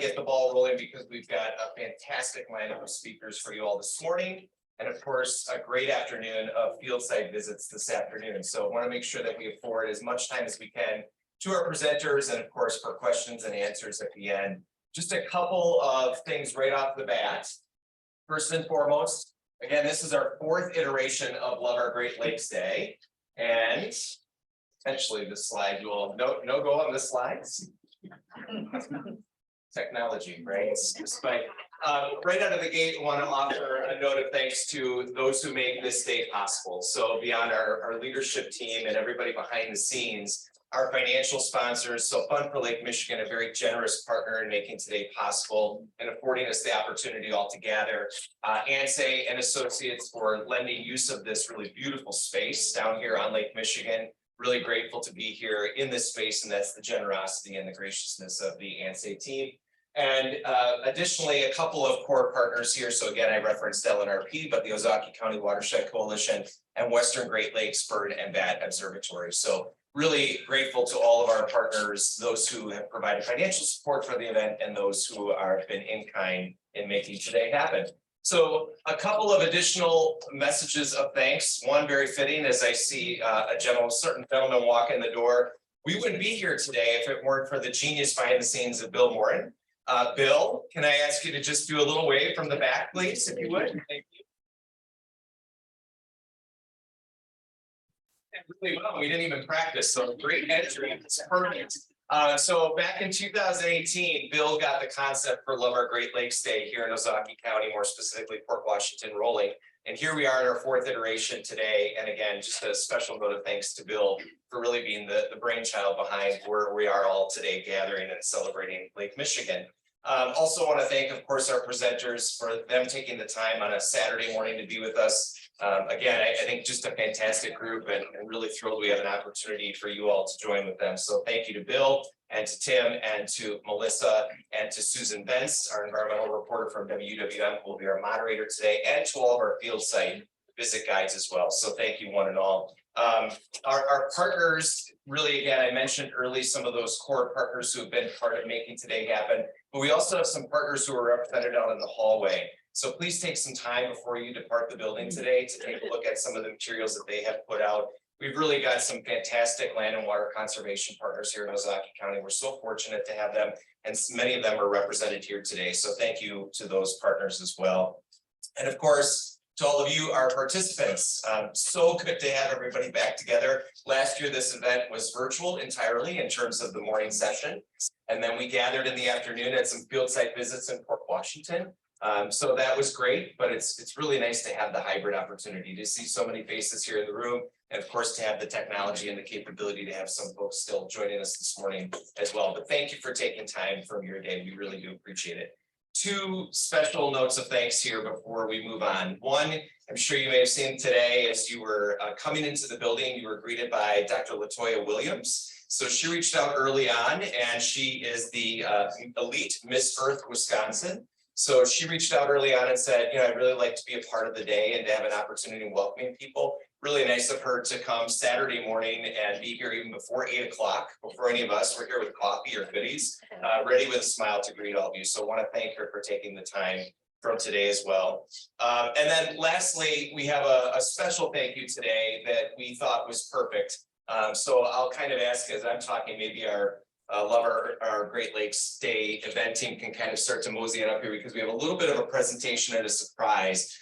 Get the ball rolling because we've got a fantastic lineup of speakers for you all this morning. And of course, a great afternoon of field site visits this afternoon. So I want to make sure that we afford as much time as we can to our presenters and of course for questions and answers at the end. Just a couple of things right off the bat. First and foremost, again, this is our 4th iteration of Love Our Great Lakes Day. And essentially the slide, you will no go on the slides. Technology, right? But right out of the gate, I want to offer a note of thanks to those who make this day possible. So beyond our leadership team and everybody behind the scenes, our financial sponsors, so Fund for Lake Michigan, a very generous partner in making today possible and affording us the opportunity all to gather. ANSE and Associates for lending use of this really beautiful space down here on Lake Michigan. Really grateful to be here in this space, and that's the generosity and the graciousness of the ANSE team. And additionally, a couple of core partners here. So again, I referenced LNRP, but the Ozaukee County Watershed Coalition and Western Great Lakes Bird and Bat Observatory. So really grateful to all of our partners, those who have provided financial support for the event and those who have been in kind in making today happen. So a couple of additional messages of thanks. One very fitting as I see a certain gentleman walk in the door. We wouldn't be here today if it weren't for the genius behind the scenes of Bill Morin. Bill, can I ask you to just do a little wave from the back, please, if you would? Thank you. Really well, we didn't even practice, so great entry. It's perfect. So back in 2018, Bill got the concept for Love Our Great Lakes Day here in Ozaukee County, more specifically Port Washington, rolling. And here we are in our 4th iteration today. And again, just a special note of thanks to Bill for really being the brainchild behind where we are all today gathering and celebrating Lake Michigan. Also want to thank, of course, our presenters for them taking the time on a Saturday morning to be with us. Again, I think just a fantastic group and really thrilled we have an opportunity for you all to join with them. So thank you to Bill and to Tim and to Melissa and to Susan Bentz, our environmental reporter from WWM, who will be our moderator today, and to all of our field site visit guides as well. So thank you one and all. Our partners, really, again, I mentioned early some of those core partners who have been part of making today happen, but we also have some partners who are represented out in the hallway. So please take some time before you depart the building today to take a look at some of the materials that they have put out. We've really got some fantastic land and water conservation partners here in Ozaukee County. We're so fortunate to have them, and many of them are represented here today. So thank you to those partners as well. And of course, to all of you, our participants, so good to have everybody back together. Last year, this event was virtual entirely in terms of the morning session. And then we gathered in the afternoon at some field site visits in Port Washington. So that was great, but it's really nice to have the hybrid opportunity to see so many faces here in the room. And of course, to have the technology and the capability to have some folks still joining us this morning as well. But thank you for taking time from your day. We really do appreciate it. 2 special notes of thanks here before we move on. One, I'm sure you may have seen today as you were coming into the building, you were greeted by Dr. Latoya Williams. So she reached out early on, and she is the elite Miss Earth Wisconsin. So she reached out early on and said, I'd really like to be a part of the day and to have an opportunity of welcoming people. Really nice of her to come Saturday morning and be here even before 8 o'clock, before any of us were here with coffee or goodies, ready with a smile to greet all of you. So I want to thank her for taking the time from today as well. And then lastly, we have a special thank you today that we thought was perfect. So I'll kind of ask, as I'm talking, maybe our Love Our Great Lakes Day event team can kind of start to mosey it up here because we have a little bit of a presentation and a surprise.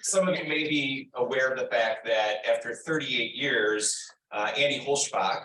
Some of you may be aware of the fact that after 38 years, Andy Holschbach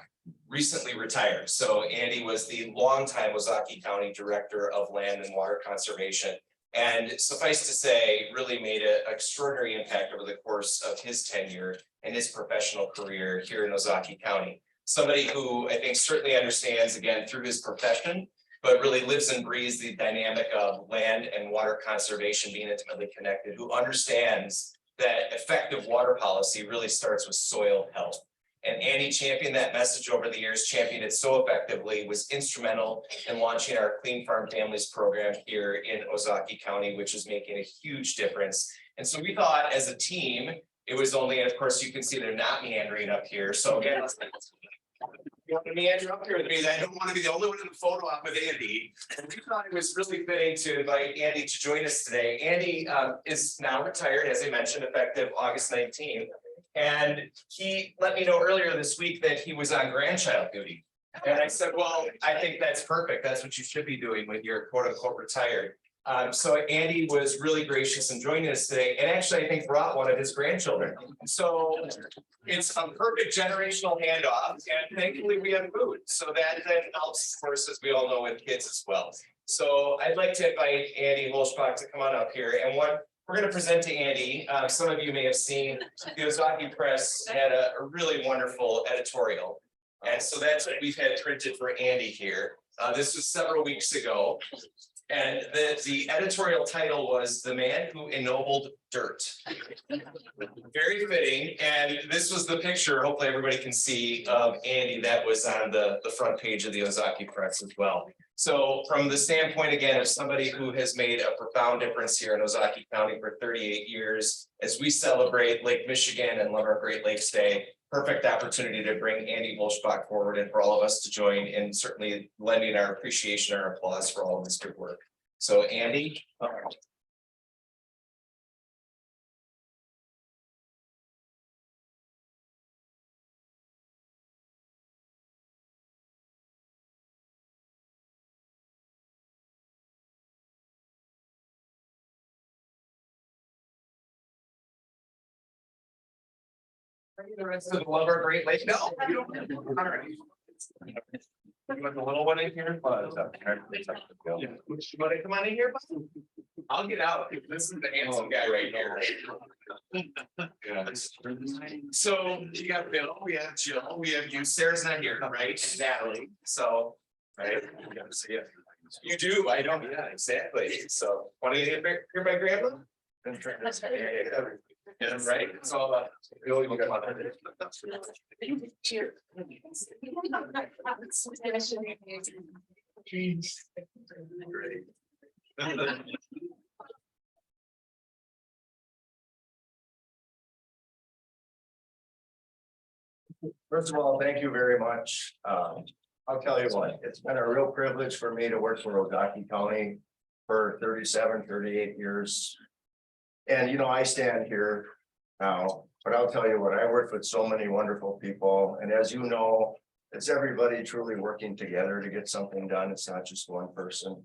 recently retired. So Andy was the longtime Ozaukee County Director of Land and Water Conservation. And suffice to say, really made an extraordinary impact over the course of his tenure and his professional career here in Ozaukee County. Somebody who I think certainly understands, again, through his profession, but really lives and breathes the dynamic of land and water conservation being intimately connected, who understands that effective water policy really starts with soil health. And Andy championed that message over the years, championed it so effectively, was instrumental in launching our Clean Farm Families program here in Ozaukee County, which is making a huge difference. And so we thought as a team, it was only, and of course you can see they're not meandering up here. So again, You want me, Andrew, up here with me? I don't want to be the only one in the photo op with Andy. And we thought it was really fitting to invite Andy to join us today. Andy is now retired, as I mentioned, effective August 19th. And he let me know earlier this week that he was on grandchild duty. And I said, well, I think that's perfect. That's what you should be doing when you're quote unquote retired. So Andy was really gracious in joining us today, and actually I think brought one of his grandchildren. So it's a perfect generational handoff, and thankfully we have food. So that then helps, of course, as we all know, with kids as well. So I'd like to invite Andy Wolschbach to come on up here, and what we're going to present to Andy. Some of you may have seen the Ozaukee Press had a really wonderful editorial. And so that's what we've had printed for Andy here. This was several weeks ago. And the editorial title was "The Man Who Ennobled Dirt." Very fitting. And this was the picture, hopefully everybody can see, of Andy that was on the front page of the Ozaukee Press as well. So from the standpoint, again, of somebody who has made a profound difference here in Ozaukee County for 38 years, as we celebrate Lake Michigan and love our Great Lakes Day, perfect opportunity to bring Andy Wolschbach forward and for all of us to join in certainly lending our appreciation and our applause for all of this good work. So Andy. The rest of the love our Great Lakes. No, you don't. All right. You want the little one in here? Yeah. You want to come on in here? I'll get out. This is the handsome guy right here. So you got Bill, we have Jill, we have you. Sarah's not here, right? Natalie. So, right? You do. I don't. Yeah, exactly. So, want to get here by Grandma? That's right. Yeah, right. It's all about. Bill, you got cheers. Great. First of all, thank you very much. I'll tell you what, it's been a real privilege for me to work for Ozaukee County for 38 years. And you know, I stand here now, but I'll tell you what, I worked with so many wonderful people. And as you know, it's everybody truly working together to get something done. It's not just one person.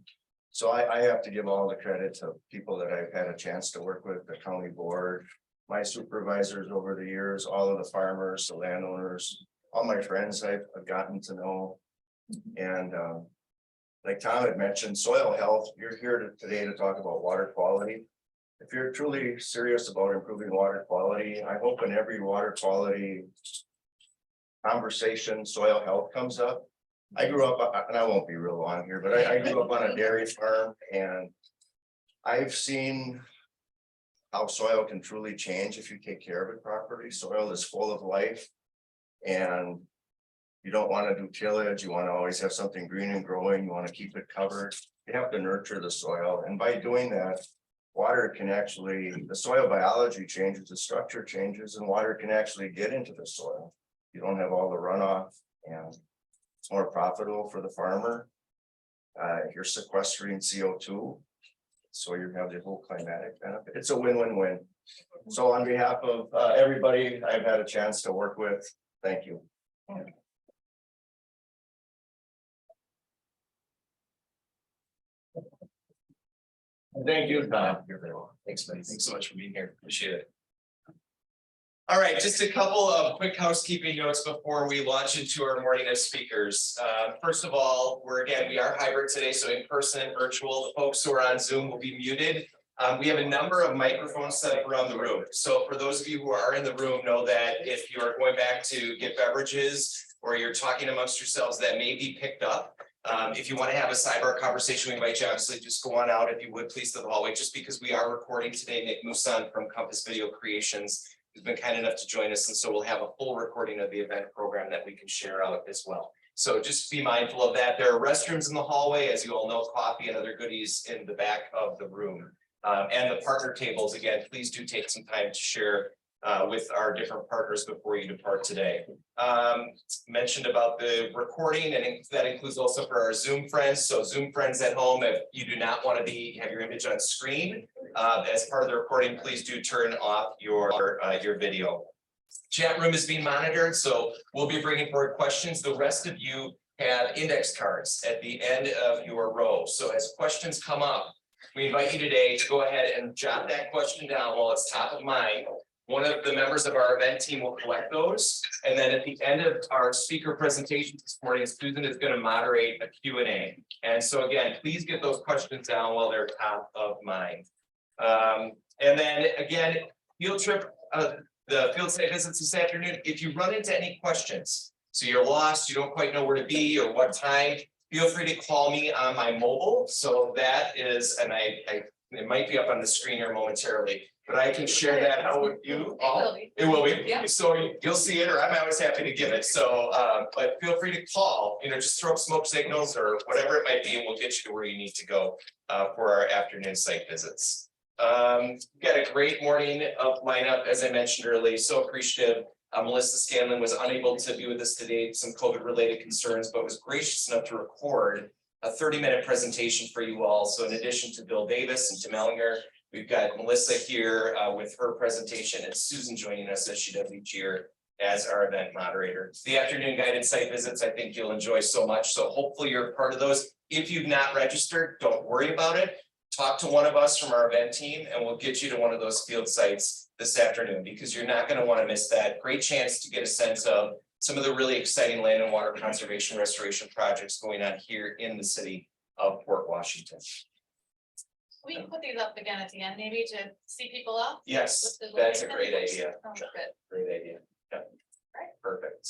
So I have to give all the credit to people that I've had a chance to work with, the county board, my supervisors over the years, all of the farmers, the landowners, all my friends I've gotten to know. And like Tom had mentioned, soil health, you're here today to talk about water quality. If you're truly serious about improving water quality, I hope in every water quality conversation, soil health comes up. I grew up, and I won't be real long here, but I grew up on a dairy farm, and I've seen how soil can truly change if you take care of it properly. Soil is full of life, and you don't want to do tillage. You want to always have something green and growing. You want to keep it covered. You have to nurture the soil, and by doing that, water can actually, the soil biology changes, the structure changes, and water can actually get into the soil. You don't have all the runoff, and it's more profitable for the farmer. You're sequestering CO2, so you have the whole climatic benefit. It's a win-win-win. So on behalf of everybody I've had a chance to work with, thank you. Thank you, Tom. You're very welcome. Thanks, man. Thanks so much for being here. Appreciate it. All right, just a couple of quick housekeeping notes before we launch into our morning of speakers. First of all, we are hybrid today, so in person and virtual. The folks who are on Zoom will be muted. We have a number of microphones set up around the room. So for those of you who are in the room, know that if you are going back to get beverages or you're talking amongst yourselves, that may be picked up. If you want to have a sidebar conversation, we invite you obviously just go on out, if you would, please, to the hallway, just because we are recording today. Nick Musan from Compass Video Creations has been kind enough to join us, and so we'll have a full recording of the event program that we can share out as well. So just be mindful of that. There are restrooms in the hallway, as you all know, coffee and other goodies in the back of the room. And the partner tables, again, please do take some time to share with our different partners before you depart today. Mentioned about the recording, and that includes also for our Zoom friends. So Zoom friends at home, if you do not want to have your image on screen as part of the recording, please do turn off your video. Chat room is being monitored, so we'll be bringing forward questions. The rest of you have index cards at the end of your row. So as questions come up, we invite you today to go ahead and jot that question down while it's top of mind. One of the members of our event team will collect those. And then at the end of our speaker presentation this morning, Susan is going to moderate a Q&A. And so again, please get those questions down while they're top of mind. And then again, field trip, the field site visits this afternoon. If you run into any questions, so you're lost, you don't quite know where to be or what time, feel free to call me on my mobile. So that is, and it might be up on the screen here momentarily, but I can share that out with you all. It will be. Yeah. So you'll see it, or I'm always happy to give it. So, but feel free to call, just throw up smoke signals or whatever it might be, and we'll get you to where you need to go for our afternoon site visits. Got a great morning of lineup, as I mentioned earlier, so appreciative. Melissa Scanlon was unable to be with us today, some COVID related concerns, but was gracious enough to record a 30-minute presentation for you all. So in addition to Bill Davis and Tim Ellinger, we've got Melissa here with her presentation, and Susan joining us as she does each year as our event moderator. The afternoon guided site visits, I think you'll enjoy so much. So hopefully you're part of those. If you've not registered, don't worry about it. Talk to one of us from our event team and we'll get you to one of those field sites this afternoon, because you're not going to want to miss that. Great chance to get a sense of some of the really exciting land and water conservation restoration projects going on here in the city of Port Washington. We can put these up again at the end, maybe to see people up. Yes, that's a great idea. Sounds good. Great idea. Yep. Right. Perfect.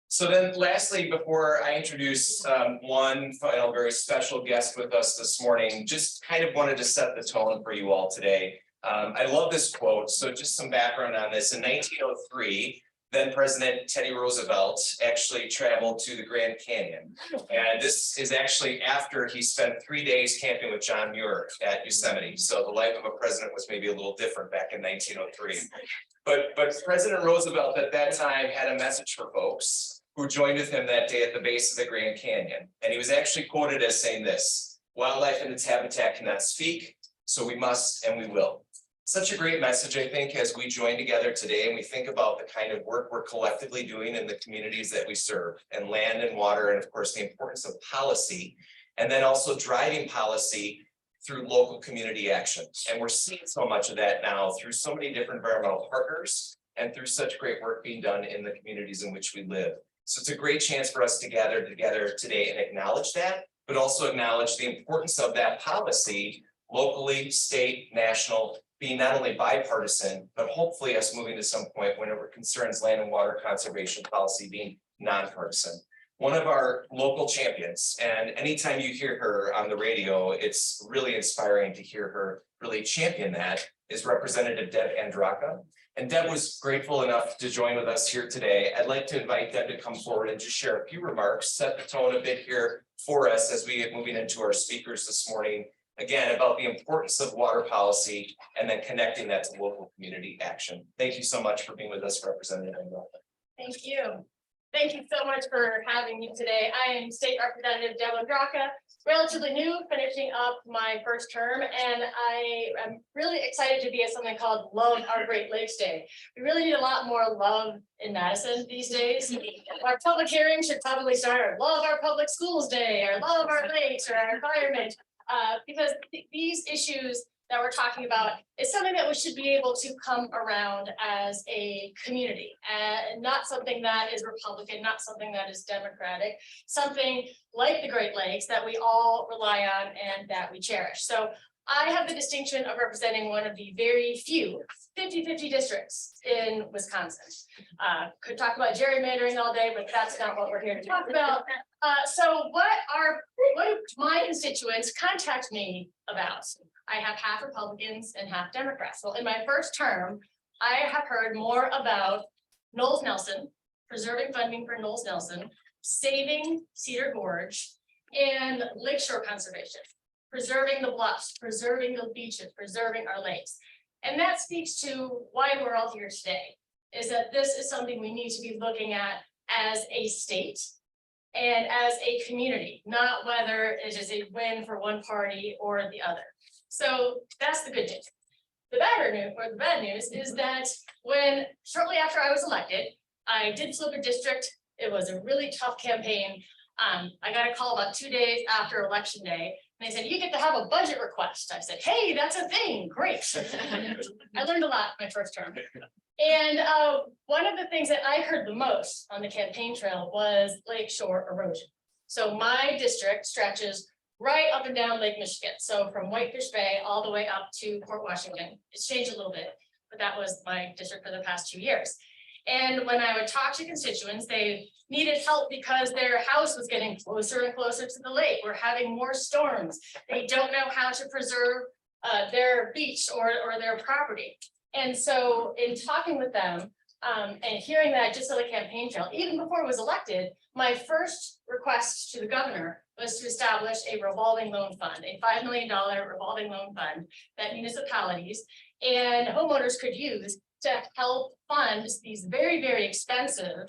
So then lastly, before I introduce one final very special guest with us this morning, just kind of wanted to set the tone for you all today. I love this quote. So just some background on this. In 1903, then President Teddy Roosevelt actually traveled to the Grand Canyon. And this is actually after he spent 3 days camping with John Muir at Yosemite. So the life of a president was maybe a little different back in 1903. But President Roosevelt at that time had a message for folks who joined with him that day at the base of the Grand Canyon. And he was actually quoted as saying this: "Wildlife and its habitat cannot speak, so we must and we will." Such a great message, I think, as we join together today and we think about the kind of work we're collectively doing in the communities that we serve, and land and water, and of course, the importance of policy, and then also driving policy through local community action. And we're seeing so much of that now through so many different environmental partners and through such great work being done in the communities in which we live. So it's a great chance for us to gather together today and acknowledge that, but also acknowledge the importance of that policy locally, state, national, being not only bipartisan, but hopefully us moving to some point whenever it concerns land and water conservation policy being nonpartisan. One of our local champions, and anytime you hear her on the radio, it's really inspiring to hear her really champion that, is Representative Deb Andraka. And Deb was grateful enough to join with us here today. I'd like to invite Deb to come forward and just share a few remarks, set the tone a bit here for us as we get moving into our speakers this morning. Again, about the importance of water policy and then connecting that to local community action. Thank you so much for being with us, Representative Andraka. Thank you. Thank you so much for having me today. I am State Representative Deb Andraka, relatively new, finishing up my first term, and I am really excited to be at something called Love Our Great Lakes Day. We really need a lot more love in Madison these days. Our public hearings should probably start Love Our Public Schools Day, or Love Our Lakes, or our environment, because these issues that we're talking about is something that we should be able to come around as a community, and not something that is Republican, not something that is Democratic, something like the Great Lakes that we all rely on and that we cherish. So I have the distinction of representing one of the very few 50-50 districts in Wisconsin. Could talk about gerrymandering all day, but that's not what we're here to talk about. So what do my constituents contact me about? I have half Republicans and half Democrats. So in my first term, I have heard more about Knowles Nelson, preserving funding for Knowles Nelson, saving Cedar Gorge, and Lakeshore conservation, preserving the bluffs, preserving the beaches, preserving our lakes. And that speaks to why we're all here today, is that this is something we need to be looking at as a state and as a community, not whether it is a win for one party or the other. So that's the good news. The bad news is that when shortly after I was elected, I did flip a district. It was a really tough campaign. I got a call about 2 days after election day. And they said, you get to have a budget request. I said, hey, that's a thing. Great. I learned a lot my first term. And one of the things that I heard the most on the campaign trail was Lakeshore erosion. So my district stretches right up and down Lake Michigan. So from Whitefish Bay all the way up to Port Washington. It's changed a little bit, but that was my district for the past 2 years. And when I would talk to constituents, they needed help because their house was getting closer and closer to the lake. We're having more storms. They don't know how to preserve their beach or their property. And so in talking with them and hearing that just on the campaign trail, even before I was elected, my first request to the governor was to establish a revolving loan fund, a $5 million revolving loan fund that municipalities and homeowners could use to help fund these very, very expensive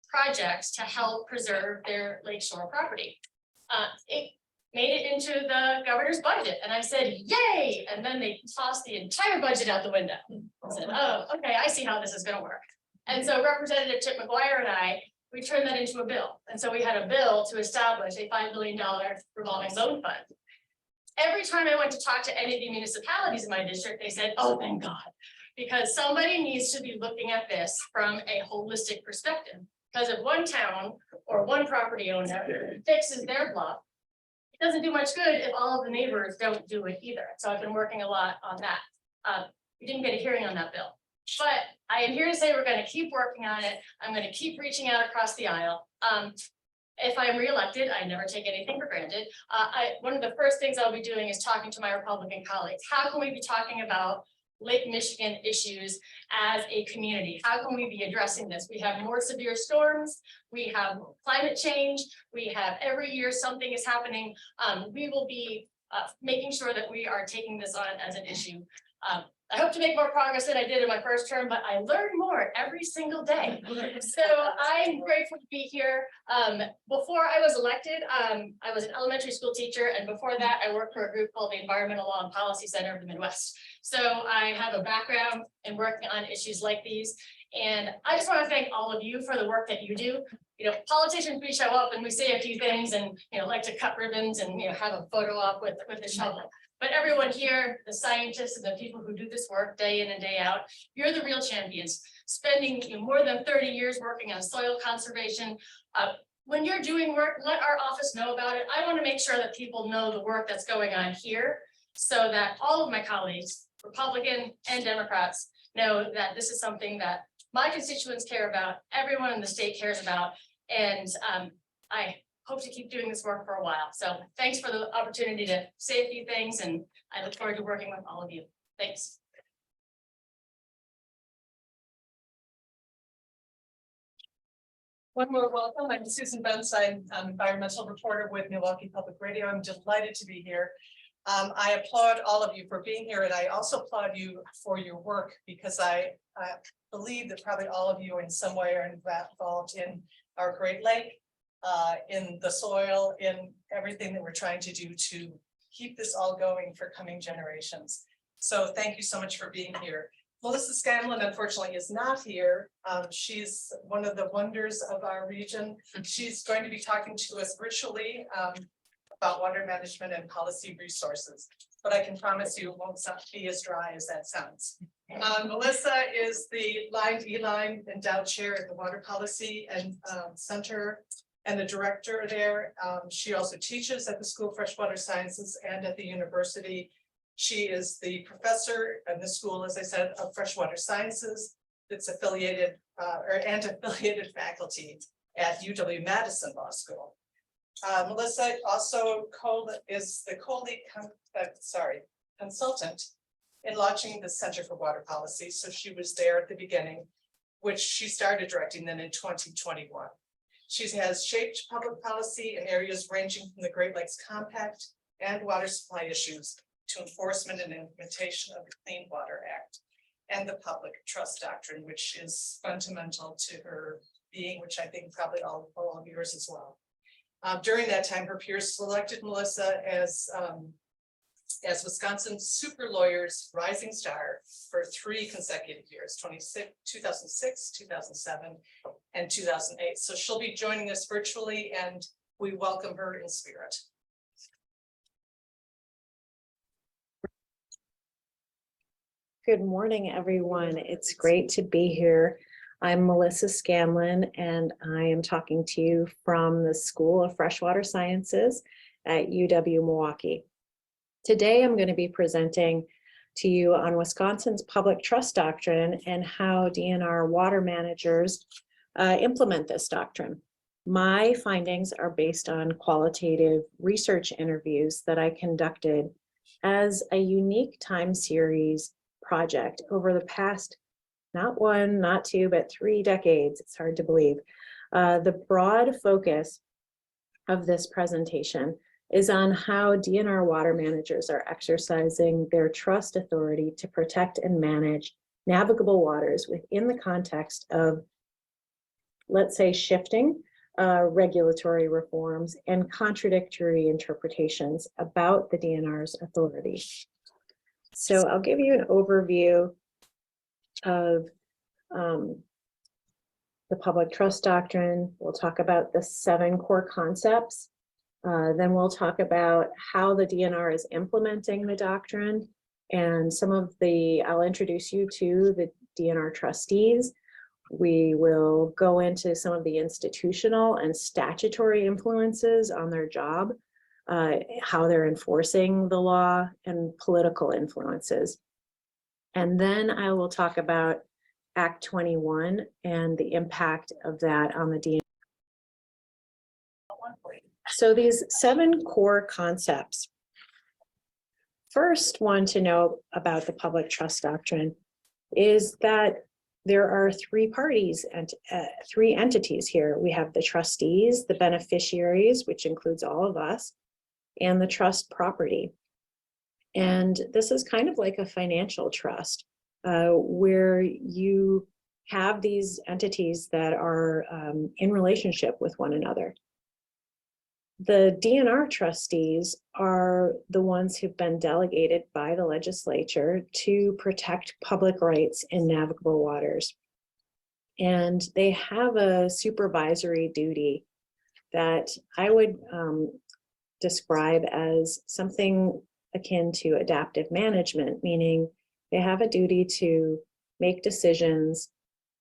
projects to help preserve their lakeshore property. It made it into the governor's budget, and I said, yay! And then they tossed the entire budget out the window. I said, oh, okay, I see how this is gonna work. And so Representative Chip McGuire and I, we turned that into a bill. And so we had a bill to establish a $5 billion revolving loan fund. Every time I went to talk to any of the municipalities in my district, they said, oh, thank God. Because somebody needs to be looking at this from a holistic perspective. Because if one town or one property owner fixes their bluff, it doesn't do much good if all of the neighbors don't do it either. So I've been working a lot on that. We didn't get a hearing on that bill. But I am here to say we're going to keep working on it. I'm going to keep reaching out across the aisle. If I'm reelected, I never take anything for granted. One of the first things I'll be doing is talking to my Republican colleagues. How can we be talking about Lake Michigan issues as a community? How can we be addressing this? We have more severe storms. We have climate change. We have every year something is happening. We will be making sure that we are taking this on as an issue. I hope to make more progress than I did in my first term, but I learn more every single day. So I'm grateful to be here. Before I was elected, I was an elementary school teacher, and before that, I worked for a group called the Environmental Law and Policy Center of the Midwest. So I have a background in working on issues like these. And I just want to thank all of you for the work that you do. You know, politicians, we show up and we say a few things and, you know, like to cut ribbons and, you know, have a photo op with a shovel. But everyone here, the scientists and the people who do this work day in and day out, you're the real champions, spending more than 30 years working on soil conservation. When you're doing work, let our office know about it. I want to make sure that people know the work that's going on here so that all of my colleagues, Republican and Democrats, know that this is something that my constituents care about, everyone in the state cares about, and I hope to keep doing this work for a while. So thanks for the opportunity to say a few things, and I look forward to working with all of you. Thanks. One more welcome. I'm Susan Bunce. I'm environmental reporter with Milwaukee Public Radio. I'm delighted to be here. I applaud all of you for being here, and I also applaud you for your work, because I believe that probably all of you in some way are involved in our Great Lake, in the soil, in everything that we're trying to do to keep this all going for coming generations. So thank you so much for being here. Melissa Scanlon, unfortunately, is not here. She's one of the wonders of our region. She's going to be talking to us virtually about water management and policy resources, but I can promise you it won't be as dry as that sounds. Melissa is the E-Line endowed chair at the Water Policy and Center and the director there. She also teaches at the School of Freshwater Sciences and at the university. She is the professor in the school, as I said, of freshwater sciences. It's affiliated and affiliated faculty at UW-Madison Law School. Melissa also is the consultant in launching the Center for Water Policy. So she was there at the beginning, which she started directing then in 2021. She has shaped public policy in areas ranging from the Great Lakes Compact and water supply issues to enforcement and implementation of the Clean Water Act and the public trust doctrine, which is fundamental to her being, which I think probably all of yours as well. During that time, her peers selected Melissa as Wisconsin's super lawyer's rising star for 3 consecutive years, 2006, 2007, and 2008. So she'll be joining us virtually, and we welcome her in spirit. Good morning, everyone. It's great to be here. I'm Melissa Scanlon, and I am talking to you from the School of Freshwater Sciences at UW-Milwaukee. Today, I'm going to be presenting to you on Wisconsin's public trust doctrine and how DNR water managers implement this doctrine. My findings are based on qualitative research interviews that I conducted as a unique time series project over the past, not 1, not 2, but 3 decades. It's hard to believe. The broad focus of this presentation is on how DNR water managers are exercising their trust authority to protect and manage navigable waters within the context of, let's say, shifting regulatory reforms and contradictory interpretations about the DNR's authority. So I'll give you an overview of the public trust doctrine. We'll talk about the 7 core concepts. Then we'll talk about how the DNR is implementing the doctrine and I'll introduce you to the DNR trustees. We will go into some of the institutional and statutory influences on their job, how they're enforcing the law, and political influences. And then I will talk about Act 21 and the impact of that on the DNR. So these 7 core concepts. First one to know about the public trust doctrine is that there are 3 parties and 3 entities here. We have the trustees, the beneficiaries, which includes all of us, and the trust property. And this is kind of like a financial trust where you have these entities that are in relationship with one another. The DNR trustees are the ones who've been delegated by the legislature to protect public rights in navigable waters. And they have a supervisory duty that I would describe as something akin to adaptive management, meaning they have a duty to make decisions,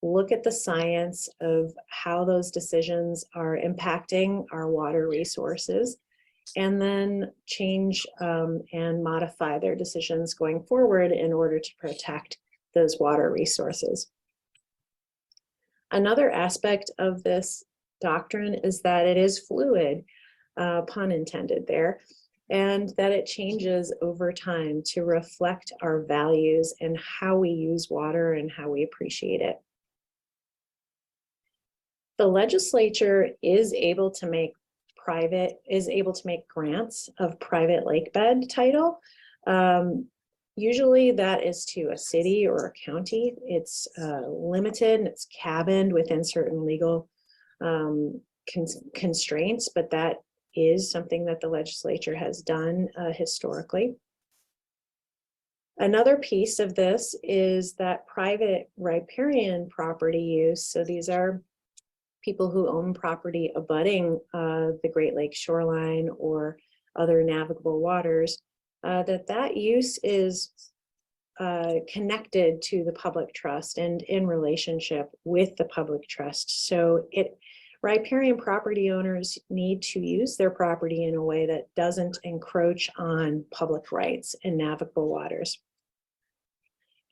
look at the science of how those decisions are impacting our water resources, and then change and modify their decisions going forward in order to protect those water resources. Another aspect of this doctrine is that it is fluid, pun intended there, and that it changes over time to reflect our values and how we use water and how we appreciate it. The legislature is able to make grants of private lakebed title. Usually that is to a city or a county. It's limited and it's cabined within certain legal constraints, but that is something that the legislature has done historically. Another piece of this is that private riparian property use. So these are people who own property abutting the Great Lakes shoreline or other navigable waters, that use is connected to the public trust and in relationship with the public trust. So riparian property owners need to use their property in a way that doesn't encroach on public rights in navigable waters.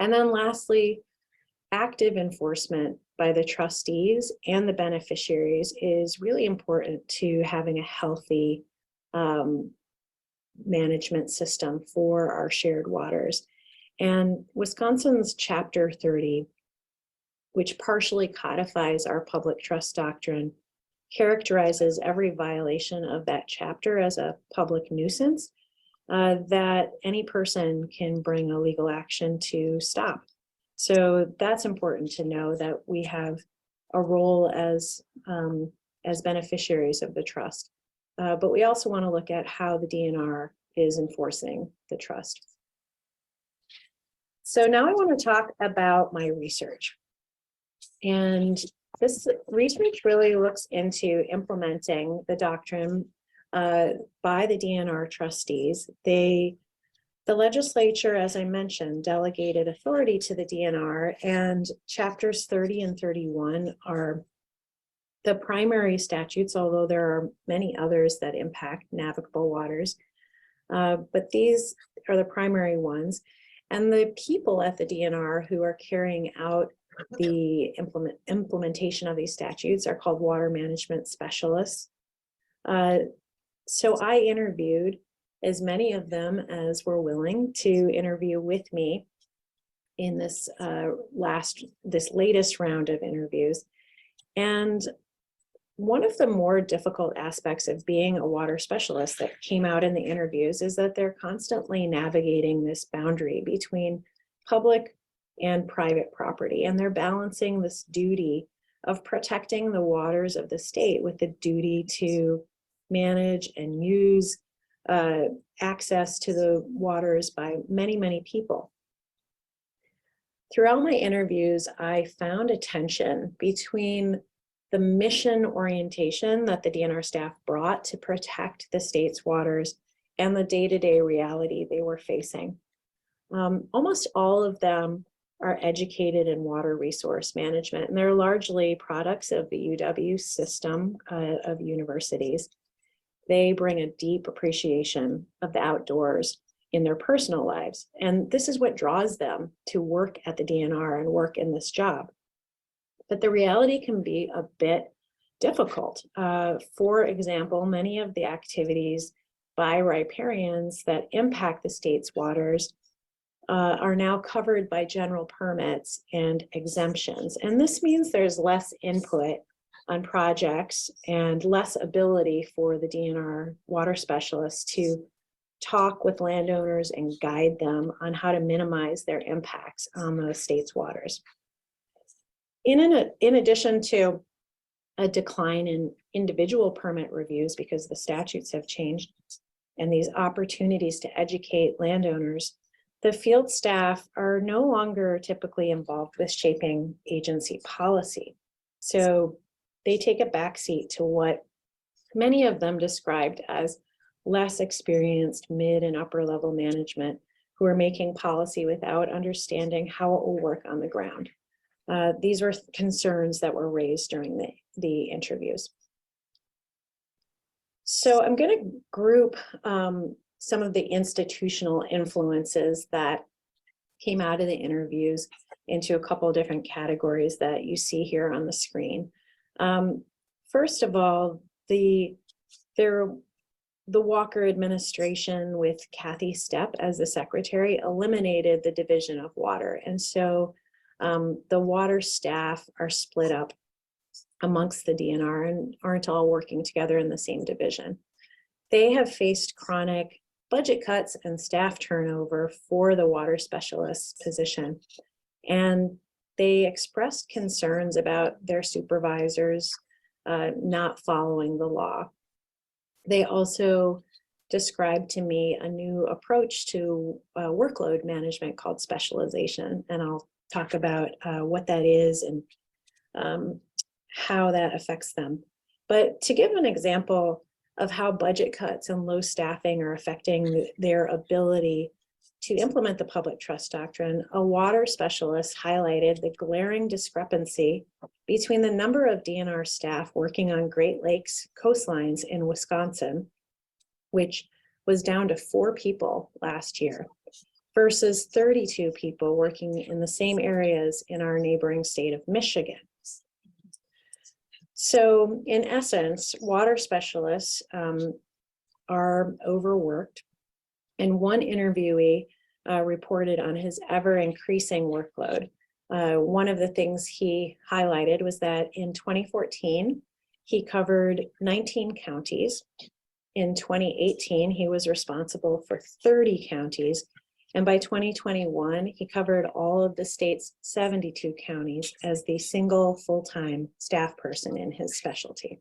And then lastly, active enforcement by the trustees and the beneficiaries is really important to having a healthy management system for our shared waters. And Wisconsin's Chapter 30, which partially codifies our public trust doctrine, characterizes every violation of that chapter as a public nuisance. that any person can bring a legal action to stop. So that's important to know, that we have a role as beneficiaries of the trust. But we also want to look at how the DNR is enforcing the trust. So now I want to talk about my research. And this research really looks into implementing the doctrine by the DNR trustees. The legislature, as I mentioned, delegated authority to the DNR, and chapters 30 and 31 are the primary statutes, although there are many others that impact navigable waters. But these are the primary ones. And the people at the DNR who are carrying out the implementation of these statutes are called water management specialists. So I interviewed as many of them as were willing to interview with me in this latest round of interviews. And one of the more difficult aspects of being a water specialist that came out in the interviews is that they're constantly navigating this boundary between public and private property. And they're balancing this duty of protecting the waters of the state with the duty to manage and use access to the waters by many, many people. Throughout my interviews, I found a tension between the mission orientation that the DNR staff brought to protect the state's waters and the day-to-day reality they were facing. Almost all of them are educated in water resource management, and they're largely products of the UW system of universities. They bring a deep appreciation of the outdoors in their personal lives, and this is what draws them to work at the DNR and work in this job. But the reality can be a bit difficult. For example, many of the activities by riparians that impact the state's waters are now covered by general permits and exemptions. And this means there's less input on projects and less ability for the DNR water specialists to talk with landowners and guide them on how to minimize their impacts on the state's waters. In addition to a decline in individual permit reviews because the statutes have changed and these opportunities to educate landowners, the field staff are no longer typically involved with shaping agency policy. So they take a backseat to what many of them described as less experienced mid and upper level management who are making policy without understanding how it will work on the ground. These were concerns that were raised during the interviews. So I'm going to group some of the institutional influences that came out of the interviews into a couple of different categories that you see here on the screen. First of all, the Walker administration with Kathy Stepp as the secretary eliminated the division of water. And so the water staff are split up amongst the DNR and aren't all working together in the same division. They have faced chronic budget cuts and staff turnover for the water specialist position. And they expressed concerns about their supervisors not following the law. They also described to me a new approach to workload management called specialization. And I'll talk about what that is and how that affects them. But to give an example of how budget cuts and low staffing are affecting their ability to implement the public trust doctrine, a water specialist highlighted the glaring discrepancy between the number of DNR staff working on Great Lakes coastlines in Wisconsin, which was down to 4 people last year, versus 32 people working in the same areas in our neighboring state of Michigan. So in essence, water specialists are overworked. And one interviewee reported on his ever increasing workload. One of the things he highlighted was that in 2014, he covered 19 counties In 2018, he was responsible for 30 counties. And by 2021, he covered all of the state's 72 counties as the single full-time staff person in his specialty.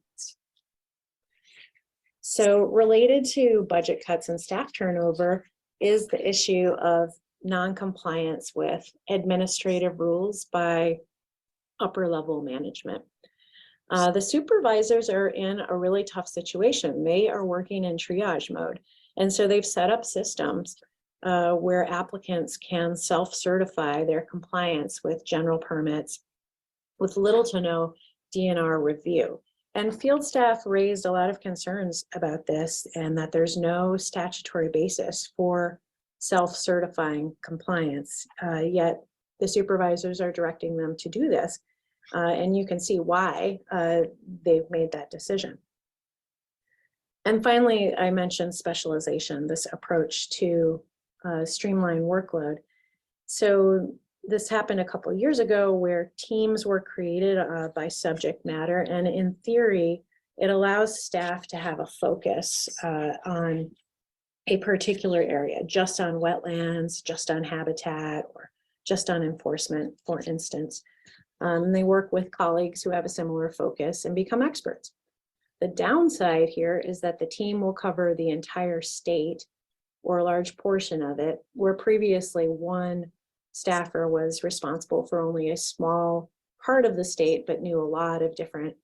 So related to budget cuts and staff turnover is the issue of non-compliance with administrative rules by upper level management. The supervisors are in a really tough situation. They are working in triage mode. And so they've set up systems where applicants can self-certify their compliance with general permits with little to no DNR review. And field staff raised a lot of concerns about this and that there's no statutory basis for self-certifying compliance, yet the supervisors are directing them to do this. And you can see why they've made that decision. And finally, I mentioned specialization, this approach to streamline workload. So this happened a couple of years ago where teams were created by subject matter. And in theory, it allows staff to have a focus on a particular area, just on wetlands, just on habitat, or just on enforcement, for instance. They work with colleagues who have a similar focus and become experts. The downside here is that the team will cover the entire state or a large portion of it, where previously one staffer was responsible for only a small part of the state, but knew a lot of different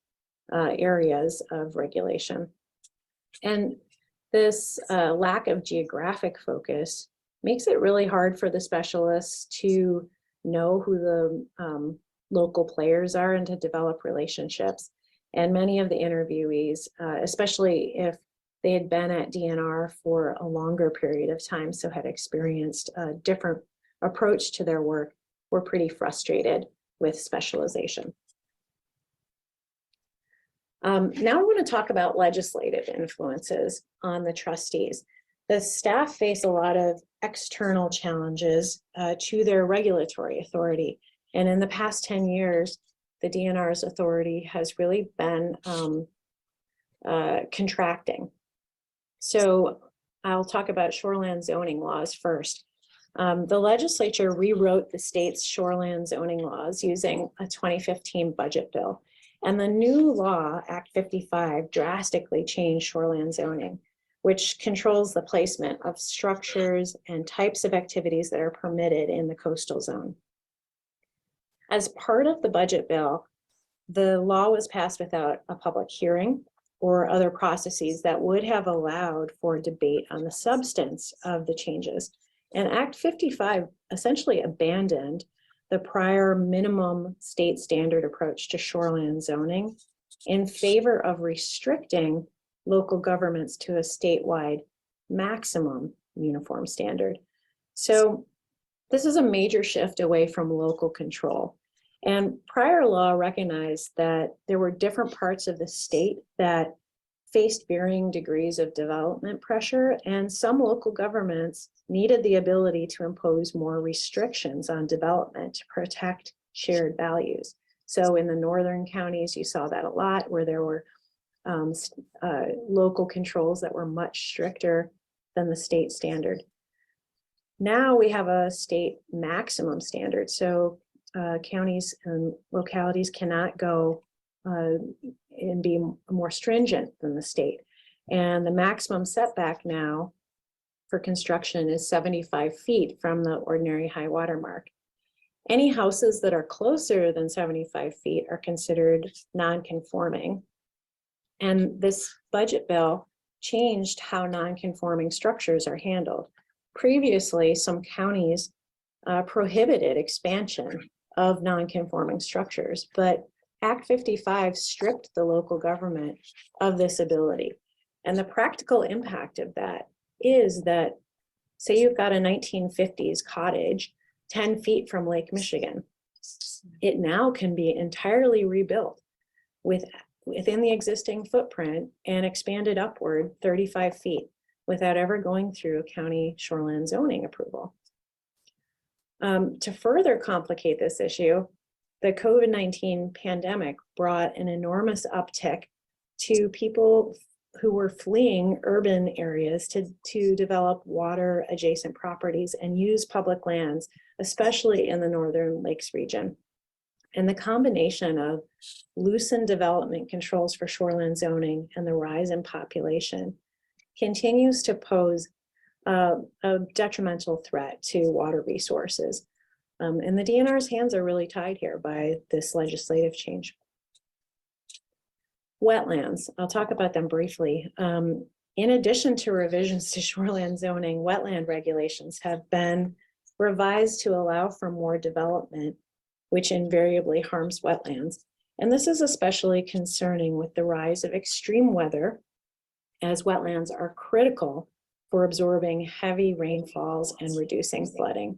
areas of regulation. And this lack of geographic focus makes it really hard for the specialists to know who the local players are and to develop relationships. And many of the interviewees, especially if they had been at DNR for a longer period of time, so had experienced a different approach to their work, were pretty frustrated with specialization. Now I want to talk about legislative influences on the trustees. The staff face a lot of external challenges to their regulatory authority. And in the past 10 years, the DNR's authority has really been contracting. So I'll talk about shoreland zoning laws first. The legislature rewrote the state's shoreland zoning laws using a 2015 budget bill. And the new law, Act 55, drastically changed shoreland zoning, which controls the placement of structures and types of activities that are permitted in the coastal zone. As part of the budget bill, the law was passed without a public hearing or other processes that would have allowed for debate on the substance of the changes. And Act 55 essentially abandoned the prior minimum state standard approach to shoreland zoning in favor of restricting local governments to a statewide maximum uniform standard. So this is a major shift away from local control. And prior law recognized that there were different parts of the state that faced varying degrees of development pressure, and some local governments needed the ability to impose more restrictions on development to protect shared values. So in the northern counties, you saw that a lot, where there were local controls that were much stricter than the state standard. Now we have a state maximum standard. So counties and localities cannot go and be more stringent than the state. And the maximum setback now for construction is 75 feet from the ordinary high water mark. Any houses that are closer than 75 feet are considered non-conforming. And this budget bill changed how non-conforming structures are handled. Previously, some counties prohibited expansion of non-conforming structures, but Act 55 stripped the local government of this ability. And the practical impact of that is that, say you've got a 1950s cottage 10 feet from Lake Michigan, it now can be entirely rebuilt within the existing footprint and expanded upward 35 feet without ever going through county shoreline zoning approval. To further complicate this issue, the COVID-19 pandemic brought an enormous uptick to people who were fleeing urban areas to develop water adjacent properties and use public lands, especially in the Northern Lakes region. And the combination of loosened development controls for shoreline zoning and the rise in population continues to pose a detrimental threat to water resources. And the DNR's hands are really tied here by this legislative change. Wetlands, I'll talk about them briefly. In addition to revisions to shoreline zoning, wetland regulations have been revised to allow for more development, which invariably harms wetlands. And this is especially concerning with the rise of extreme weather, as wetlands are critical for absorbing heavy rainfalls and reducing flooding.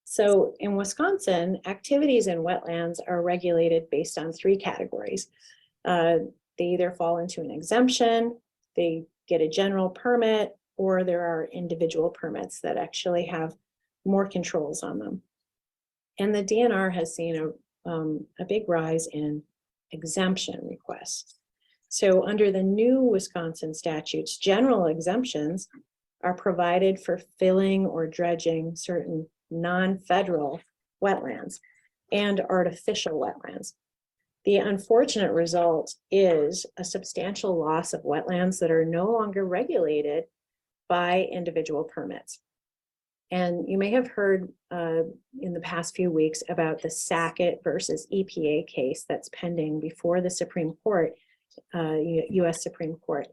So in Wisconsin, activities in wetlands are regulated based on 3 categories. They either fall into an exemption, they get a general permit, or there are individual permits that actually have more controls on them. And the DNR has seen a big rise in exemption requests. So under the new Wisconsin statutes, general exemptions are provided for filling or dredging certain non-federal wetlands and artificial wetlands. The unfortunate result is a substantial loss of wetlands that are no longer regulated by individual permits. And you may have heard in the past few weeks about the Sackett versus EPA case that's pending before the Supreme Court, US Supreme Court.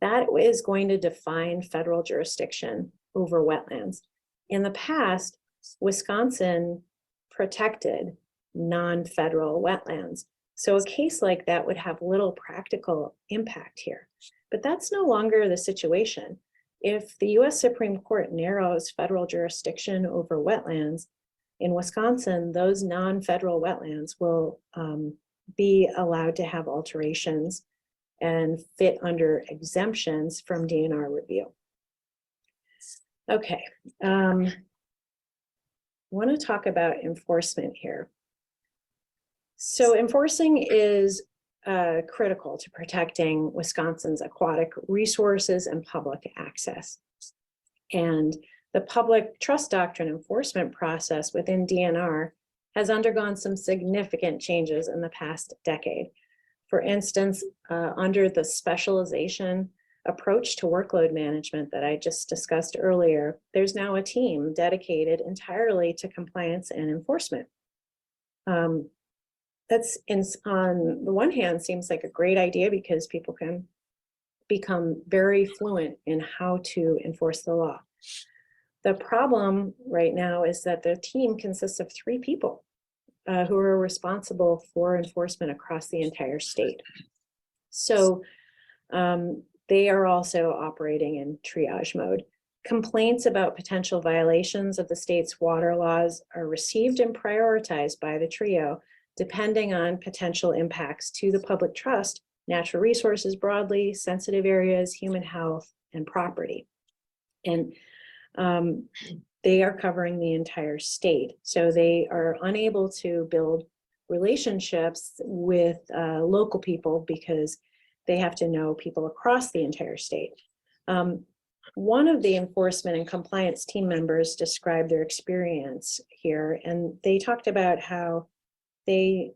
That is going to define federal jurisdiction over wetlands. In the past, Wisconsin protected non-federal wetlands. So a case like that would have little practical impact here. But that's no longer the situation. If the US Supreme Court narrows federal jurisdiction over wetlands, in Wisconsin, those non-federal wetlands will be allowed to have alterations and fit under exemptions from DNR review. Okay, I want to talk about enforcement here. So enforcing is critical to protecting Wisconsin's aquatic resources and public access. And the public trust doctrine enforcement process within DNR has undergone some significant changes in the past decade. For instance, under the specialization approach to workload management that I just discussed earlier, there's now a team dedicated entirely to compliance and enforcement. That's on the one hand seems like a great idea because people can become very fluent in how to enforce the law. The problem right now is that the team consists of 3 people who are responsible for enforcement across the entire state. So they are also operating in triage mode. Complaints about potential violations of the state's water laws are received and prioritized by the trio, depending on potential impacts to the public trust, natural resources broadly, sensitive areas, human health, and property. And they are covering the entire state. So they are unable to build relationships with local people because they have to know people across the entire state. One of the enforcement and compliance team members described their experience here, and they talked about how they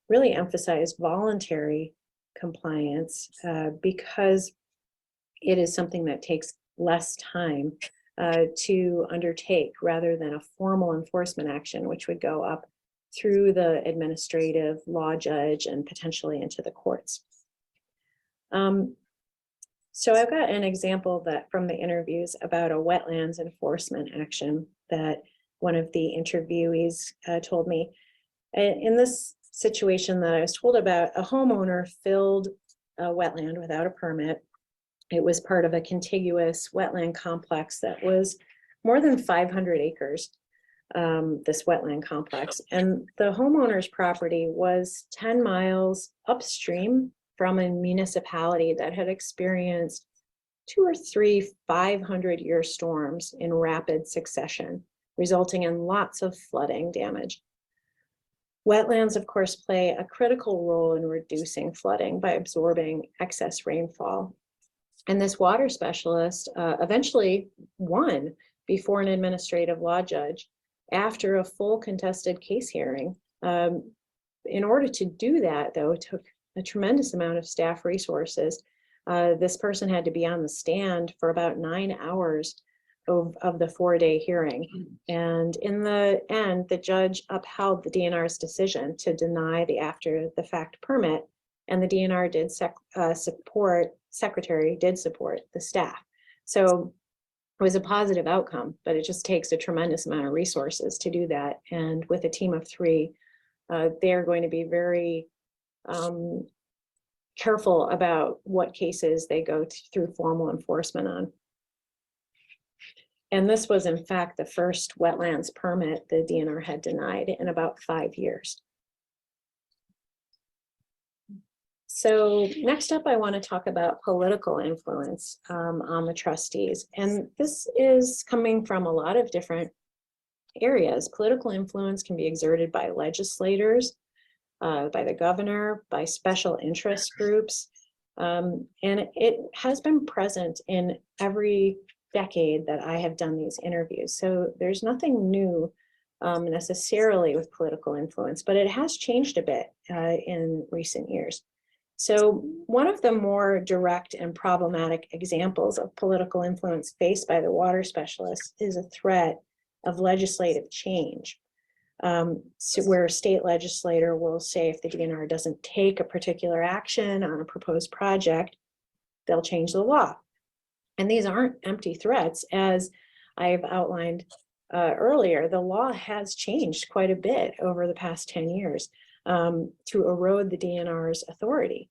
really emphasize voluntary compliance because it is something that takes less time to undertake rather than a formal enforcement action, which would go up through the administrative law judge and potentially into the courts. So I've got an example that from the interviews about a wetlands enforcement action that one of the interviewees told me. In this situation that I was told about, a homeowner filled a wetland without a permit. It was part of a contiguous wetland complex that was more than 500 acres, this wetland complex. And the homeowner's property was 10 miles upstream from a municipality that had experienced 2 or 3 500-year storms in rapid succession, resulting in lots of flooding damage. Wetlands, of course, play a critical role in reducing flooding by absorbing excess rainfall. And this water specialist eventually won before an administrative law judge after a full contested case hearing. In order to do that, though, it took a tremendous amount of staff resources. This person had to be on the stand for about 9 hours of the 4-day hearing. And in the end, the judge upheld the DNR's decision to deny the after the fact permit. And the DNR did secretary did support the staff. So it was a positive outcome, but it just takes a tremendous amount of resources to do that. And with a team of 3, they're going to be very careful about what cases they go through formal enforcement on. And this was, in fact, the first wetlands permit the DNR had denied in about 5 years. So next up, I want to talk about political influence on the trustees. And this is coming from a lot of different areas. Political influence can be exerted by legislators, by the governor, by special interest groups. And it has been present in every decade that I have done these interviews. So there's nothing new necessarily with political influence, but it has changed a bit in recent years. So one of the more direct and problematic examples of political influence faced by the water specialists is a threat of legislative change. So where a state legislator will say if the DNR doesn't take a particular action on a proposed project, they'll change the law. And these aren't empty threats. As I've outlined earlier, the law has changed quite a bit over the past 10 years to erode the DNR's authority.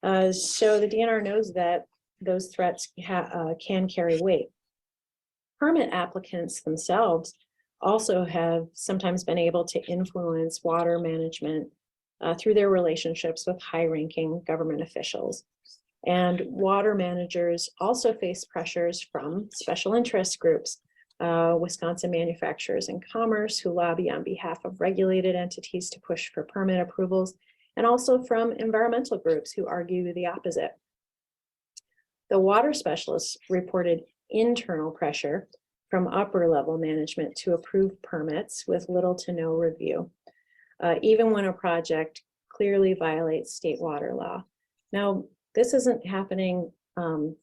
So the DNR knows that those threats can carry weight. Permit applicants themselves also have sometimes been able to influence water management through their relationships with high-ranking government officials. And water managers also face pressures from special interest groups, Wisconsin Manufacturers and Commerce, who lobby on behalf of regulated entities to push for permit approvals, and also from environmental groups who argue the opposite. The water specialists reported internal pressure from upper level management to approve permits with little to no review, even when a project clearly violates state water law. Now, this isn't happening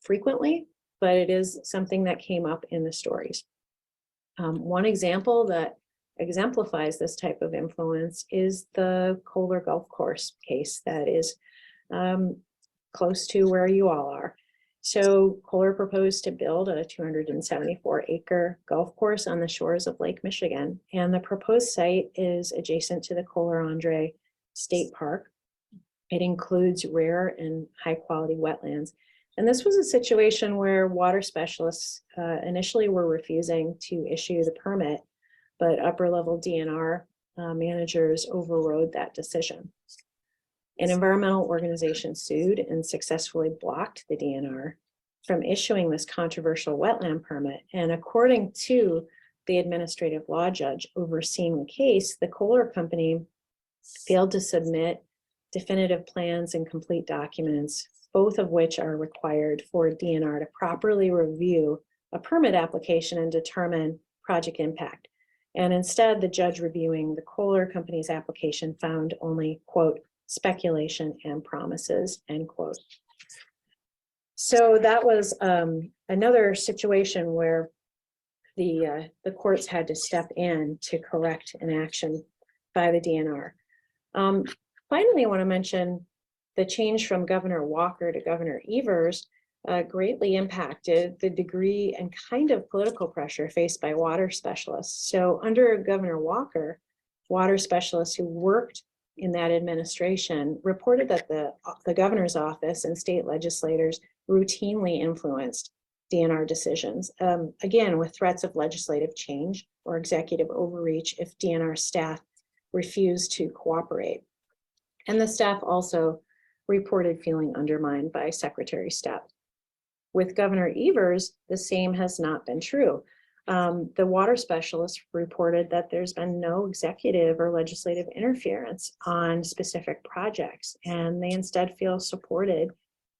frequently, but it is something that came up in the stories. One example that exemplifies this type of influence is the Kohler Golf Course case that is close to where you all are. So Kohler proposed to build a 274-acre golf course on the shores of Lake Michigan, and the proposed site is adjacent to the Kohler-Andre State Park. It includes rare and high-quality wetlands. And this was a situation where water specialists initially were refusing to issue the permit, but upper-level DNR managers overrode that decision. An environmental organization sued and successfully blocked the DNR from issuing this controversial wetland permit. And according to the administrative law judge overseeing the case, the Kohler company failed to submit definitive plans and complete documents, both of which are required for DNR to properly review a permit application and determine project impact. And instead, the judge reviewing the Kohler company's application found only, quote, speculation and promises, end quote. So that was another situation where the courts had to step in to correct an action by the DNR. Finally, I want to mention the change from Governor Walker to Governor Evers greatly impacted the degree and kind of political pressure faced by water specialists. So under Governor Walker, water specialists who worked in that administration reported that the governor's office and state legislators routinely influenced DNR decisions, again, with threats of legislative change or executive overreach if DNR staff refused to cooperate. And the staff also reported feeling undermined by Secretary Stepp. With Governor Evers, the same has not been true. The water specialists reported that there's been no executive or legislative interference on specific projects, and they instead feel supported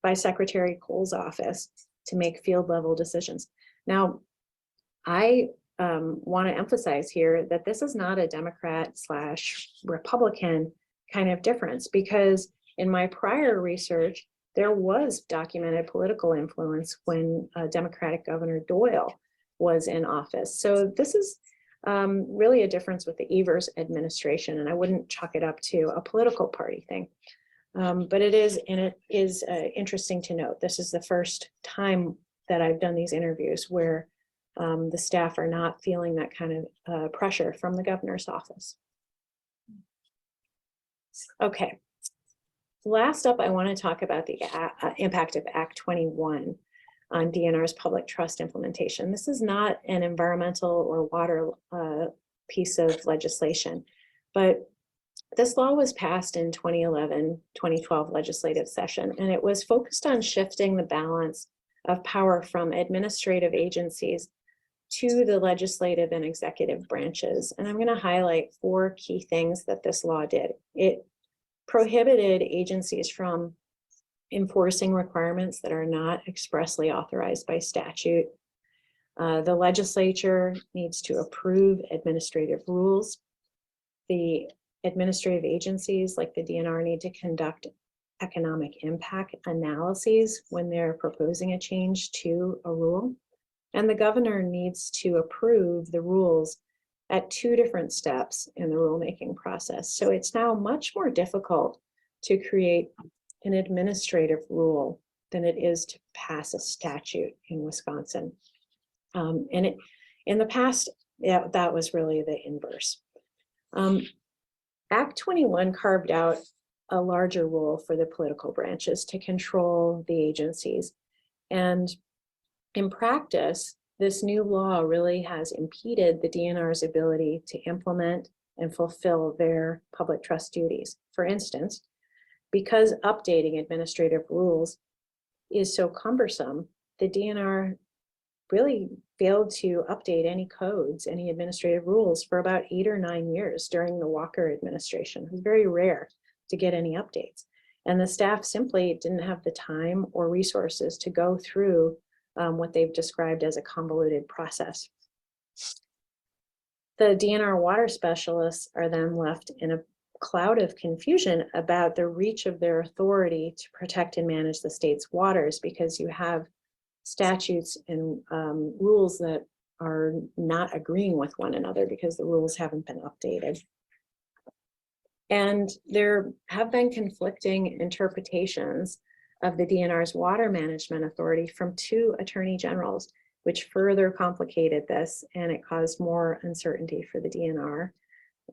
by Secretary Cole's office to make field level decisions. Now, I want to emphasize here that this is not a Democrat/Republican kind of difference, because in my prior research, there was documented political influence when Democratic Governor Doyle was in office. So this is really a difference with the Evers administration, and I wouldn't chalk it up to a political party thing. But it is interesting to note, this is the first time that I've done these interviews where the staff are not feeling that kind of pressure from the governor's office. Okay. Last up, I want to talk about the impact of Act 21 on DNR's public trust implementation. This is not an environmental or water piece of legislation, but this law was passed in 2011-2012 legislative session, and it was focused on shifting the balance of power from administrative agencies to the legislative and executive branches. And I'm going to highlight 4 key things that this law did. It prohibited agencies from enforcing requirements that are not expressly authorized by statute. The legislature needs to approve administrative rules. The administrative agencies like the DNR need to conduct economic impact analyses when they're proposing a change to a rule. And the governor needs to approve the rules at 2 different steps in the rulemaking process. So it's now much more difficult to create an administrative rule than it is to pass a statute in Wisconsin. In the past, yeah, that was really the inverse. Act 21 carved out a larger role for the political branches to control the agencies. And in practice, this new law really has impeded the DNR's ability to implement and fulfill their public trust duties. For instance, because updating administrative rules is so cumbersome, the DNR really failed to update any codes, any administrative rules for about 8 or 9 years during the Walker administration. It was very rare to get any updates. And the staff simply didn't have the time or resources to go through what they've described as a convoluted process. The DNR water specialists are then left in a cloud of confusion about the reach of their authority to protect and manage the state's waters, because you have statutes and rules that are not agreeing with one another because the rules haven't been updated. And there have been conflicting interpretations of the DNR's water management authority from 2 attorney generals, which further complicated this, and it caused more uncertainty for the DNR,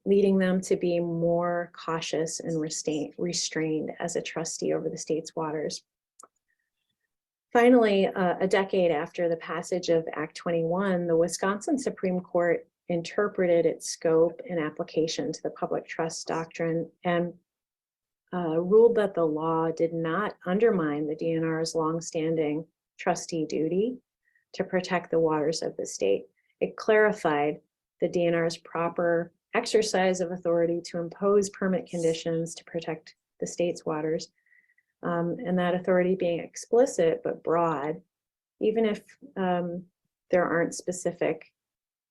leading them to be more cautious and restrained as a trustee over the state's waters. Finally, a decade after the passage of Act 21, the Wisconsin Supreme Court interpreted its scope and application to the public trust doctrine and ruled that the law did not undermine the DNR's longstanding trustee duty to protect the waters of the state. It clarified the DNR's proper exercise of authority to impose permit conditions to protect the state's waters, and that authority being explicit but broad, even if there aren't specific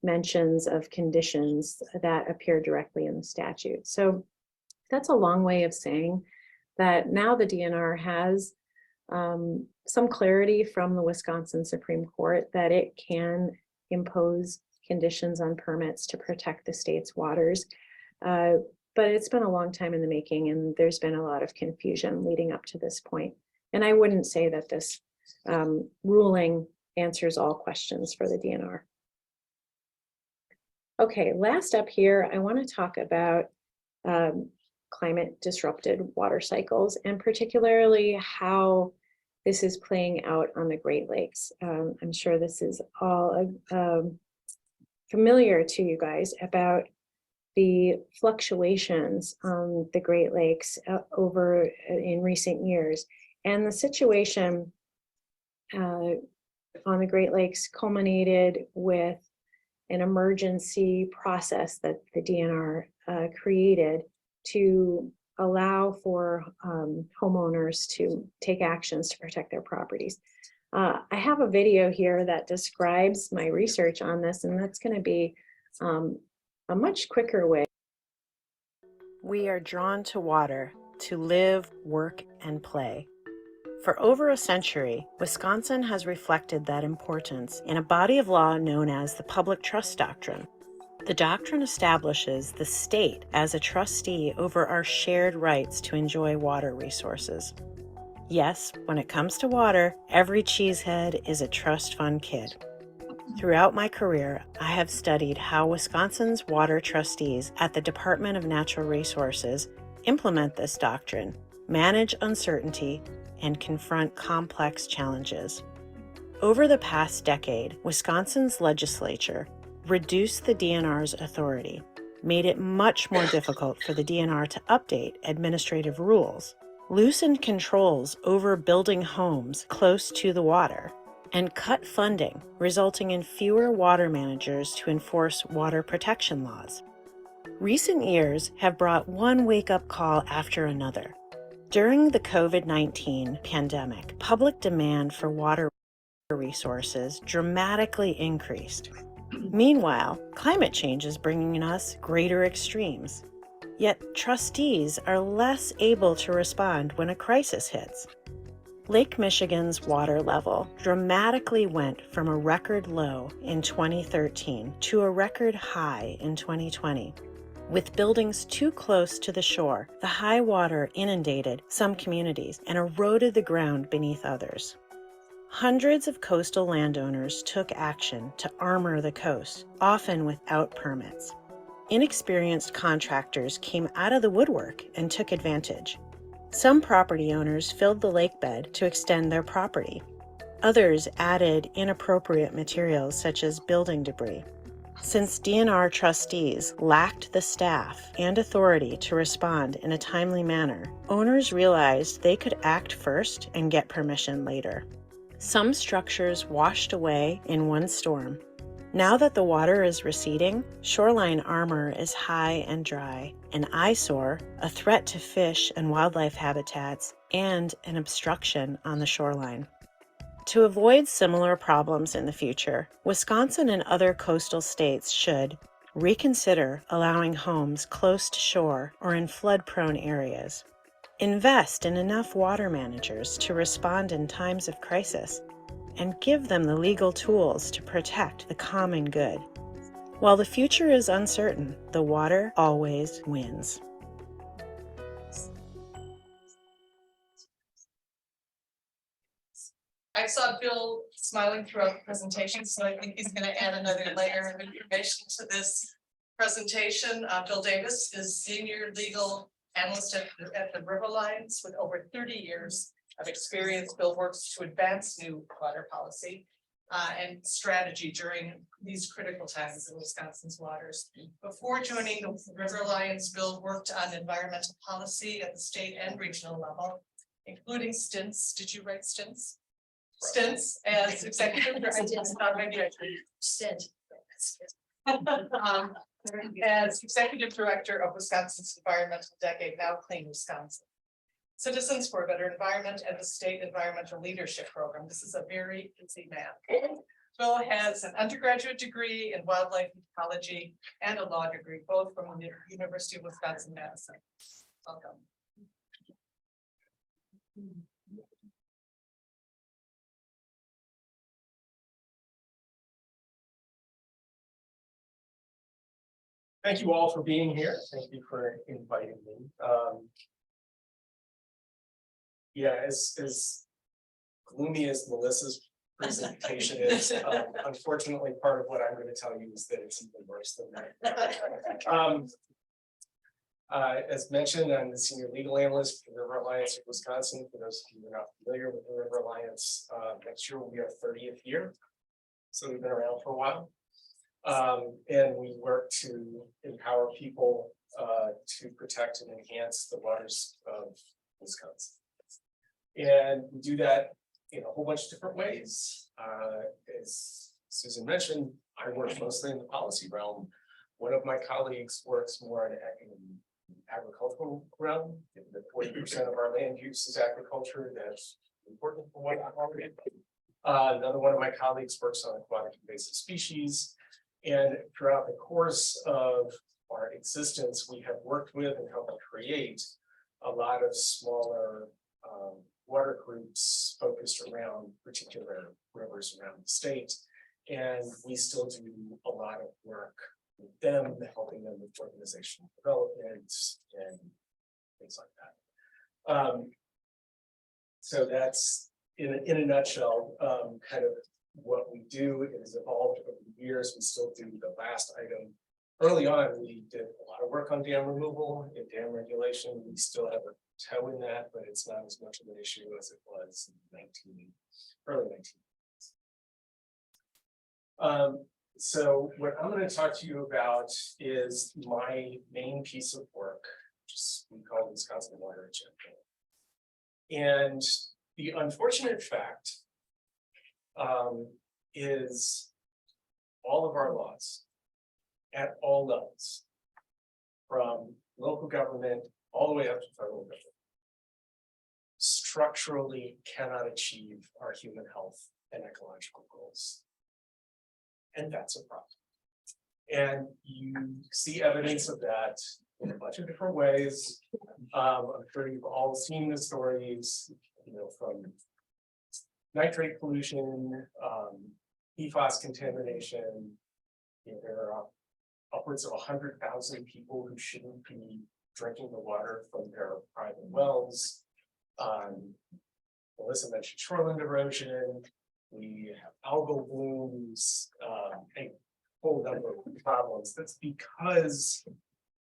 mentions of conditions that appear directly in the statute. So that's a long way of saying that now the DNR has some clarity from the Wisconsin Supreme Court that it can impose conditions on permits to protect the state's waters. But it's been a long time in the making, and there's been a lot of confusion leading up to this point. And I wouldn't say that this ruling answers all questions for the DNR. Okay, last up here, I want to talk about climate disrupted water cycles, and particularly how this is playing out on the Great Lakes. I'm sure this is all familiar to you guys about the fluctuations on the Great Lakes over in recent years. And the situation on the Great Lakes culminated with an emergency process that the DNR created to allow for homeowners to take actions to protect their properties. I have a video here that describes my research on this, and that's going to be a much quicker way. We are drawn to water to live, work, and play. For over a century, Wisconsin has reflected that importance in a body of law known as the Public Trust Doctrine. The doctrine establishes the state as a trustee over our shared rights to enjoy water resources. Yes, when it comes to water, every cheesehead is a trust fund kid. Throughout my career, I have studied how Wisconsin's water trustees at the Department of Natural Resources implement this doctrine, manage uncertainty, and confront complex challenges. Over the past decade, Wisconsin's legislature reduced the DNR's authority, made it much more difficult for the DNR to update administrative rules, loosened controls over building homes close to the water, and cut funding, resulting in fewer water managers to enforce water protection laws. Recent years have brought one wake-up call after another. During the COVID-19 pandemic, public demand for water resources dramatically increased. Meanwhile, climate change is bringing us greater extremes. Yet trustees are less able to respond when a crisis hits. Lake Michigan's water level dramatically went from a record low in 2013 to a record high in 2020. With buildings too close to the shore, the high water inundated some communities and eroded the ground beneath others. Hundreds of coastal landowners took action to armor the coast, often without permits. Inexperienced contractors came out of the woodwork and took advantage. Some property owners filled the lake bed to extend their property. Others added inappropriate materials such as building debris. Since DNR trustees lacked the staff and authority to respond in a timely manner, owners realized they could act first and get permission later. Some structures washed away in one storm. Now that the water is receding, shoreline armor is high and dry, an eyesore, a threat to fish and wildlife habitats, and an obstruction on the shoreline. To avoid similar problems in the future, Wisconsin and other coastal states should reconsider allowing homes close to shore or in flood-prone areas. Invest in enough water managers to respond in times of crisis, and give them the legal tools to protect the common good. While the future is uncertain, the water always wins. I saw Bill smiling throughout the presentation, so I think he's going to add another layer of information to this presentation. Bill Davis is senior legal analyst at the River Alliance with over 30 years of experience. Bill works to advance new water policy and strategy during these critical times in Wisconsin's waters. Before joining the River Alliance, Bill worked on environmental policy at the state and regional level, including stints. Did you write stints? Stints as executive as executive director of Wisconsin's Environmental Decade, now Clean Wisconsin. Citizens for a Better Environment and the State Environmental Leadership Program. This is a very busy man. Bill has an undergraduate degree in wildlife ecology and a law degree, both from the University of Wisconsin-Madison. Welcome. Thank you all for being here. Thank you for inviting me. Yeah, as gloomy as Melissa's presentation is, unfortunately, part of what I'm going to tell you is that it's even worse than that. As mentioned, I'm the senior legal analyst for the River Alliance of Wisconsin. For those of you who are not familiar with the River Alliance, next year will be our 30th year. So we've been around for a while. And we work to empower people to protect and enhance the waters of Wisconsin. And we do that in a whole bunch of different ways. As Susan mentioned, I work mostly in the policy realm. One of my colleagues works more in agricultural realm. The 40% of our land use is agriculture. That's important for what I'm already. Another one of my colleagues works on aquatic invasive species. And throughout the course of our existence, we have worked with and helped create a lot of smaller water groups focused around particular rivers around the state. And we still do a lot of work with them, helping them with organizational development and things like that. So that's in a nutshell, kind of what we do. It has evolved over the years. We still do the last item. Early on, we did a lot of work on dam removal and dam regulation. We still have a toe in that, but it's not as much of an issue as it was in early 19. So what I'm going to talk to you about is my main piece of work, which is we call Wisconsin Watershed. And the unfortunate fact is all of our laws at all levels, from local government all the way up to federal government, structurally cannot achieve our human health and ecological goals. And that's a problem. And you see evidence of that in a bunch of different ways. I'm sure you've all seen the stories, from nitrate pollution, PFAS contamination. There are upwards of 100,000 people who shouldn't be drinking the water from their private wells. Melissa mentioned shoreline erosion. We have algal blooms, a whole number of problems. That's because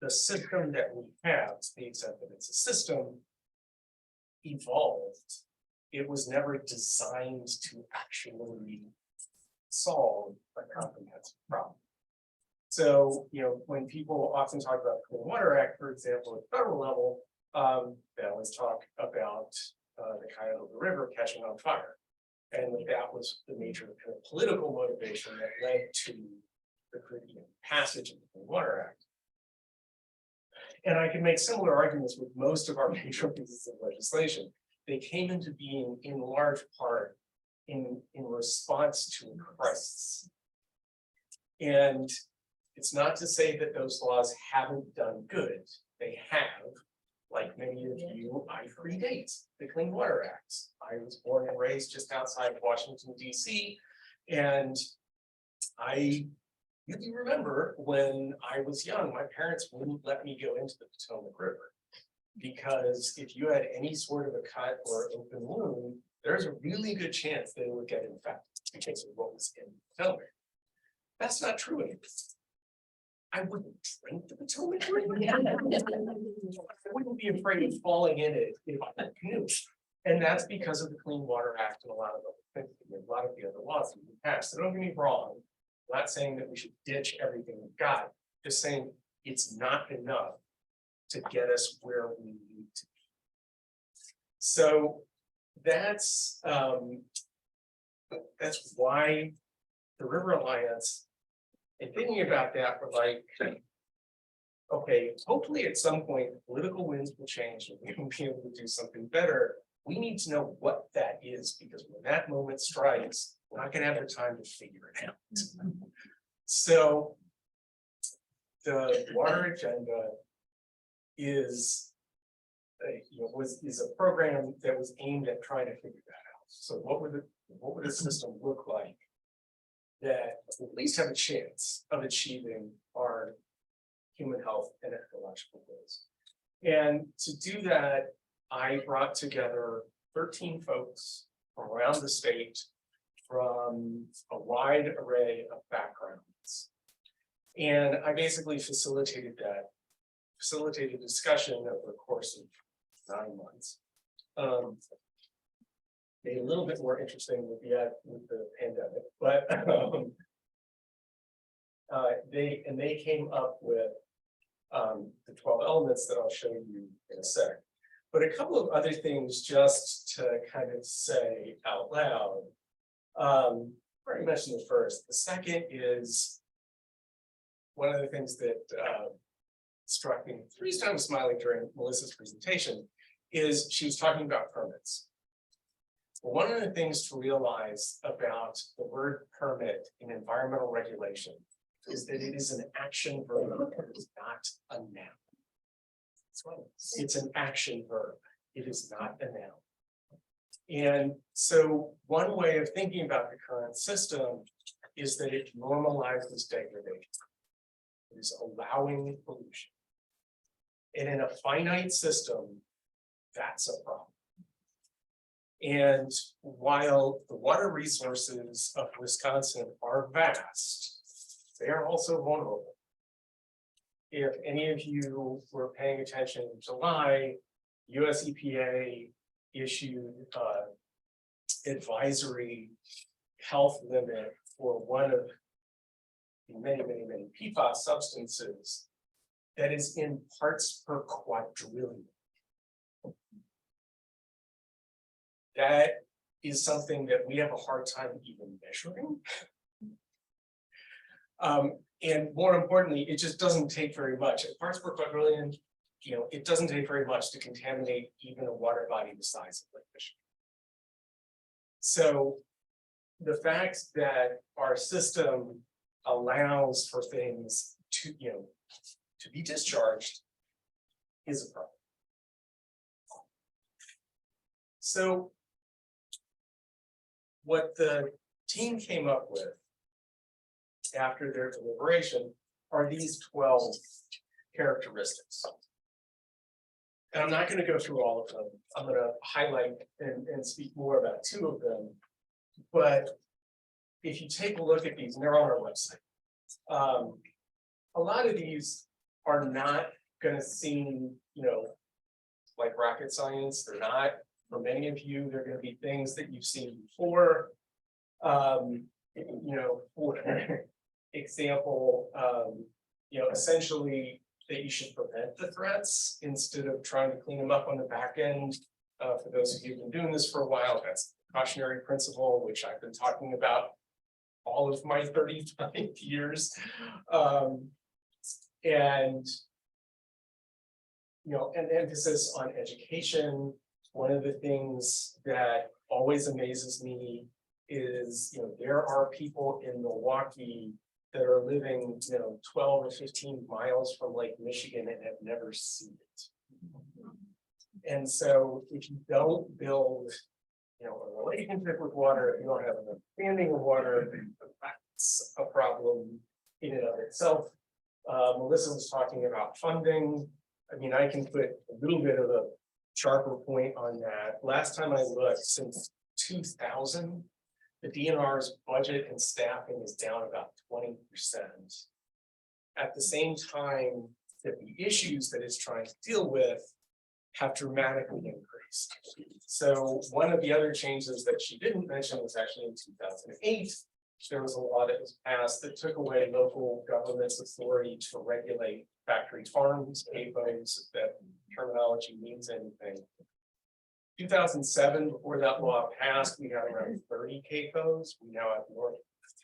the system that we have, to the extent that it's a system, evolved. It was never designed to actually solve a comprehensive problem. So, when people often talk about the Clean Water Act, for example, at the federal level, they always talk about the Cuyahoga River catching on fire. And that was the major kind of political motivation that led to the passage of the Clean Water Act. And I can make similar arguments with most of our major pieces of legislation. They came into being in large part in response to a crisis. And it's not to say that those laws haven't done good. They have. Like many of you, I predate the Clean Water Act. I was born and raised just outside of Washington, D.C. And I really remember when I was young, my parents wouldn't let me go into the Potomac River. Because if you had any sort of a cut or open wound, there's a really good chance they would get infected because of what was in the Potomac. That's not true anymore. I wouldn't drink the Potomac River. I wouldn't be afraid of falling in it if I had a canoe. And that's because of the Clean Water Act and a lot of other things, a lot of the other laws that we passed. So don't get me wrong. I'm not saying that we should ditch everything we've got. Just saying it's not enough to get us where we need to be. So that's why the River Alliance, and thinking about that, we're like, okay, hopefully at some point political winds will change and we will be able to do something better. We need to know what that is, because when that moment strikes, we're not going to have the time to figure it out. So the water agenda is a program that was aimed at trying to figure that out. So what would a system look like that at least have a chance of achieving our human health and ecological goals? And to do that, I brought together 13 folks from around the state from a wide array of backgrounds. And I basically facilitated discussion over the course of 9 months. Made a little bit more interesting with the pandemic, but they came up with the 12 elements that I'll show you in a sec. But a couple of other things just to kind of say out loud. I already mentioned the first. The second is one of the things that struck me, the reason I was smiling during Melissa's presentation is she was talking about permits. One of the things to realize about the word permit in environmental regulation is that it is an action verb, it is not a noun. It's an action verb, it is not a noun. And so one way of thinking about the current system is that it normalizes degradation. It is allowing pollution. And in a finite system, that's a problem. And while the water resources of Wisconsin are vast, they are also vulnerable. If any of you were paying attention in July, US EPA issued advisory health limit for one of many PFAS substances that is in parts per quadrillion. That is something that we have a hard time even measuring. And more importantly, it just doesn't take very much. At parts per quadrillion, it doesn't take very much to contaminate even a water body the size of Lake Michigan. So the fact that our system allows for things to be discharged is a problem. So what the team came up with after their deliberation are these 12 characteristics. And I'm not going to go through all of them. I'm going to highlight and speak more about 2 of them. But if you take a look at these, and they're on our website, a lot of these are not going to seem, like rocket science. They're not. For many of you, they're going to be things that you've seen before. For example, essentially that you should prevent the threats instead of trying to clean them up on the back end. For those of you who've been doing this for a while, that's the cautionary principle, which I've been talking about all of my 35 years. And an emphasis on education. One of the things that always amazes me is, there are people in Milwaukee that are living, 12 or 15 miles from Lake Michigan and have never seen it. And so if you don't build, a relationship with water, if you don't have an understanding of water, that's a problem in and of itself. Melissa was talking about funding. I mean, I can put a little bit of a sharper point on that. Last time I looked, since 2000, the DNR's budget and staffing is down about 20%. At the same time that the issues that it's trying to deal with have dramatically increased. So one of the other changes that she didn't mention was actually in 2008, there was a law that was passed that took away local government's authority to regulate factory farms, CAFOs, if that terminology means anything. 2007, before that law passed, we had around 30 CAFOs. We now have more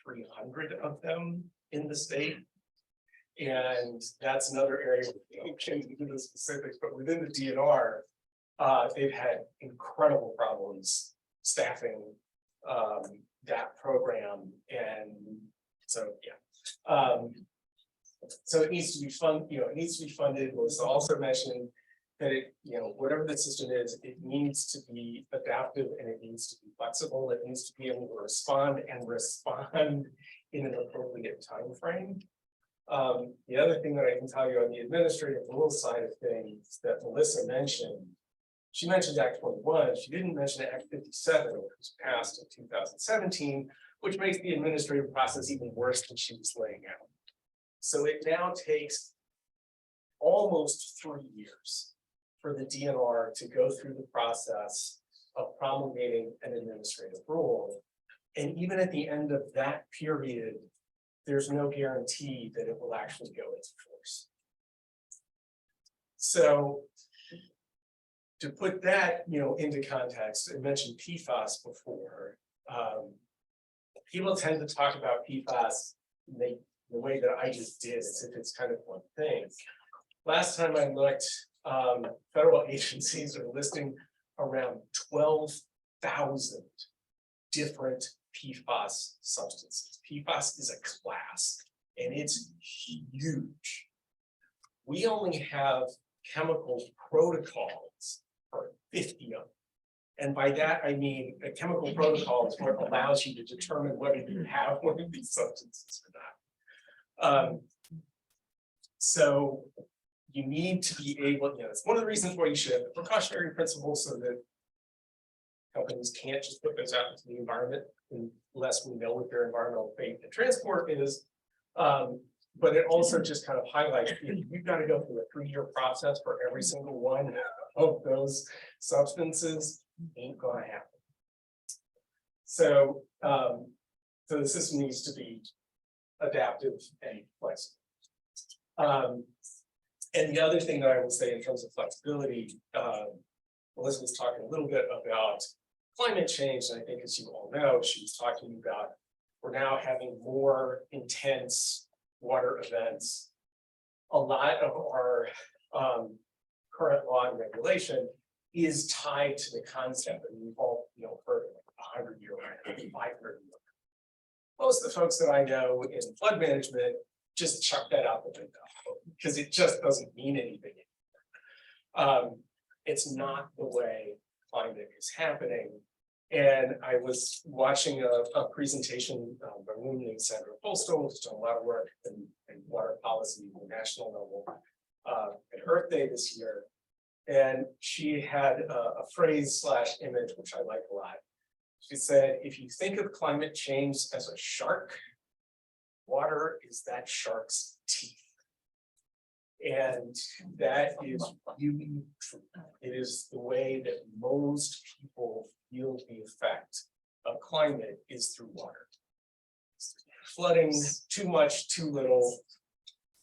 than 300 of them in the state. And that's another area we can't get into the specifics, but within the DNR, they've had incredible problems staffing that program. And so, yeah. So it needs to be it needs to be funded. Melissa also mentioned that it, whatever the system is, it needs to be adaptive and it needs to be flexible. It needs to be able to respond in an appropriate time frame. The other thing that I can tell you on the administrative rules side of things that Melissa mentioned, she mentioned Act 21. She didn't mention Act 57, which was passed in 2017, which makes the administrative process even worse than she was laying out. So it now takes almost 3 years for the DNR to go through the process of promulgating an administrative rule. And even at the end of that period, there's no guarantee that it will actually go into force. So to put that, into context, I mentioned PFAS before. People tend to talk about PFAS the way that I just did, as if it's kind of one thing. last time I looked, federal agencies are listing around 12,000 different PFAS substances. PFAS is a class and it's huge. We only have chemical protocols for 50 of them. And by that, I mean a chemical protocol is what allows you to determine whether you have one of these substances or not. So you need to be able, it's one of the reasons why you should have the precautionary principles so that companies can't just put those out into the environment unless we know what their environmental fate and transport is. But it also just kind of highlights, you've got to go through a 3-year process for every single one of those substances, ain't gonna happen. So, so the system needs to be adaptive and flexible. And the other thing that I would say in terms of flexibility, Melissa was talking a little bit about climate change, and I think as you all know, she was talking about we're now having more intense water events. A lot of our current law and regulation is tied to the concept, and we've all heard of like 100-year, 500-year. Most of the folks that I know in flood management just chuck that out the window because it just doesn't mean anything. It's not the way climate is happening. And I was watching a presentation by Lumen Sandra Postal, who's done a lot of work in water policy at the national level at Earth Day this year. And she had a phrase / image, which I like a lot. She said, if you think of climate change as a shark, water is that shark's teeth. And that is really true. It is the way that most people feel the effect of climate is through water. Flooding, too much, too little.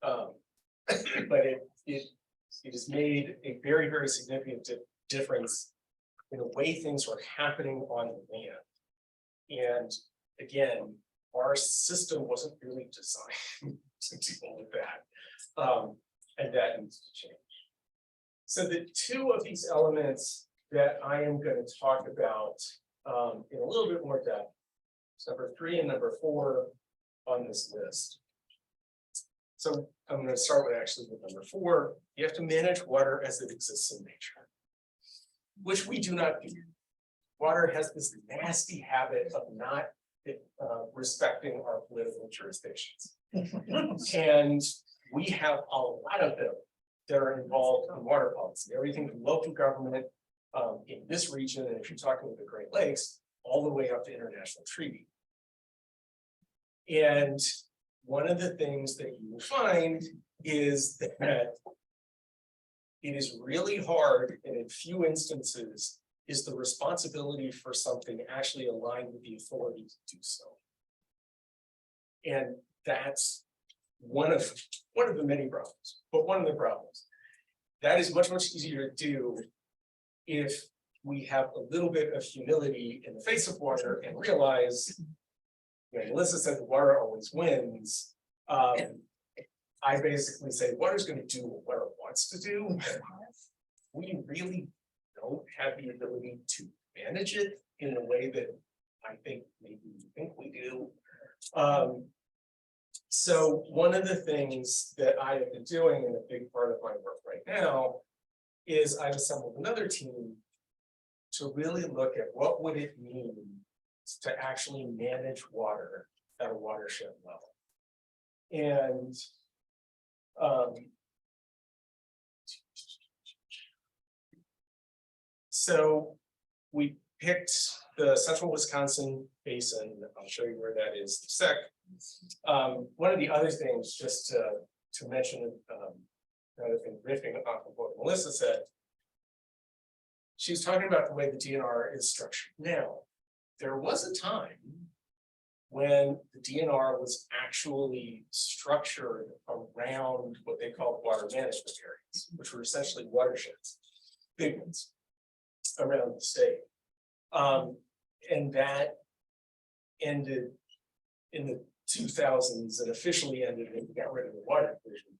But it has made a very, very significant difference in the way things are happening on the land. And again, our system wasn't really designed to deal with that. And that needs to change. So the two of these elements that I am going to talk about in a little bit more depth, number 3 and number 4 on this list. So I'm going to start with number 4. You have to manage water as it exists in nature, which we do not do. Water has this nasty habit of not respecting our political jurisdictions. And we have a lot of them that are involved in water policy, everything from local government in this region, and if you're talking with the Great Lakes, all the way up to international treaty. And one of the things that you will find is that it is really hard, and in few instances, is the responsibility for something actually aligned with the authority to do so. And that's one of the many problems, but one of the problems. That is much, much easier to do if we have a little bit of humility in the face of water and realize, Melissa said the water always wins. I basically say water's going to do what water wants to do. We really don't have the ability to manage it in the way that I think maybe we think we do. So one of the things that I have been doing, and a big part of my work right now, is I've assembled another team to really look at what would it mean to actually manage water at a watershed level. And so we picked the central Wisconsin basin. I'll show you where that is in a sec. One of the other things, just to mention, another thing, riffing off of what Melissa said, she's talking about the way the DNR is structured now. There was a time when the DNR was actually structured around what they called water management areas, which were essentially watersheds, big ones around the state. And that ended in the 2000s and officially ended when we got rid of the water division.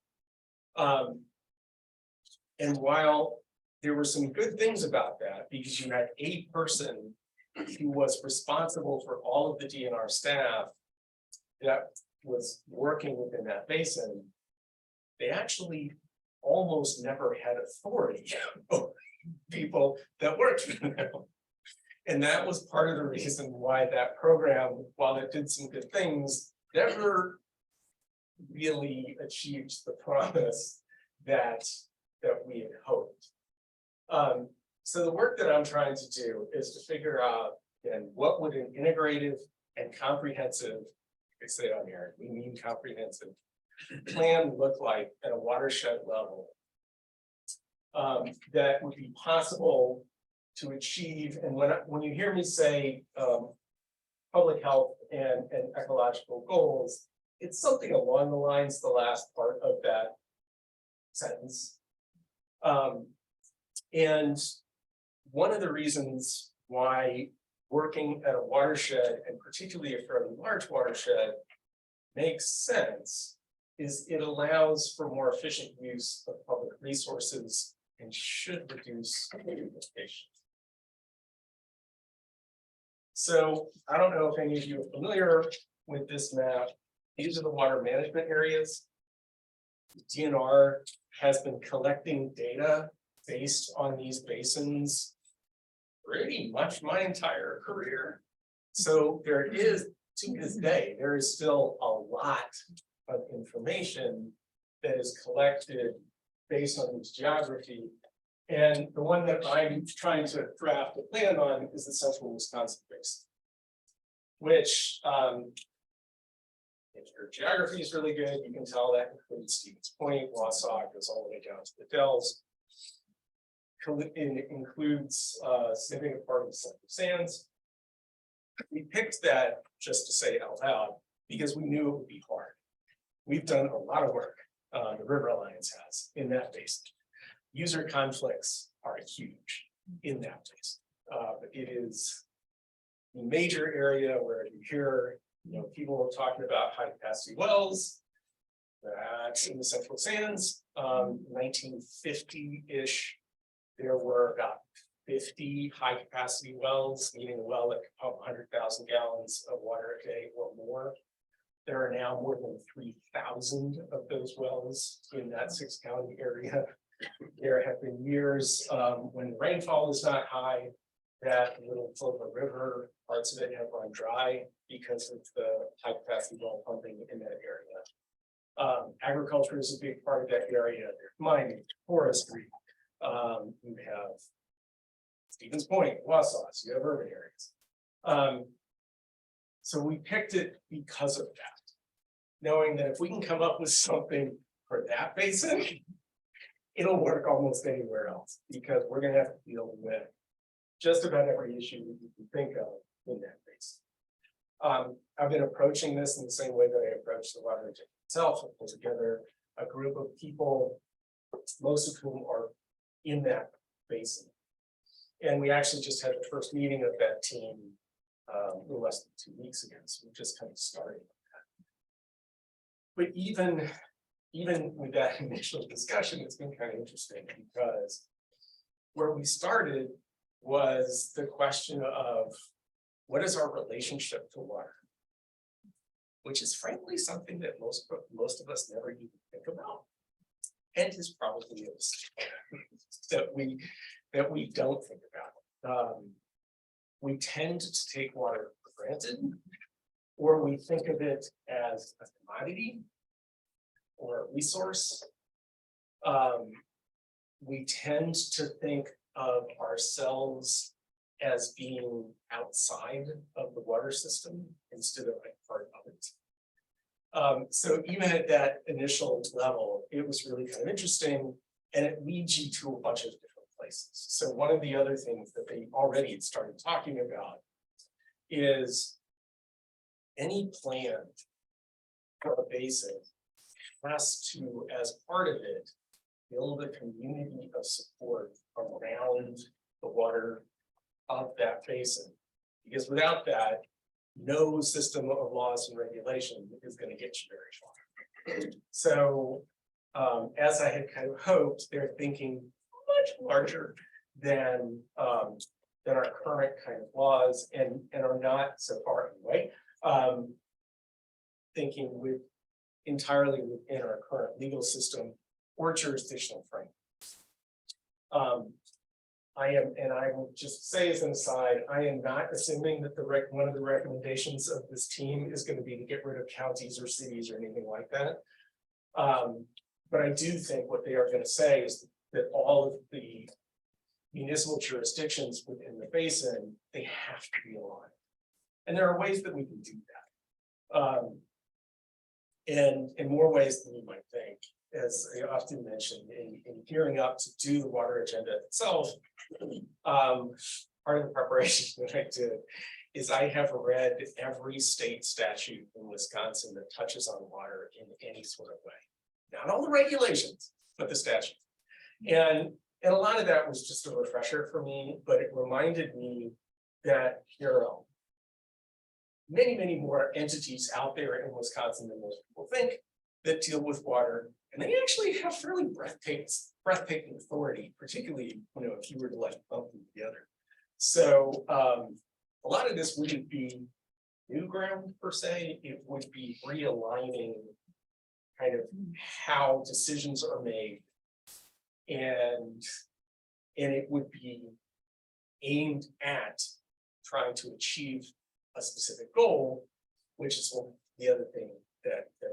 And while there were some good things about that, because you had a person who was responsible for all of the DNR staff that was working within that basin, they actually almost never had authority over people that worked for them. And that was part of the reason why that program, while it did some good things, never really achieved the promise that we had hoped. So the work that I'm trying to do is to figure out, again, what would an integrative and comprehensive, I say on here, we mean comprehensive, plan look like at a watershed level that would be possible to achieve. And when you hear me say public health and ecological goals, it's something along the lines, the last part of that sentence. And one of the reasons why working at a watershed, and particularly a fairly large watershed, makes sense is it allows for more efficient use of public resources and should reduce duplication. So I don't know if any of you are familiar with this map. These are the water management areas. DNR has been collecting data based on these basins pretty much my entire career. So there is, to this day, there is still a lot of information that is collected based on this geography. And the one that I'm trying to draft a plan on is the Central Wisconsin Basin, which if your geography is really good, you can tell that includes Stevens Point, Wausau, goes all the way down to the Dells. It includes a significant part of the Central Sands. We picked that just to say it out loud because we knew it would be hard. We've done a lot of work, the River Alliance has, in that basin. User conflicts are huge in that basin. It is a major area where you hear, people talking about high capacity wells. That's in the Central Sands. 1950-ish, there were about 50 high capacity wells, meaning a well that could pump 100,000 gallons of water a day or more. There are now more than 3,000 of those wells in that 6-county area. There have been years when the rainfall is not high, that Little Clover River, parts of it have run dry because of the high capacity well pumping in that area. Agriculture is a big part of that area. There's mining, forestry. You have Stevens Point, Wausau, so you have urban areas. So we picked it because of that, knowing that if we can come up with something for that basin, it'll work almost anywhere else, because we're gonna have to deal with just about every issue that you can think of in that basin. I've been approaching this in the same way that I approached the water itself. I put together a group of people, most of whom are in that basin. And we actually just had the first meeting of that team a little less than 2 weeks ago. So we're just kind of starting with that. But even with that initial discussion, it's been kind of interesting, because where we started was the question of what is our relationship to water, which is frankly something that most of us never even think about, and is probably a mistake that we don't think about. We tend to take water for granted, or we think of it as a commodity or a resource. We tend to think of ourselves as being outside of the water system instead of like part of it. So even at that initial level, it was really kind of interesting, and it leads you to a bunch of different places. So one of the other things that they already had started talking about is any plan for a basin has to, as part of it, build a community of support around the water of that basin. Because without that, no system of laws and regulation is going to get you very far. So as I had kind of hoped, they're thinking much larger than our current kind of laws and are not so far anyway. Thinking with entirely within our current legal system or jurisdictional framework. I will just say as an aside, I am not assuming that one of the recommendations of this team is going to be to get rid of counties or cities or anything like that. But I do think what they are going to say is that all of the municipal jurisdictions within the basin, they have to be aligned. And there are ways that we can do that. And in more ways than you might think, as I often mention, in gearing up to do the water agenda itself, part of the preparation that I did is I have read every state statute in Wisconsin that touches on water in any sort of way. Not all the regulations, but the statute. And a lot of that was just a refresher for me, but it reminded me that there are many, many more entities out there in Wisconsin than most people think that deal with water. And they actually have fairly breathtaking authority, particularly, if you were to like bump them together. So a lot of this wouldn't be new ground per se, it would be realigning kind of how decisions are made. And it would be aimed at trying to achieve a specific goal, which is the other thing that we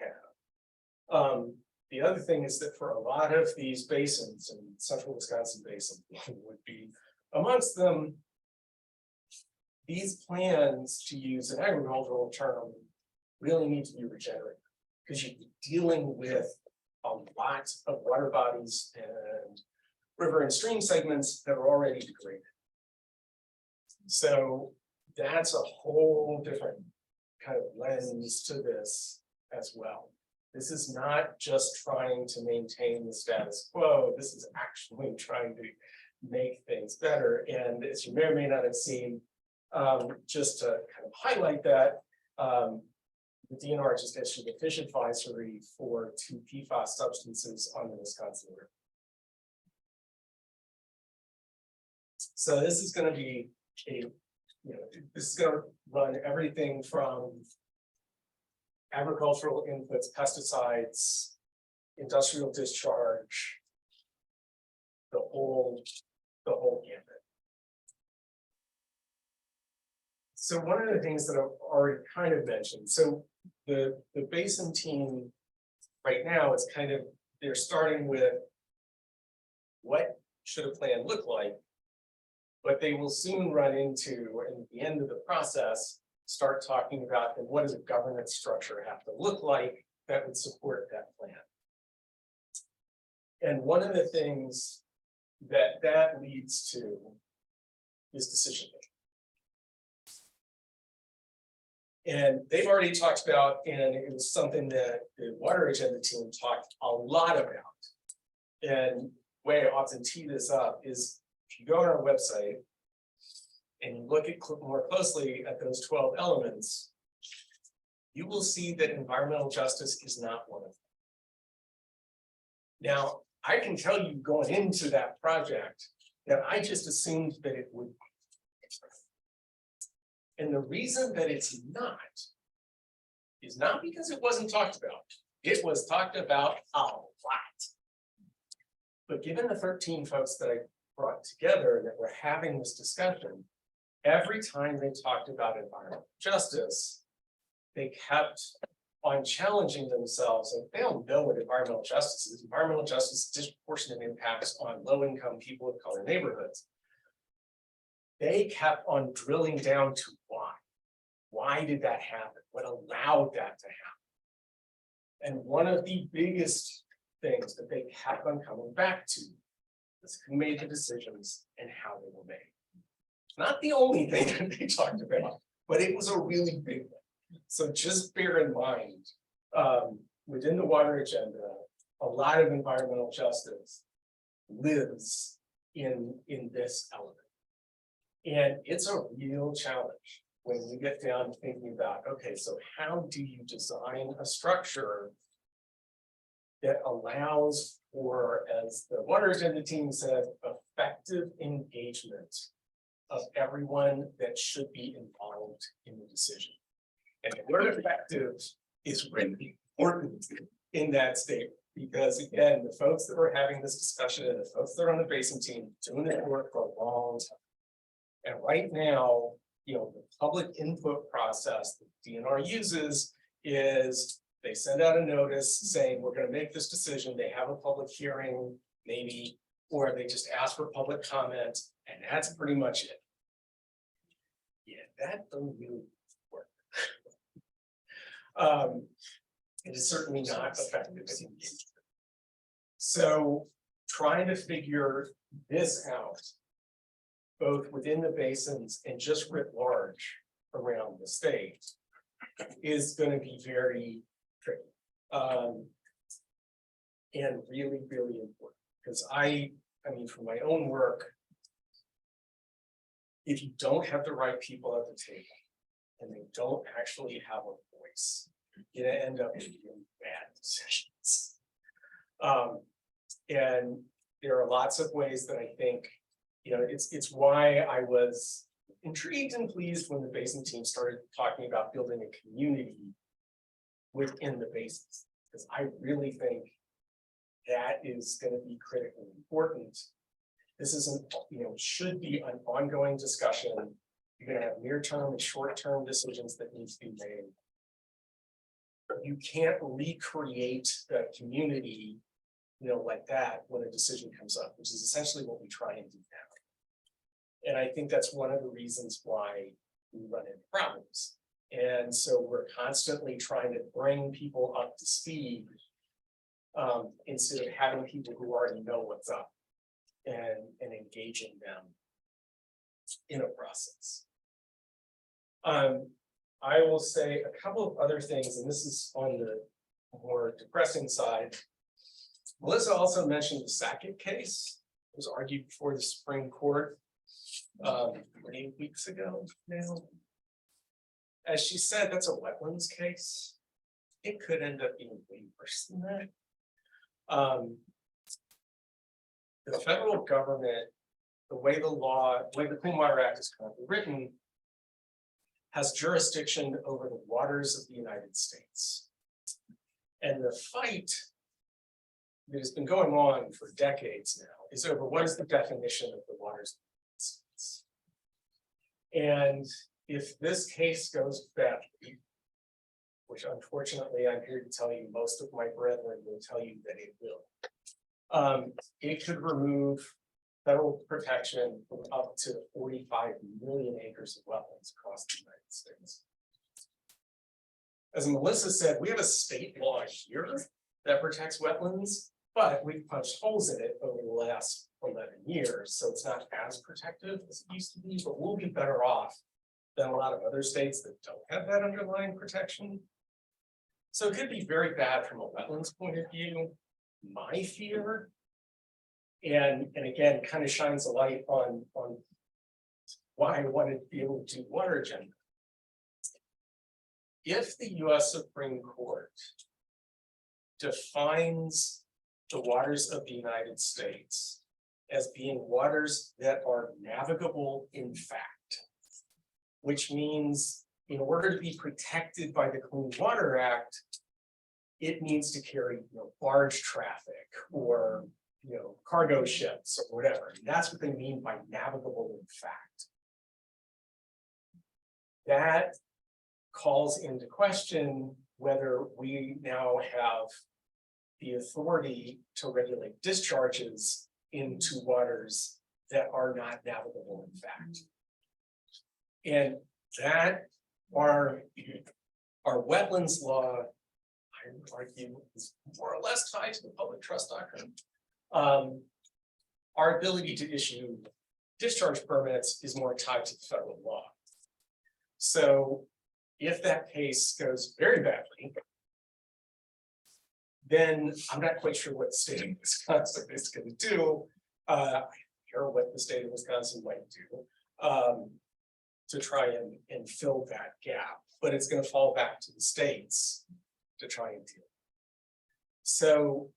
have. The other thing is that for a lot of these basins, and central Wisconsin basin would be amongst them, these plans, to use an agricultural term, really need to be regenerated because you're dealing with a lot of water bodies and river and stream segments that are already degraded. So that's a whole different kind of lens to this as well. This is not just trying to maintain the status quo. This is actually trying to make things better. And as you may or may not have seen, just to kind of highlight that, the DNR just issued a fish advisory for 2 PFAS substances on the Wisconsin River. So this is going to be this is going to run everything from agricultural inputs, pesticides, industrial discharge, the whole gamut. So one of the things that I've already kind of mentioned, so the basin team right now is kind of, they're starting with what should a plan look like, but they will soon run into, at the end of the process, start talking about then what does a governance structure have to look like that would support that plan. And one of the things that leads to is decision making. And they've already talked about, and it was something that the water agenda team talked a lot about. And the way I often tee this up is if you go on our website and you look at more closely at those 12 elements, you will see that environmental justice is not one of them. Now, I can tell you going into that project that I just assumed that it would be. And the reason that it's not is not because it wasn't talked about. It was talked about a lot. But given the 13 folks that I brought together that were having this discussion, every time they talked about environmental justice, they kept on challenging themselves, and they don't know what environmental justice is. Environmental justice is disproportionate impacts on low-income people of color neighborhoods. They kept on drilling down to why. Why did that happen? What allowed that to happen? And one of the biggest things that they kept on coming back to was who made the decisions and how they were made. Not the only thing that they talked about, but it was a really big one. So just bear in mind, within the water agenda, a lot of environmental justice lives in this element. And it's a real challenge when you get down to thinking about, okay, so how do you design a structure that allows for, as the Watershed team said, effective engagement of everyone that should be involved in the decision. And the word effective is really important in that statement, because again, the folks that were having this discussion and the folks that are on the basin team doing their work for a long time. And right now, you know, the public input process that DNR uses is they send out a notice saying, we're gonna make this decision, they have a public hearing, maybe, or they just ask for public comment, and that's pretty much it. Yeah, that don't really work. It is certainly not effective. So trying to figure this out, both within the basins and just writ large around the state, is going to be very tricky. And really, really important, because I mean, for my own work, if you don't have the right people at the table and they don't actually have a voice, you're gonna end up making bad decisions. And there are lots of ways that I think, you know, it's why I was intrigued and pleased when the basin team started talking about building a community within the basins, because I really think that is going to be critically important. This isn't, you know, should be an ongoing discussion. You're going to have near-term and short-term decisions that need to be made. You can't recreate the community, you know, like that when a decision comes up, which is essentially what we try and do now. And I think that's one of the reasons why we run into problems. And so we're constantly trying to bring people up to speed instead of having people who already know what's up and engaging them in a process. I will say a couple of other things, and this is on the more depressing side. Melissa also mentioned the Sackett case. It was argued before the Supreme Court 8 weeks ago now. As she said, that's a wetlands case. It could end up being way worse than that. The federal government, the way the Clean Water Act is currently written, has jurisdiction over the waters of the United States. And the fight that has been going on for decades now is over what is the definition of the waters of the United States. And if this case goes badly, which unfortunately I'm here to tell you, most of my brethren will tell you that it will. It could remove federal protection from up to 45 million acres of wetlands across the United States. As Melissa said, we have a state law here that protects wetlands, but we've punched holes in it over the last 11 years, so it's not as protective as it used to be, but we'll be better off than a lot of other states that don't have that underlying protection. So it could be very bad from a wetlands point of view. My fear, and again, kind of shines a light on why I wanted to be able to do water agenda. If the US Supreme Court defines the waters of the United States as being waters that are navigable in fact, which means in order to be protected by the Clean Water Act, it needs to carry, you know, barge traffic or, you know, cargo ships or whatever. And that's what they mean by navigable in fact. That calls into question whether we now have the authority to regulate discharges into waters that are not navigable in fact. And that our wetlands law, I would argue, is more or less tied to the public trust doctrine. Our ability to issue discharge permits is more tied to the federal law. So if that case goes very badly, then I'm not quite sure what the state of Wisconsin is going to do. I hear what the state of Wisconsin might do to try and fill that gap, but it's going to fall back to the states to try and deal. So.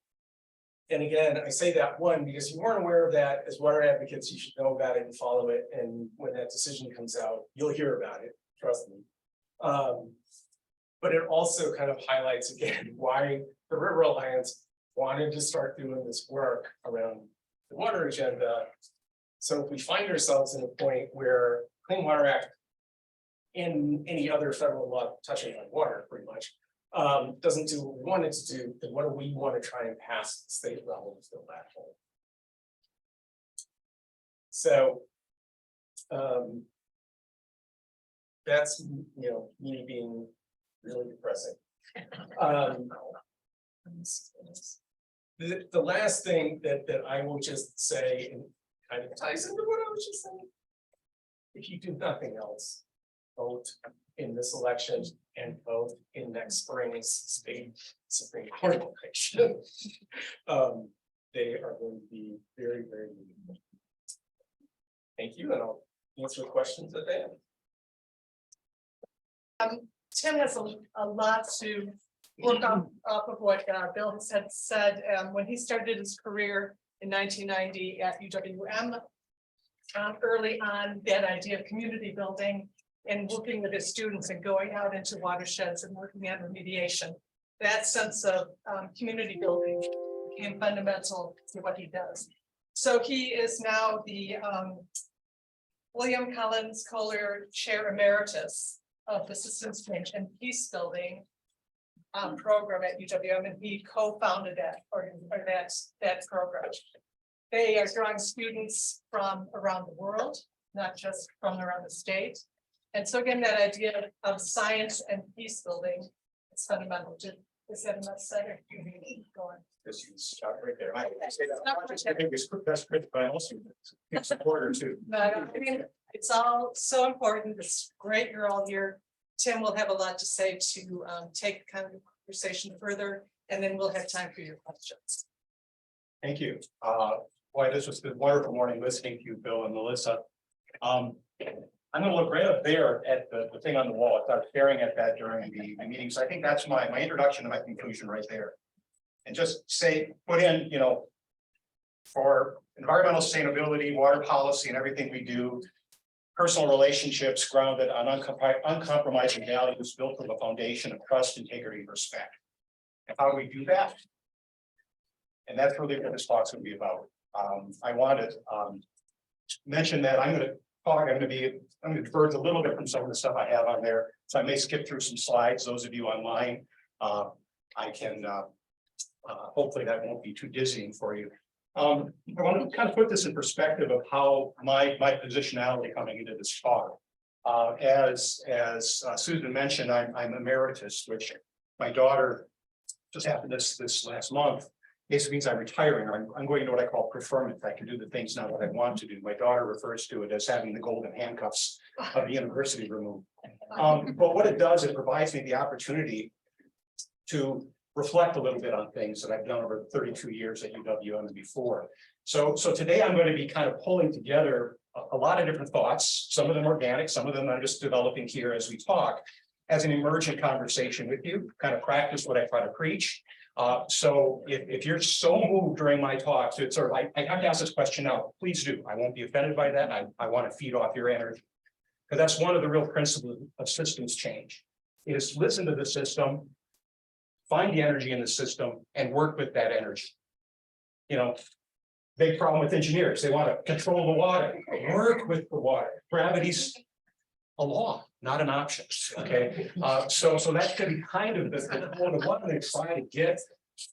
And again, I say that one, because if you weren't aware of that, as water advocates, you should know about it and follow it, and when that decision comes out, you'll hear about it, trust me. But it also kind of highlights again why the River Alliance wanted to start doing this work around the water agenda. So if we find ourselves in a point where Clean Water Act and any other federal law touching on water pretty much doesn't do what we want it to do, then what do we want to try and pass at the state level to fill that hole? So that's, you know, me being really depressing. The last thing that I will just say, and kind of ties into what I was just saying. If you do nothing else, vote in this election and vote in next spring's state Supreme Court election. They are going to be very, very meaningful. Thank you, and I'll answer questions at the end. Tim has a lot to work off of what Bill has had said when he started his career in 1990 at UWM. Early on, that idea of community building and working with his students and going out into watersheds and working on remediation. That sense of community building became fundamental to what he does. So he is now the William Collins Kohler Chair Emeritus of the Systems Change and Peace Building program at UWM, and he co-founded that that program. They are drawing students from around the world, not just from around the state. And so again, that idea of science and peace building is fundamental. Is that enough said? Or do you need to keep going? This is shot right there. I say that. Not I think it's best print, but I also give support or two. No, I mean, it's all so important. It's great you're all here. Tim will have a lot to say to take kind of the conversation further, and then we'll have time for your questions. Thank you. Boy, this was a wonderful morning listening to you, Bill and Melissa. I'm gonna look right up there at the thing on the wall. I started staring at that during the meeting. So I think that's my introduction to my conclusion right there. And just say, put in, you know, for environmental sustainability, water policy, and everything we do, personal relationships grounded on uncompromising values built from a foundation of trust, integrity, and respect. And how do we do that? And that's really what this talk's gonna be about. I wanted to mention that I'm gonna diverge a little bit from some of the stuff I have on there. So I may skip through some slides. Those of you online, I can hopefully that won't be too dizzying for you. I want to kind of put this in perspective of how my positionality coming into this talk. As Susan mentioned, I'm emeritus, which my daughter just happened this last month. Basically means I'm retiring. I'm going into what I call preferment. I can do the things now that I want to do. My daughter refers to it as having the golden handcuffs of the university removed. But what it does, it provides me the opportunity to reflect a little bit on things that I've done over 32 years at UWM and before. So today I'm going to be kind of pulling together a lot of different thoughts, some of them organic, some of them I'm just developing here as we talk, as an emergent conversation with you, kind of practice what I try to preach. So if you're so moved during my talks, it's sort of, I have to ask this question now, please do. I won't be offended by that. I want to feed off your energy. Because that's one of the real principles of systems change, is listen to the system, find the energy in the system, and work with that energy. You know, big problem with engineers. They want to control the water, work with the water. Gravity's a law, not an option. Okay, so that could be kind of the point of what I'm going to try to get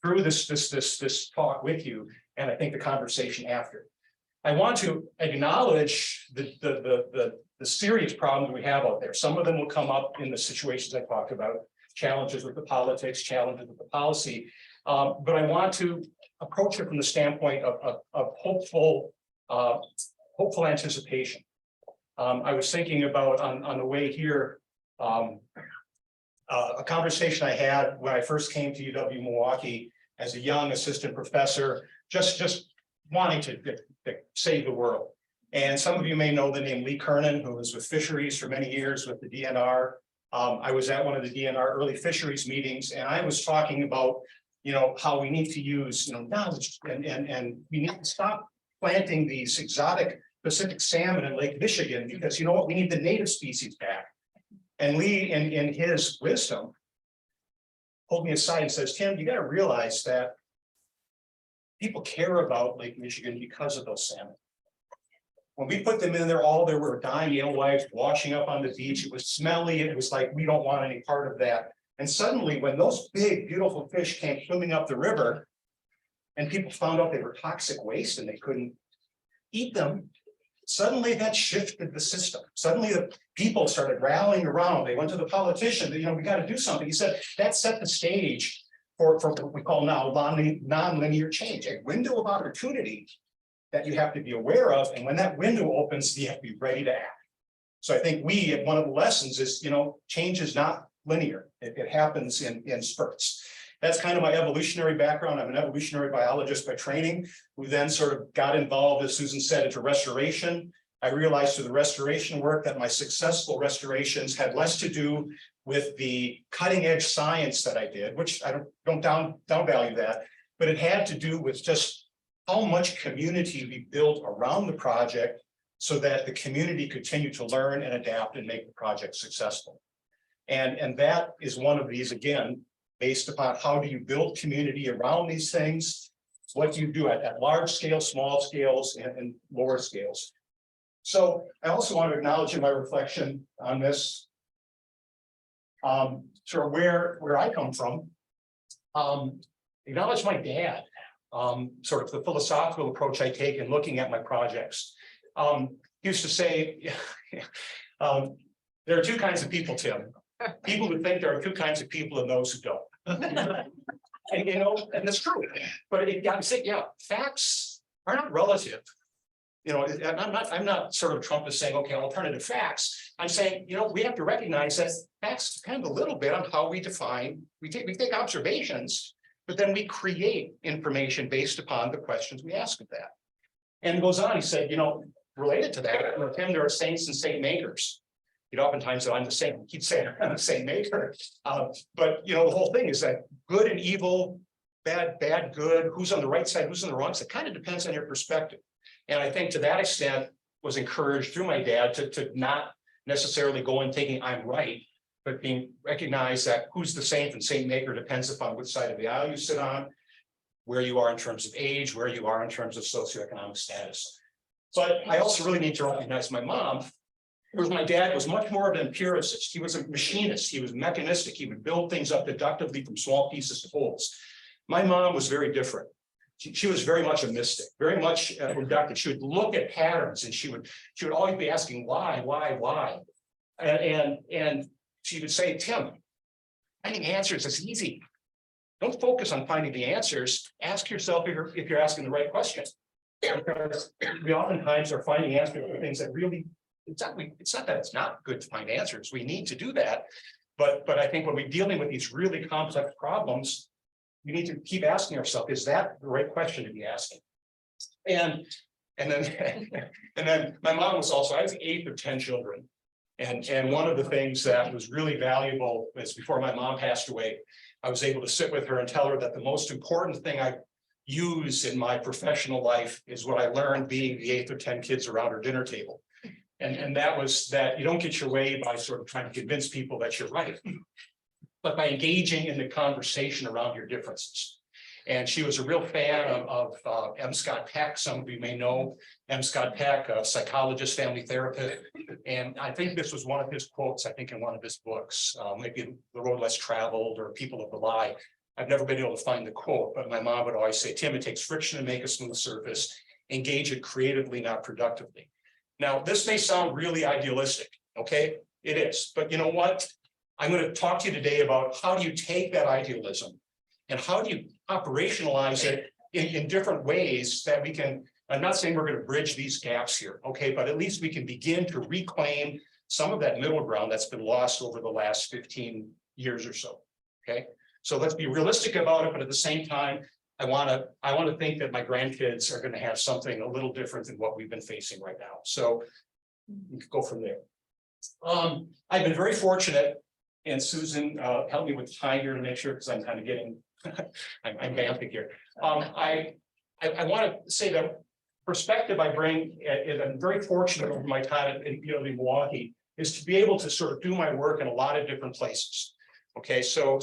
through this talk with you, and I think the conversation after. I want to acknowledge the serious problems we have out there. Some of them will come up in the situations I talked about, challenges with the politics, challenges with the policy, but I want to approach it from the standpoint of hopeful anticipation. I was thinking about on the way here, a conversation I had when I first came to UW Milwaukee as a young assistant professor, just wanting to save the world. And some of you may know the name Lee Kernan, who was with fisheries for many years with the DNR. I was at one of the DNR early fisheries meetings, and I was talking about you know, how we need to use, you know, knowledge and we need to stop planting these exotic Pacific salmon in Lake Michigan, because you know what, we need the native species back. And Lee, in his wisdom, pulled me aside and says, Tim, you got to realize that people care about Lake Michigan because of those salmon. When we put them in there, there were dying alewives washing up on the beach. It was smelly. It was like, we don't want any part of that. And suddenly, when those big, beautiful fish came swimming up the river, and people found out they were toxic waste and they couldn't eat them, suddenly that shifted the system. Suddenly the people started rallying around. They went to the politician, you know, we got to do something. He said that set the stage for what we call now non-linear change, a window of opportunity that you have to be aware of. And when that window opens, you have to be ready to act. So I think one of the lessons is, you know, change is not linear. It happens in spurts. That's kind of my evolutionary background. I'm an evolutionary biologist by training, who then sort of got involved, as Susan said, into restoration. I realized through the restoration work that my successful restorations had less to do with the cutting edge science that I did, which I don't downvalue that, but it had to do with just how much community we built around the project so that the community continue to learn and adapt and make the project successful. And that is one of these, again, based upon how do you build community around these things? What do you do at large scale, small scales, and lower scales? So I also want to acknowledge in my reflection on this, sort of where I come from, acknowledge my dad, sort of the philosophical approach I take in looking at my projects. He used to say, there are two kinds of people, Tim. People who think there are two kinds of people and those who don't. And you know, and that's true. But it got to say, yeah, facts are not relative. You know, I'm not sort of Trump is saying, okay, alternative facts. I'm saying, you know, we have to recognize that facts depend a little bit on how we define, we take observations, but then we create information based upon the questions we ask of that. And it goes on, he said, you know, related to that, for him, there are saints and saint makers. He'd oftentimes say, I'm the same, he'd say, I'm the same maker. But you know, the whole thing is that good and evil, bad, good, who's on the right side, who's on the wrong side, kind of depends on your perspective. And I think to that extent was encouraged through my dad to not necessarily go in thinking I'm right, but being recognized that who's the saint and saint maker depends upon which side of the aisle you sit on, where you are in terms of age, where you are in terms of socioeconomic status. But I also really need to recognize my mom, whereas my dad was much more of an empiricist. He was a machinist. He was mechanistic. He would build things up deductively from small pieces to wholes. My mom was very different. She was very much a mystic, very much reductive. She would look at patterns and she would always be asking why? And she would say, Tim, finding answers is easy. Don't focus on finding the answers. Ask yourself if you're asking the right question. Because we oftentimes are finding answers for things that really, it's not that it's not good to find answers. We need to do that. But I think when we're dealing with these really complex problems, we need to keep asking ourselves, is that the right question to be asking? And then my mom was also, I was 8 of 10 children. And one of the things that was really valuable is before my mom passed away, I was able to sit with her and tell her that the most important thing I use in my professional life is what I learned being the 8th of 10 kids around her dinner table. And that was that you don't get your way by sort of trying to convince people that you're right, but by engaging in the conversation around your differences. And she was a real fan of M. Scott Peck. Some of you may know M. Scott Peck, a psychologist, family therapist. And I think this was one of his quotes, I think in one of his books, maybe The Road Less Traveled or People of the Lie. I've never been able to find the quote, but my mom would always say, Tim, it takes friction to make a smooth surface. Engage it creatively, not productively. Now, this may sound really idealistic, okay? It is, but you know what? I'm going to talk to you today about how do you take that idealism and how do you operationalize it in different ways that we can, I'm not saying we're going to bridge these gaps here, okay, but at least we can begin to reclaim some of that middle ground that's been lost over the last 15 years or so, okay? So let's be realistic about it, but at the same time, I want to think that my grandkids are going to have something a little different than what we've been facing right now. So we could go from there. I've been very fortunate, and Susan helped me with time here to make sure, because I'm kind of getting I'm vamping here. I want to say that perspective I bring, and I'm very fortunate over my time in Milwaukee, is to be able to sort of do my work in a lot of different places. Okay, so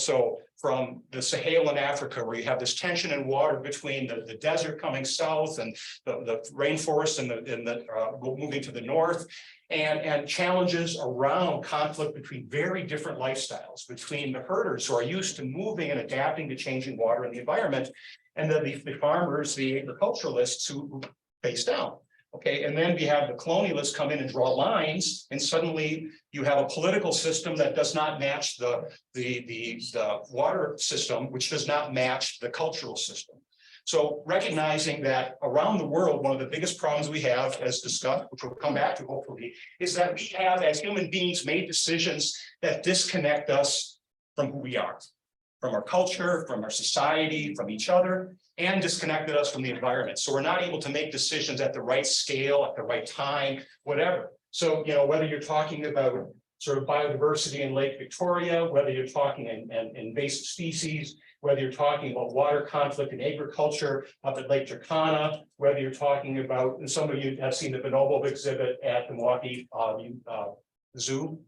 from the Sahel in Africa, where you have this tension in water between the desert coming south and the rainforest and the moving to the north, and challenges around conflict between very different lifestyles, between the herders who are used to moving and adapting to changing water in the environment, and then the farmers, the agriculturalists who face down. Okay, and then we have the colonialists come in and draw lines, and suddenly you have a political system that does not match the water system, which does not match the cultural system. So recognizing that around the world, one of the biggest problems we have, as discussed, which we'll come back to hopefully, is that we have, as human beings, made decisions that disconnect us from who we are, from our culture, from our society, from each other, and disconnected us from the environment. So we're not able to make decisions at the right scale, at the right time, whatever. So, whether you're talking about sort of biodiversity in Lake Victoria, whether you're talking in invasive species, whether you're talking about water conflict in agriculture up at Lake Turkana, whether you're talking about, and some of you have seen the bonobo exhibit at the Milwaukee Zoo.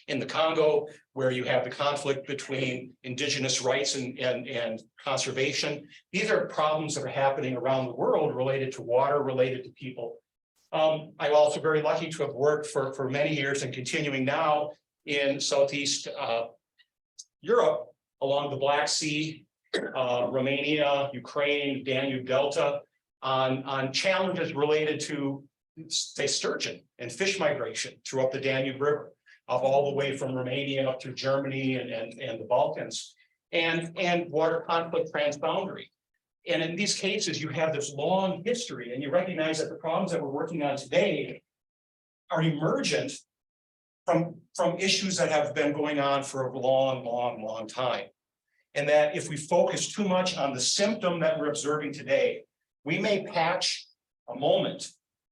In the Congo, where you have the conflict between indigenous rights and conservation. These are problems that are happening around the world related to water, related to people. I'm also very lucky to have worked for many years and continuing now in Southeast Europe, along the Black Sea, Romania, Ukraine, Danube Delta, on challenges related to, say, sturgeon and fish migration throughout the Danube River, up all the way from Romania up through Germany and the Balkans, and water conflict transboundary. And in these cases, you have this long history, and you recognize that the problems that we're working on today are emergent from issues that have been going on for a long time. And that if we focus too much on the symptom that we're observing today, we may patch a moment,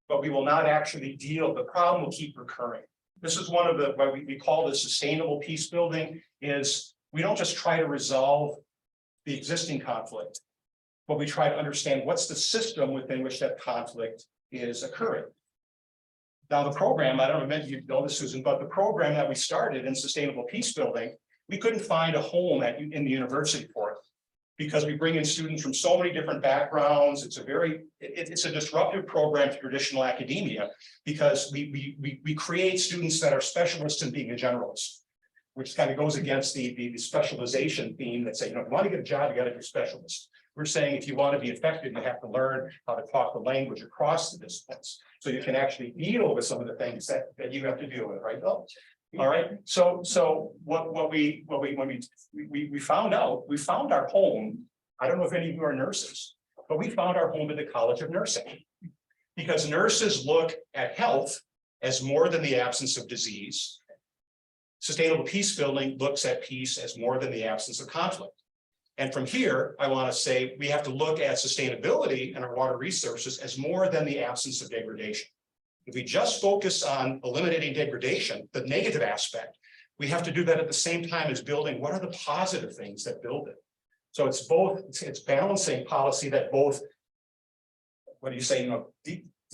but we will not actually deal. The problem will keep recurring. This is one of the, what we call the sustainable peace building, is we don't just try to resolve the existing conflict, but we try to understand what's the system within which that conflict is occurring. Now, the program, I don't know if you know this, Susan, but the program that we started in sustainable peace building, we couldn't find a home in the university for it, because we bring in students from so many different backgrounds. It's a disruptive program to traditional academia, because we create students that are specialists in being a generalist, which kind of goes against the specialization theme that say, if you want to get a job, you got to be a specialist. We're saying if you want to be effective, you have to learn how to talk the language across the disciplines, so you can actually deal with some of the things that you have to deal with, right, Bill? All right. So what we found out, we found our home. I don't know if any of you are nurses, but we found our home at the College of Nursing, because nurses look at health as more than the absence of disease. Sustainable peace building looks at peace as more than the absence of conflict. And from here, I want to say we have to look at sustainability and our water resources as more than the absence of degradation. If we just focus on eliminating degradation, the negative aspect, we have to do that at the same time as building what are the positive things that build it. So it's both, it's balancing policy that both, what do you say,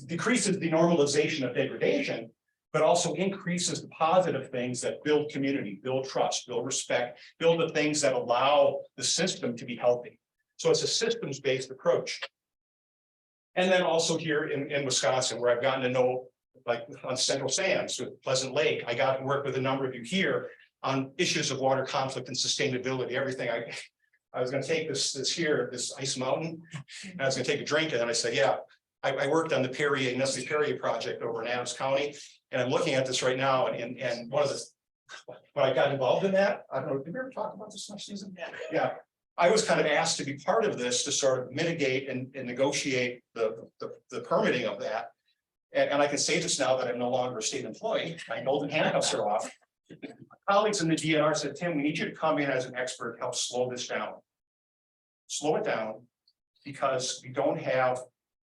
decreases the normalization of degradation, but also increases the positive things that build community, build trust, build respect, build the things that allow the system to be healthy. So it's a systems-based approach. And then also here in Wisconsin, where I've gotten to know, like on Central Sands with Pleasant Lake, I got to work with a number of you here on issues of water conflict and sustainability. Everything I was going to take this Ice Mountain, and I was going to take a drink, and then I said, yeah, I worked on the Nestle Perrier project over in Adams County, and I'm looking at this right now, and one of the, when I got involved in that, I don't know, did we ever talk about this last season? Yeah. I was kind of asked to be part of this to sort of mitigate and negotiate the permitting of that. And I can say this now that I'm no longer a state employee. My golden handcuffs are off. Colleagues in the DNR said, Tim, we need you to come in as an expert to help slow this down. Slow it down, because we don't have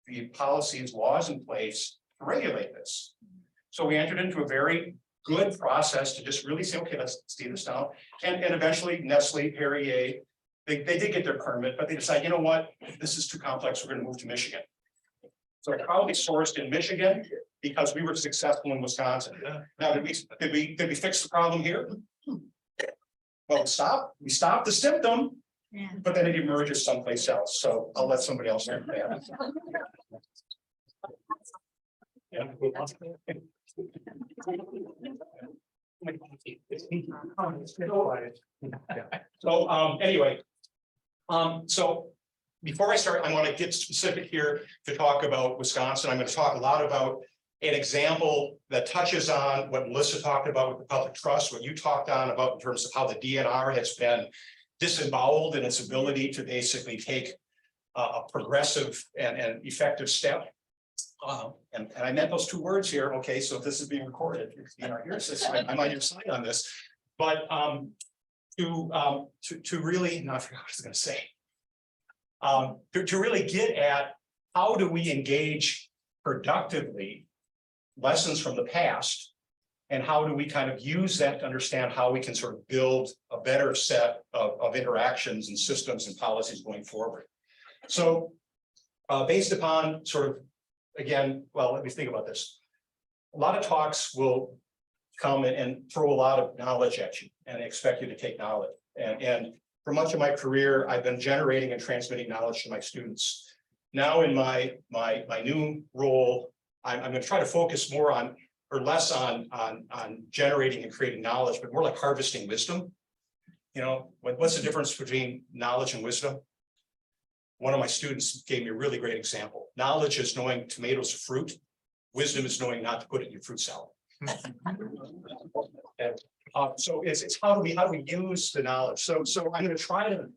the policies, laws in place to regulate this. So we entered into a very good process to just really say, okay, let's do this down. And eventually Nestle Perrier They did get their permit, but they decided, you know what, this is too complex, we're gonna move to Michigan. So it probably sourced in Michigan because we were successful in Wisconsin. Now, did we fix the problem here? Well, we stopped the symptom, but then it emerges someplace else, so I'll let somebody else answer that. Yeah. So, anyway. So before I start, I want to get specific here to talk about Wisconsin. I'm going to talk a lot about an example that touches on what Melissa talked about with the public trust, what you talked on about in terms of how the DNR has been disemboweled in its ability to basically take a progressive and effective step. And I meant those two words here. Okay, so if this is being recorded, in our ear system, I'm on your side on this. But to really, no, I forgot what I was going to say. To really get at how do we engage productively lessons from the past, and how do we kind of use that to understand how we can sort of build a better set of interactions and systems and policies going forward. So based upon sort of, again, well, let me think about this. A lot of talks will come and throw a lot of knowledge at you and expect you to take knowledge. And for much of my career, I've been generating and transmitting knowledge to my students. Now in my new role, I'm going to try to focus more on, or less on generating and creating knowledge, but more like harvesting wisdom. You know, what's the difference between knowledge and wisdom? One of my students gave me a really great example. Knowledge is knowing tomatoes are fruit. Wisdom is knowing not to put it in your fruit salad. And, so it's how do we use the knowledge? So I'm going to try to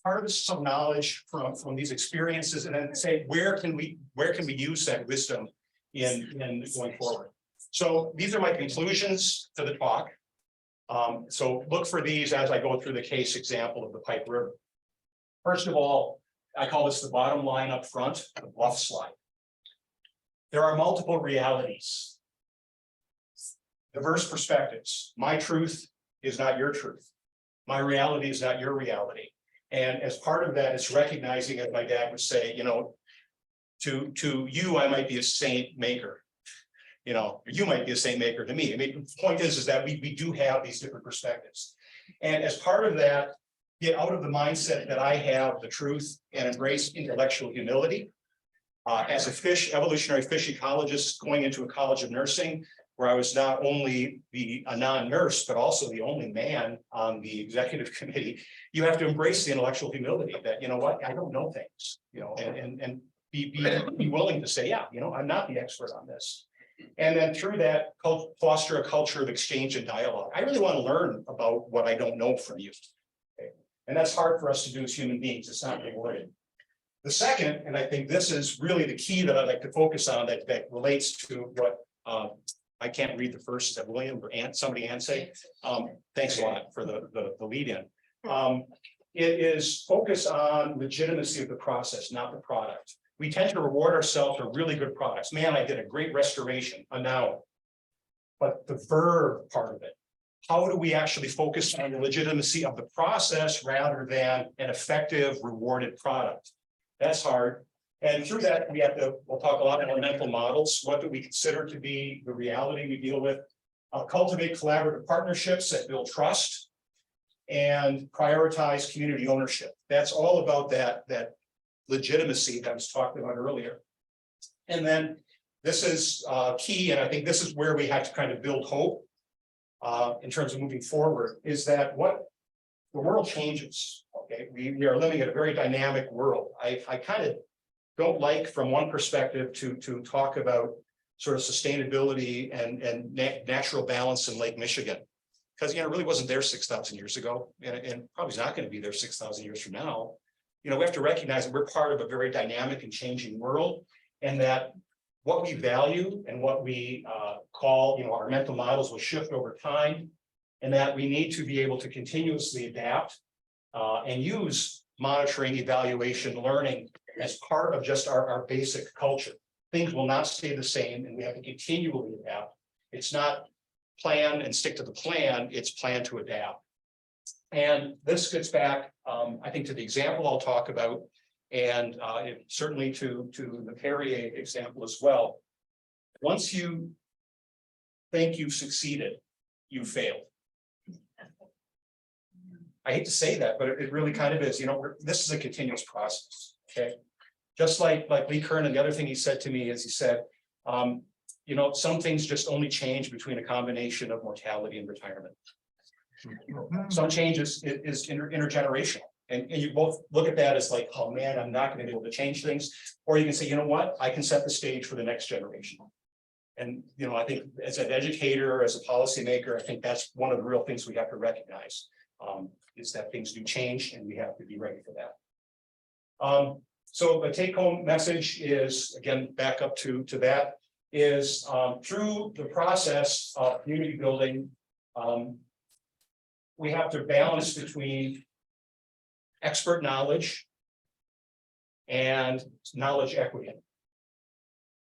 harvest some knowledge from these experiences, and then say where can we use that wisdom in going forward. So these are my conclusions to the talk. So look for these as I go through the case example of the Pipe River. First of all, I call this the bottom line up front, the bluff slide. There are multiple realities, diverse perspectives. My truth is not your truth. My reality is not your reality. And as part of that, it's recognizing, as my dad would say, you know, to you, I might be a saint maker. You know, you might be a saint maker to me. I mean, the point is that we do have these different perspectives. And as part of that, get out of the mindset that I have the truth and embrace intellectual humility. As a evolutionary fish ecologist going into a college of nursing, where I was not only a non-nurse, but also the only man on the executive committee, you have to embrace the intellectual humility that, you know what, I don't know things, you know, and be willing to say, yeah, you know, I'm not the expert on this. And then through that, foster a culture of exchange and dialogue. I really want to learn about what I don't know from you. Okay? And that's hard for us to do as human beings. It's not rewarding. The second, and I think this is really the key that I'd like to focus on that relates to what I can't read the first, is that William or somebody say? Thanks a lot for the lead in. It is focus on legitimacy of the process, not the product. We tend to reward ourselves for really good products. Man, I did a great restoration, a noun. But the verb part of it, how do we actually focus on the legitimacy of the process rather than an effective rewarded product? That's hard. And through that, we'll talk a lot about mental models. What do we consider to be the reality we deal with? Cultivate collaborative partnerships that build trust and prioritize community ownership. That's all about that legitimacy that I was talking about earlier. And then this is key, and I think this is where we have to kind of build hope in terms of moving forward, is that what the world changes. Okay, we are living in a very dynamic world. I kind of don't like, from one perspective, to talk about sort of sustainability and natural balance in Lake Michigan, because it really wasn't there 6,000 years ago, and probably is not going to be there 6,000 years from now. We have to recognize that we're part of a very dynamic and changing world, and that what we value and what we call, our mental models will shift over time, and that we need to be able to continuously adapt and use monitoring, evaluation, learning as part of just our basic culture. Things will not stay the same, and we have to continually adapt. It's not plan and stick to the plan, it's plan to adapt. And this gets back, I think, to the example I'll talk about, and certainly to the Perrier example as well. Once you think you've succeeded, you failed. I hate to say that, but it really kind of is. You know, this is a continuous process. Okay, just like Lee Kern, and the other thing he said to me is he said, you know, some things just only change between a combination of mortality and retirement. Some changes is intergenerational. And you both look at that as like, oh man, I'm not going to be able to change things. Or you can say, you know what, I can set the stage for the next generation. And, you know, I think as an educator, as a policymaker, I think that's one of the real things we have to recognize, is that things do change and we have to be ready for that. So the take home message is, again, back up to that, is through the process of community building, we have to balance between expert knowledge and knowledge equity.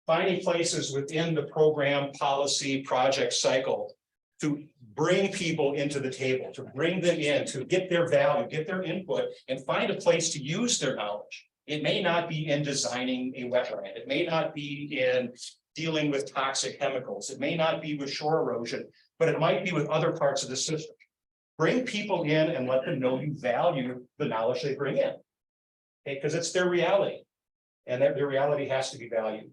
Finding places within the program, policy, project cycle to bring people into the table, to bring them in, to get their value, get their input, and find a place to use their knowledge. It may not be in designing a wetland. It may not be in dealing with toxic chemicals. It may not be with shore erosion, but it might be with other parts of the system. Bring people in and let them know you value the knowledge they bring in. Okay, because it's their reality, and that their reality has to be valued.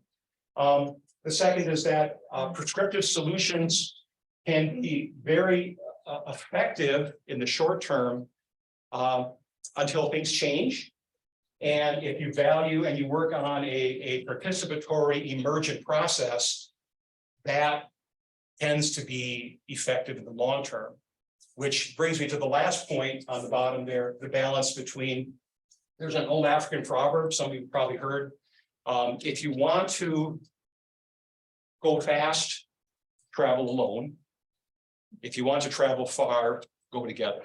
The second is that prescriptive solutions can be very effective in the short term until things change. And if you value and you work on a participatory emergent process, that tends to be effective in the long term. Which brings me to the last point on the bottom there, the balance between, there's an old African proverb, some of you probably heard. If you want to go fast, travel alone. If you want to travel far, go together.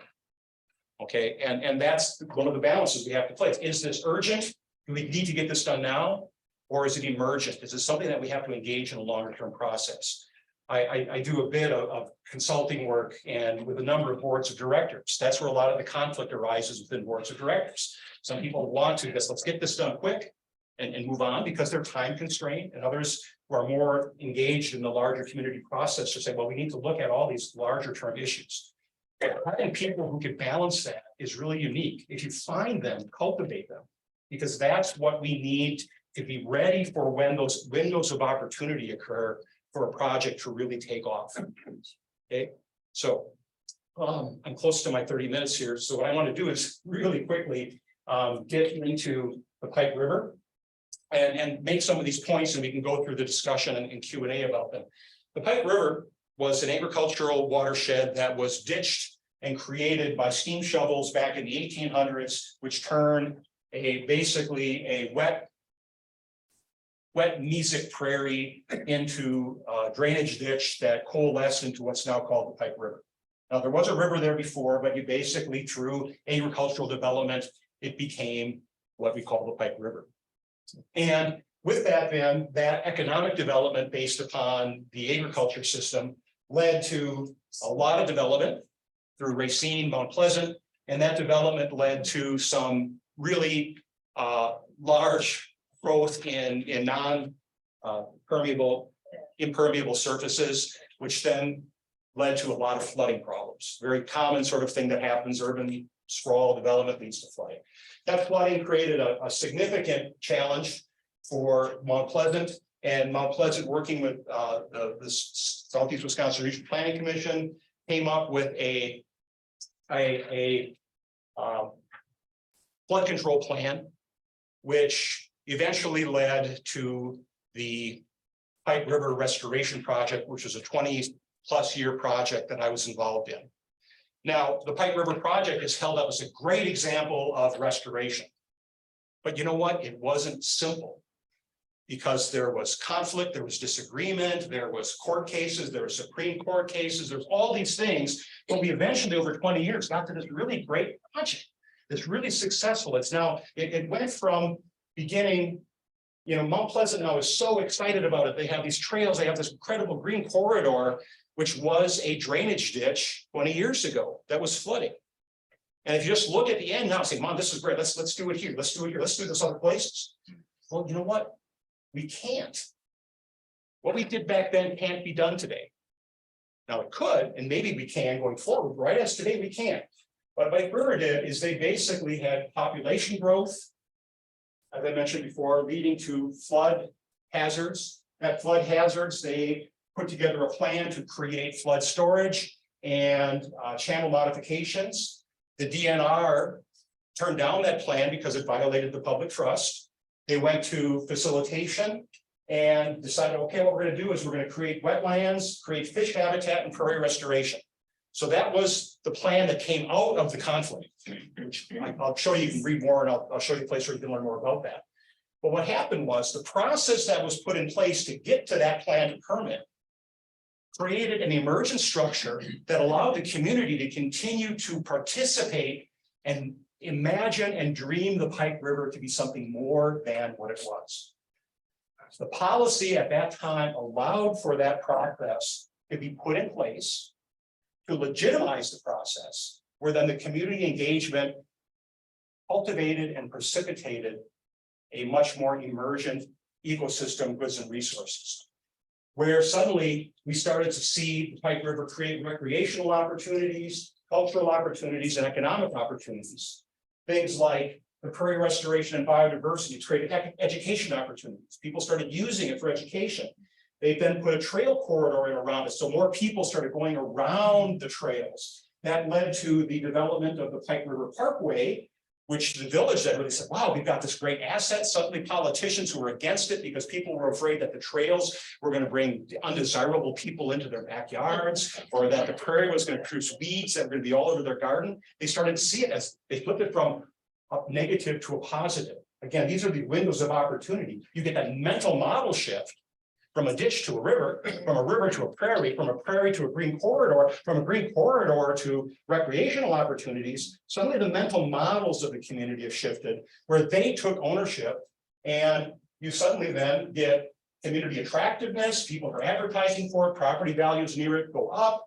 Okay, and that's one of the balances we have to place. Is this urgent? Do we need to get this done now? Or is it emergent? Is it something that we have to engage in a longer term process? I do a bit of consulting work and with a number of boards of directors. That's where a lot of the conflict arises within boards of directors. Some people want to let's get this done quick and move on because they're time constrained, and others who are more engaged in the larger community process are saying, well, we need to look at all these larger term issues. Having people who can balance that is really unique. If you find them, cultivate them, because that's what we need to be ready for when those windows of opportunity occur for a project to really take off. Okay, so I'm close to my 30 minutes here. So what I want to do is really quickly get into the Pike River and make some of these points, and we can go through the discussion and Q&A about them. The Pike River was an agricultural watershed that was ditched and created by steam shovels back in the 1800s, which turned basically a wet mesic prairie into a drainage ditch that coalesced into what's now called the Pike River. Now, there was a river there before, but you basically, through agricultural development, it became what we call the Pike River. And with that, then, that economic development based upon the agriculture system led to a lot of development through Racine, Mount Pleasant, and that development led to some really large growth in impermeable surfaces, which then led to a lot of flooding problems. Very common sort of thing that happens, urban sprawl development leads to flooding. That flooding created a significant challenge for Mount Pleasant, and Mount Pleasant, working with the Southeast Wisconsin Regional Planning Commission, came up with a flood control plan, which eventually led to the Pike River Restoration Project, which was a 20+ year project that I was involved in. Now, the Pike River Project is held up as a great example of restoration. But you know what? It wasn't simple, because there was conflict, there was disagreement, there was court cases, there were Supreme Court cases, there's all these things. But we eventually, over 20 years, got to this really great project. It's really successful. It's now, it went from beginning, you know, Mount Pleasant now is so excited about it. They have these trails, they have this incredible green corridor, which was a drainage ditch 20 years ago that was flooding. And if you just look at the end now, say, Mom, this is great, let's do it here, let's do it here, let's do this other places. Well, you know what? We can't. What we did back then can't be done today. Now it could, and maybe we can going forward, right? As today we can't. But what River did is they basically had population growth, as I mentioned before, leading to flood hazards. At flood hazards, they put together a plan to create flood storage and channel modifications. The DNR turned down that plan because it violated the public trust. They went to facilitation and decided, okay, what we're going to do is we're going to create wetlands, create fish habitat and prairie restoration. So that was the plan that came out of the conflict, which I'll show you, you can read more, and I'll show you a place where you can learn more about that. But what happened was the process that was put in place to get to that plan to permit created an emergent structure that allowed the community to continue to participate and imagine and dream the Pike River to be something more than what it was. The policy at that time allowed for that process to be put in place to legitimize the process, where then the community engagement cultivated and precipitated a much more emergent ecosystem, goods and resources, where suddenly we started to see the Pike River create recreational opportunities, cultural opportunities, and economic opportunities. Things like the prairie restoration and biodiversity created education opportunities. People started using it for education. They then put a trail corridor in around it, so more people started going around the trails. That led to the development of the Pike River Parkway, which the village that really said, wow, we've got this great asset. Suddenly politicians who were against it because people were afraid that the trails were going to bring undesirable people into their backyards, or that the prairie was going to produce weeds that were going to be all over their garden. They started to see it as, they flipped it from a negative to a positive. Again, these are the windows of opportunity. You get that mental model shift from a ditch to a river to a prairie to a green corridor, from a green corridor to recreational opportunities. Suddenly the mental models of the community have shifted, where they took ownership, and you suddenly then get community attractiveness, people are advertising for it, property values near it go up,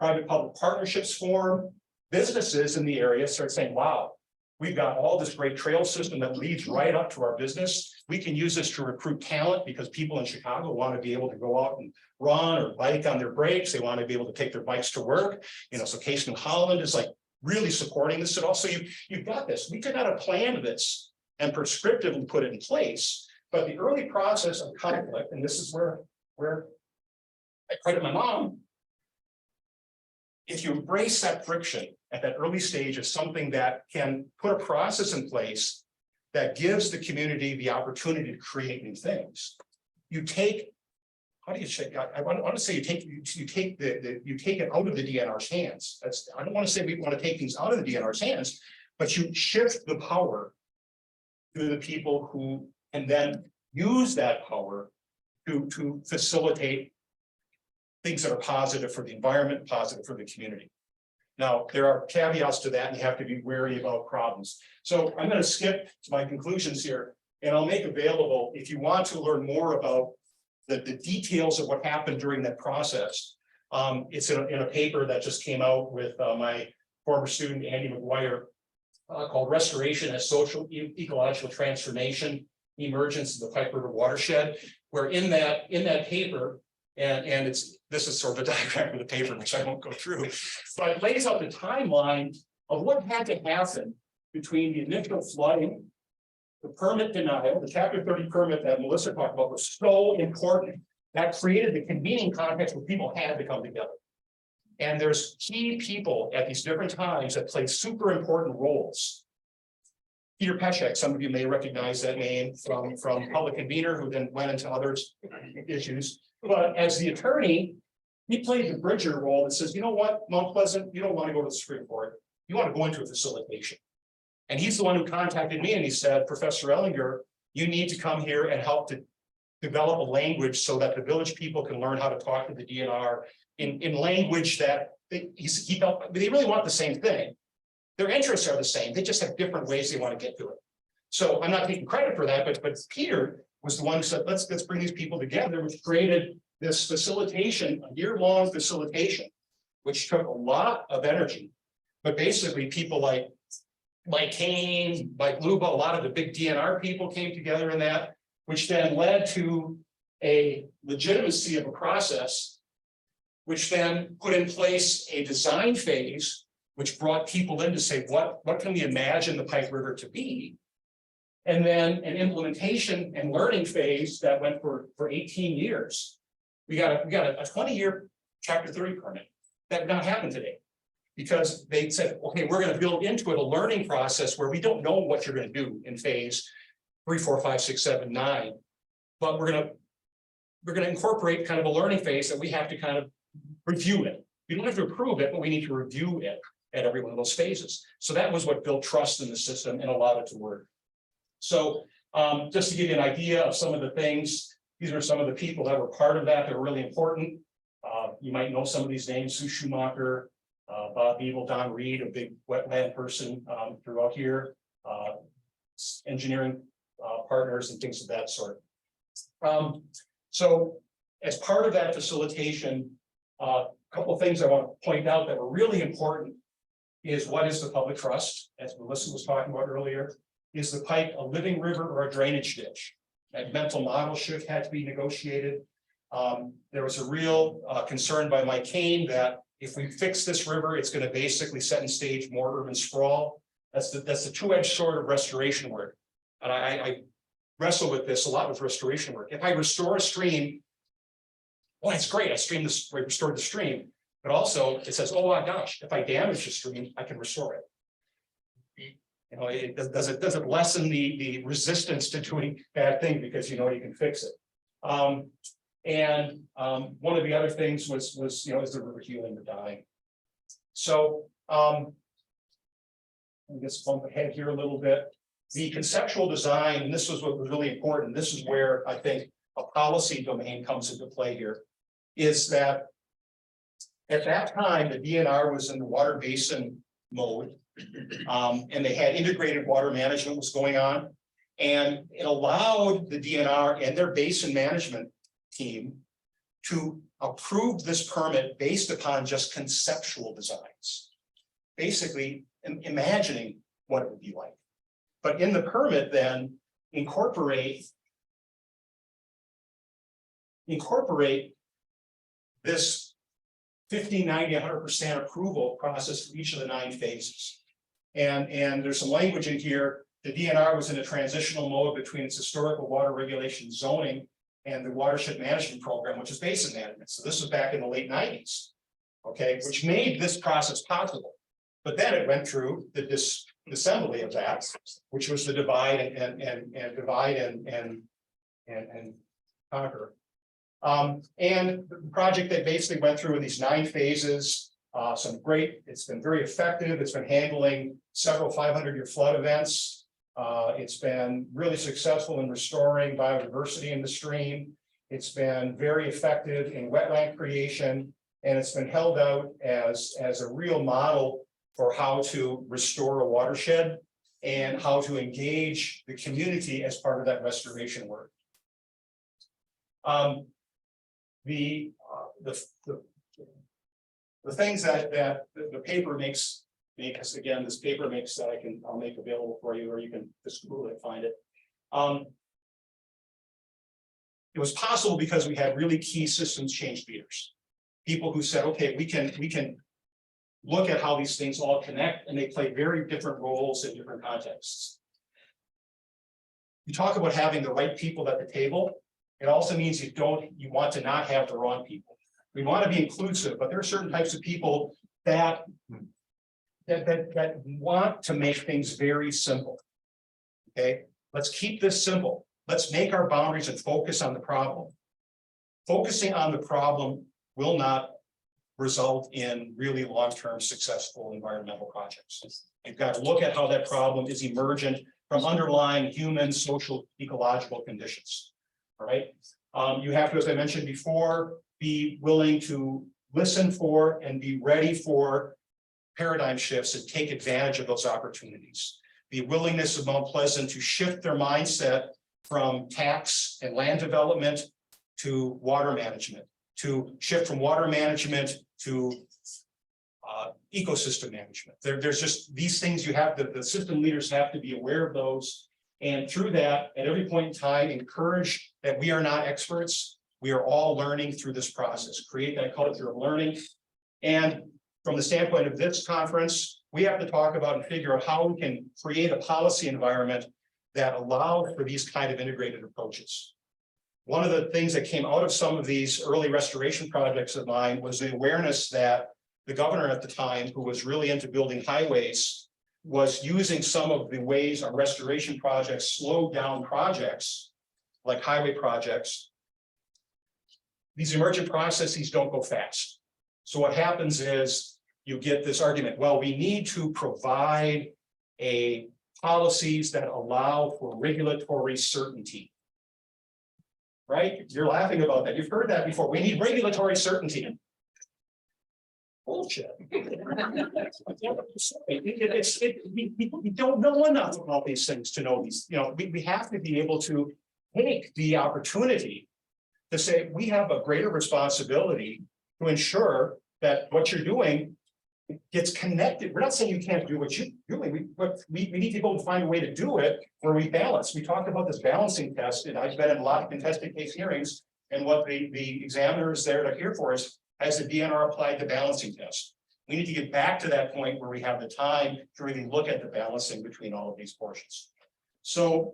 private-public partnerships form, businesses in the area start saying, wow, we've got all this great trail system that leads right up to our business. We can use this to recruit talent, because people in Chicago want to be able to go out and run or bike on their breaks. They want to be able to take their bikes to work. You know, so Case New Holland is like really supporting this at all. So you've got this. We could not have planned this and prescriptively put it in place. But the early process of conflict, and this is where I credit my mom, if you embrace that friction at that early stage as something that can put a process in place that gives the community the opportunity to create new things. You take, how do you say? I want to say you take it out of the DNR's hands. That's, I don't want to say we want to take things out of the DNR's hands, but you shift the power to the people who can then use that power to facilitate things that are positive for the environment, positive for the community. Now, there are caveats to that, and you have to be wary about problems. So I'm going to skip to my conclusions here, and I'll make available, if you want to learn more about the details of what happened during that process. It's in a paper that just came out with my former student, Andy McGuire, called Restoration as Social Ecological Transformation, Emergence of the Pike River Watershed, where in that paper, and this is sort of a diagram of the paper, which I won't go through, but it lays out the timeline of what had to happen between the initial flooding, the permit denial, the Chapter 30 permit that Melissa talked about was so important. That created the convening context where people had to come together. And there's key people at these different times that play super important roles. Peter Peshek, some of you may recognize that name from public convener, who then went into other issues. But as the attorney, he played the bridger role that says, you know what, Mount Pleasant, you don't want to go to the Supreme Court. You want to go into a facilitation. And he's the one who contacted me, and he said, Professor Ellinger, you need to come here and help to develop a language so that the village people can learn how to talk to the DNR in language that he felt they really want the same thing. Their interests are the same. They just have different ways they want to get to it. So I'm not taking credit for that, but Peter was the one who said, let's bring these people together, which created this facilitation, a year-long facilitation, which took a lot of energy. but basically people like Kane, like Luba, a lot of the big DNR people came together in that, which then led to a legitimacy of a process, which then put in place a design phase, which brought people in to say, what can we imagine the Pike River to be? And then an implementation and learning phase that went for 18 years. We got a 20-year chapter 30 permit. That would not happen today. Because they said, okay, we're going to build into it a learning process where we don't know what you're going to do in phase 3, 4, 5, 6, 7, 9. But we're going to incorporate kind of a learning phase that we have to kind of review it. We don't have to approve it, but we need to review it at every one of those phases. So that was what built trust in the system and allowed it to work. So just to give you an idea of some of the things, these are some of the people that were part of that. They're really important. You might know some of these names: Sue Schumacher, Bob Beeble, Don Reed, a big wetland person throughout here, engineering partners and things of that sort. So as part of that facilitation, a couple of things I want to point out that were really important is what is the public trust, as Melissa was talking about earlier. Is the Pike a living river or a drainage ditch? That mental model shift had to be negotiated. There was a real concern by Mike Kane that if we fix this river, it's going to basically set and stage more urban sprawl. That's the two-edged sword of restoration work. And I wrestle with this a lot with restoration work. If I restore a stream, well, it's great. I restored the stream, but also it says, oh my gosh, if I damage the stream, I can restore it. You know, does it lessen the resistance to doing bad thing because you know you can fix it. And one of the other things was is the river healing or dying. So let me just bump ahead here a little bit. The conceptual design, and this was what was really important. This is where I think a policy domain comes into play here, is that at that time the DNR was in the water basin mode. And they had integrated water management was going on, and it allowed the DNR and their basin management team to approve this permit based upon just conceptual designs, basically imagining what it would be like. But in the permit then incorporate this 50, 90, 100% approval process for each of the 9 phases. And there's some language in here. The DNR was in a transitional mode between its historical water regulation zoning and the watershed management program, which is basin management. So this was back in the late 90s, okay, which made this process possible. But then it went through the disassembly of that, which was the divide and divide and conquer. And the project that basically went through in these 9 phases. It's been very effective. It's been handling several 500-year flood events. It's been really successful in restoring biodiversity in the stream. It's been very effective in wetland creation, and it's been held out as a real model for how to restore a watershed and how to engage the community as part of that restoration work. The things that the paper makes us, again, this paper makes that I'll make available for you, or you can just Google it, find it. It was possible because we had really key systems change leaders, people who said, okay, we can look at how these things all connect, and they play very different roles in different contexts. You talk about having the right people at the table. It also means you want to not have the wrong people. We want to be inclusive, but there are certain types of people that want to make things very simple. Okay, let's keep this simple. Let's make our boundaries and focus on the problem. Focusing on the problem will not result in really long-term successful environmental projects. You've got to look at how that problem is emergent from underlying human, social, ecological conditions. All right. You have to, as I mentioned before, be willing to listen for and be ready for paradigm shifts and take advantage of those opportunities. The willingness of Mount Pleasant to shift their mindset from tax and land development to water management, to shift from water management to ecosystem management. There's just these things you have the system leaders have to be aware of those. And through that, at every point in time, encourage that we are not experts. We are all learning through this process, create that culture of learning. And from the standpoint of this conference, we have to talk about and figure out how we can create a policy environment that allows for these kind of integrated approaches. One of the things that came out of some of these early restoration projects of mine was the awareness that the governor at the time, who was really into building highways, was using some of the ways our restoration projects slowed down projects, like highway projects. These emergent processes don't go fast. So what happens is you get this argument, well, we need to provide policies that allow for regulatory certainty. Right? You're laughing about that. You've heard that before. We need regulatory certainty. Bullshit. We don't know enough about these things to know these. We have to be able to take the opportunity to say we have a greater responsibility to ensure that what you're doing gets connected. We're not saying you can't do what you're doing, but we need to go and find a way to do it where we balance. We talked about this balancing test, and I've been in a lot of contested case hearings, and what the examiners there to hear for us has the DNR applied the balancing test. We need to get back to that point where we have the time to really look at the balancing between all of these portions. So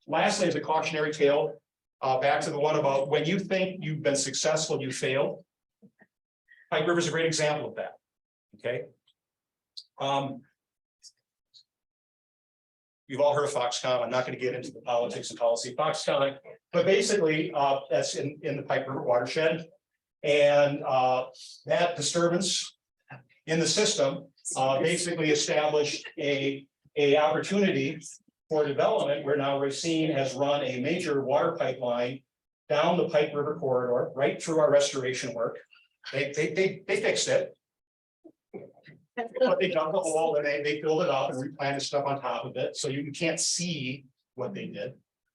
lastly, as a cautionary tale, back to the one about when you think you've been successful, you failed. Pike River is a great example of that. Okay. You've all heard of Foxconn. I'm not going to get into the politics and policy of Foxconn, but basically that's in the Pike River watershed. And that disturbance in the system basically established a opportunity for development where now Racine has run a major water pipeline down the Pike River corridor, right through our restoration work. They fixed it. But they dug the hole and they filled it up and replanted stuff on top of it. So you can't see what they did.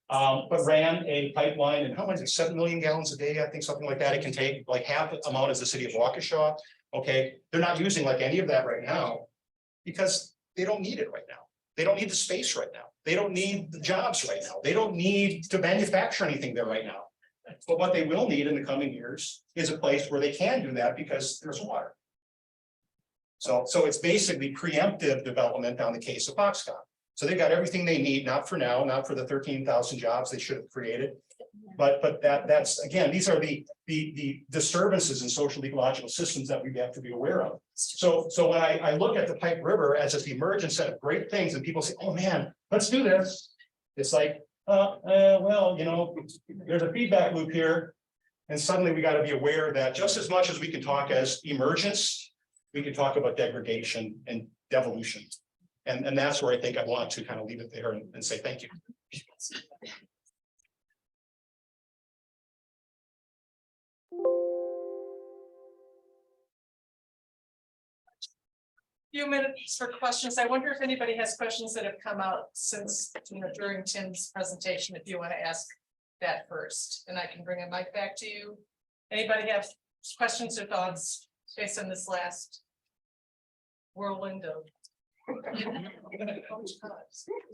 But ran a pipeline, and how much is it, 7 million gallons a day? I think something like that. It can take like half the amount as the city of Waukesha. Okay, they're not using like any of that right now because they don't need it right now. They don't need the space right now. They don't need the jobs right now. They don't need to manufacture anything there right now. But what they will need in the coming years is a place where they can do that because there's water. So it's basically preemptive development on the case of Foxconn. So they've got everything they need, not for now, not for the 13,000 jobs they should have created. But that's again, these are the disturbances in social ecological systems that we have to be aware of. So when I look at the Pike River as this emergent set of great things, and people say, oh man, let's do this. It's like, well, there's a feedback loop here. And suddenly we got to be aware that just as much as we can talk as emergence, we can talk about degradation and devolution. And that's where I think I want to kind of leave it there and say thank you. Few minutes for questions. I wonder if anybody has questions that have come out since, during Tim's presentation, if you want to ask that first, and I can bring a mic back to you. Anybody have questions or thoughts based on this last whirlwind of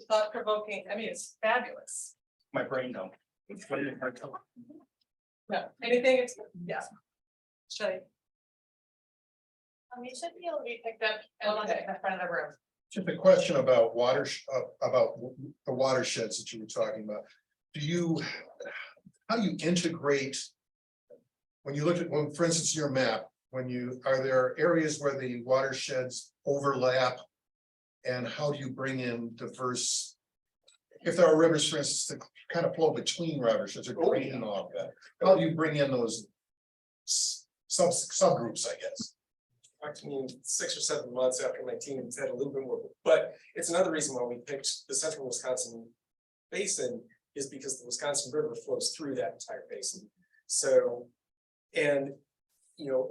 thought provoking? I mean, it's fabulous. My brain dump. No, anything? Yeah. Shay. You should be able to be picked up Okay. in the front of the room. Just a question about about the watersheds that you were talking about. How do you integrate? When you look at, for instance, your map, are there areas where the watersheds overlap? And how do you bring in diverse, if there are rivers, for instance, that kind of flow between watersheds or drain and all of that? How do you bring in those subgroups, I guess? Talked to me 6 or 7 months after my team has had a little bit more, but it's another reason why we picked the central Wisconsin basin is because the Wisconsin River flows through that entire basin. So, and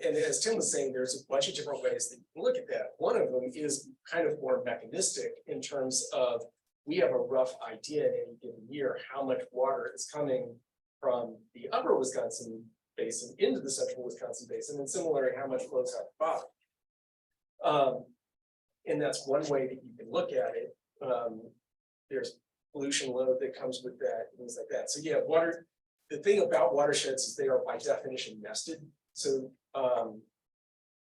as Tim was saying, there's a bunch of different ways that you can look at that. One of them is kind of more mechanistic in terms of we have a rough idea in any given year how much water is coming from the upper Wisconsin basin into the central Wisconsin basin, and similarly how much flows out the bottom. And that's one way that you can look at it. There's pollution load that comes with that, things like that. So yeah, the thing about watersheds is they are by definition nested. So,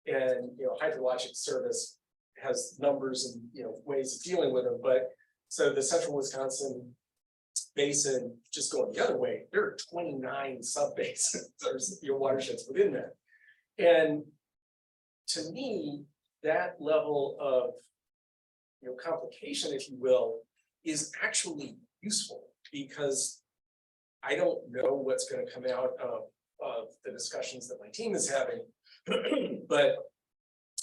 and, hydrologic service has numbers and, ways of dealing with them, but so the central Wisconsin basin, just going the other way, there are 29 sub basins, there's watersheds within that. And to me, that level of, complication, if you will, is actually useful because I don't know what's going to come out of the discussions that my team is having. But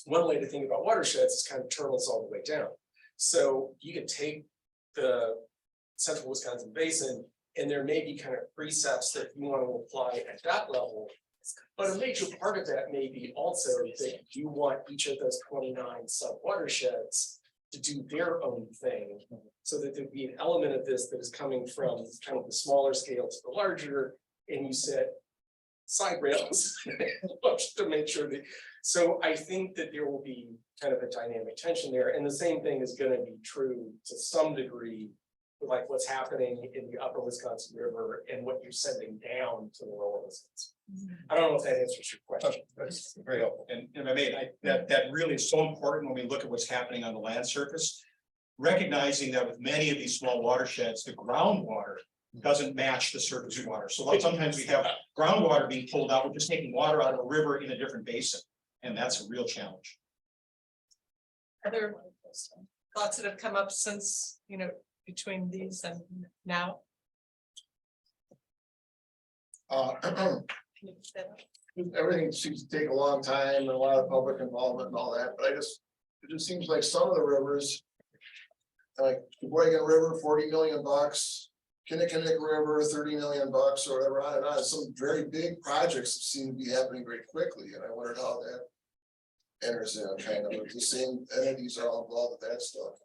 one way to think about watersheds is kind of turtles all the way down. So you can take the central Wisconsin basin and there may be kind of precepts that you want to apply at that level. But a major part of that may be also that you want each of those 29 sub watersheds to do their own thing. So that there'd be an element of this that is coming from kind of the smaller scale to the larger, and you set side rails to make sure that. So I think that there will be kind of a dynamic tension there, and the same thing is going to be true to some degree, like what's happening in the upper Wisconsin River and what you're sending down to the lower Wisconsin. I don't know if that answers your question. That's very helpful. And I mean, that really is so important when we look at what's happening on the land surface. Recognizing that with many of these small watersheds, the groundwater doesn't match the surface water. So like sometimes we have groundwater being pulled out, we're just taking water out of a river in a different basin. And that's a real challenge. Other thoughts that have come up since, between these and now? Everything seems to take a long time and a lot of public involvement and all that, but it just seems like some of the rivers. Like Sheboygan River, 40 million bucks, Kinnickinnick River, 30 million bucks, or whatever, on and on. Some very big projects seem to be happening very quickly, and I wondered how that enters in, kind of the same entities are all involved with that stuff.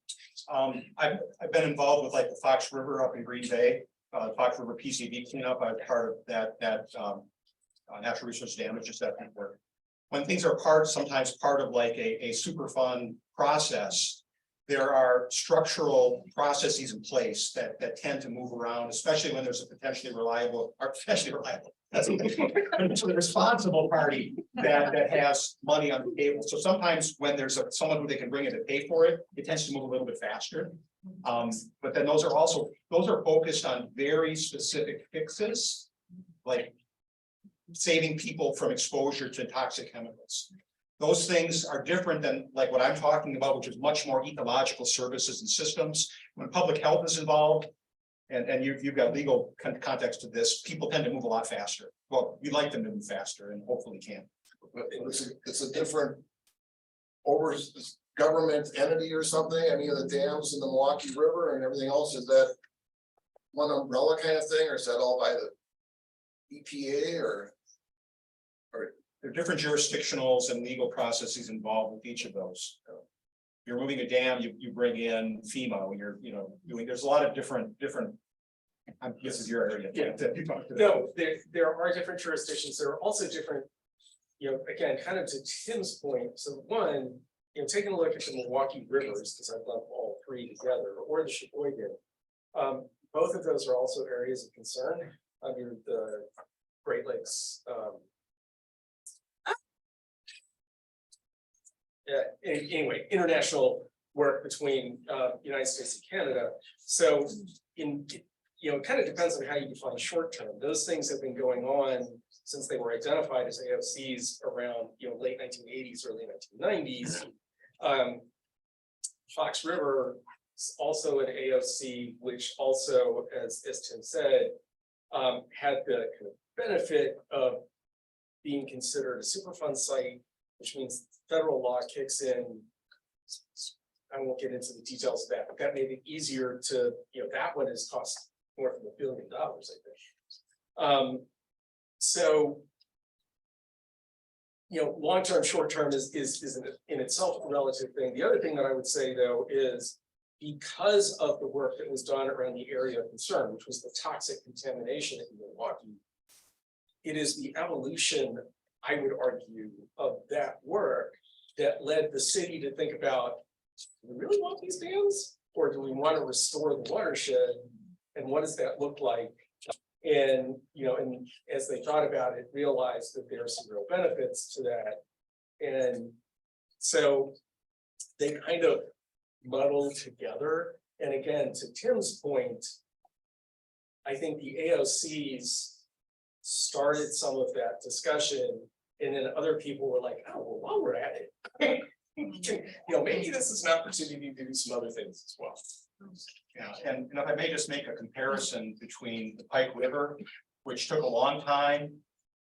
I've been involved with like the Fox River up in Green Bay, Fox River PCV cleanup. I'm part of that natural resource damage assessment work. When things are sometimes part of like a super fund process, there are structural processes in place that tend to move around, especially when there's a potentially reliable. That's the responsible party that has money on the table. So sometimes when there's someone who they can bring in to pay for it, it tends to move a little bit faster. But then those are focused on very specific fixes, like saving people from exposure to toxic chemicals. Those things are different than like what I'm talking about, which is much more ecological services and systems. When public health is involved, and you've got legal context to this, people tend to move a lot faster. Well, we like them to move faster and hopefully can. But it's a different government entity or something. I mean, the dams in the Milwaukee River and everything else, is that one umbrella kind of thing, or is that all by the EPA or? There are different jurisdictionals and legal processes involved with each of those. If you're moving a dam, you bring in FEMA. When you're, doing. There's a lot of different. This is your area. Yeah. No, there are different jurisdictions. There are also different. Again, kind of to Tim's point. So one, taking a look at the Milwaukee rivers, because I've lumped all three together, or the Sheboygan. Both of those are also areas of concern under the Great Lakes. Anyway, international work between United States and Canada. So it kind of depends on how you define short term. Those things have been going on since they were identified as AOCs around late 1980s, early 1990s. Fox River is also an AOC, which also, as Tim said, had the kind of benefit of being considered a Superfund site, which means federal law kicks in. I won't get into the details of that, but that made it easier to, that one has cost more than $1 billion, I think. So, long-term, short-term is in itself a relative thing. The other thing that I would say though is because of the work that was done around the area of concern, which was the toxic contamination in Milwaukee, it is the evolution, I would argue, of that work that led the city to think about, do we really want these dams? Or do we want to restore the watershed? And what does that look like? And, and as they thought about it, realized that there are some real benefits to that. And so they kind of muddled together. And again, to Tim's point, I think the AOCs started some of that discussion, and then other people were like, oh, well, while we're at it, maybe this is an opportunity to do some other things as well. Yeah, and if I may just make a comparison between the Pike River, which took a long time,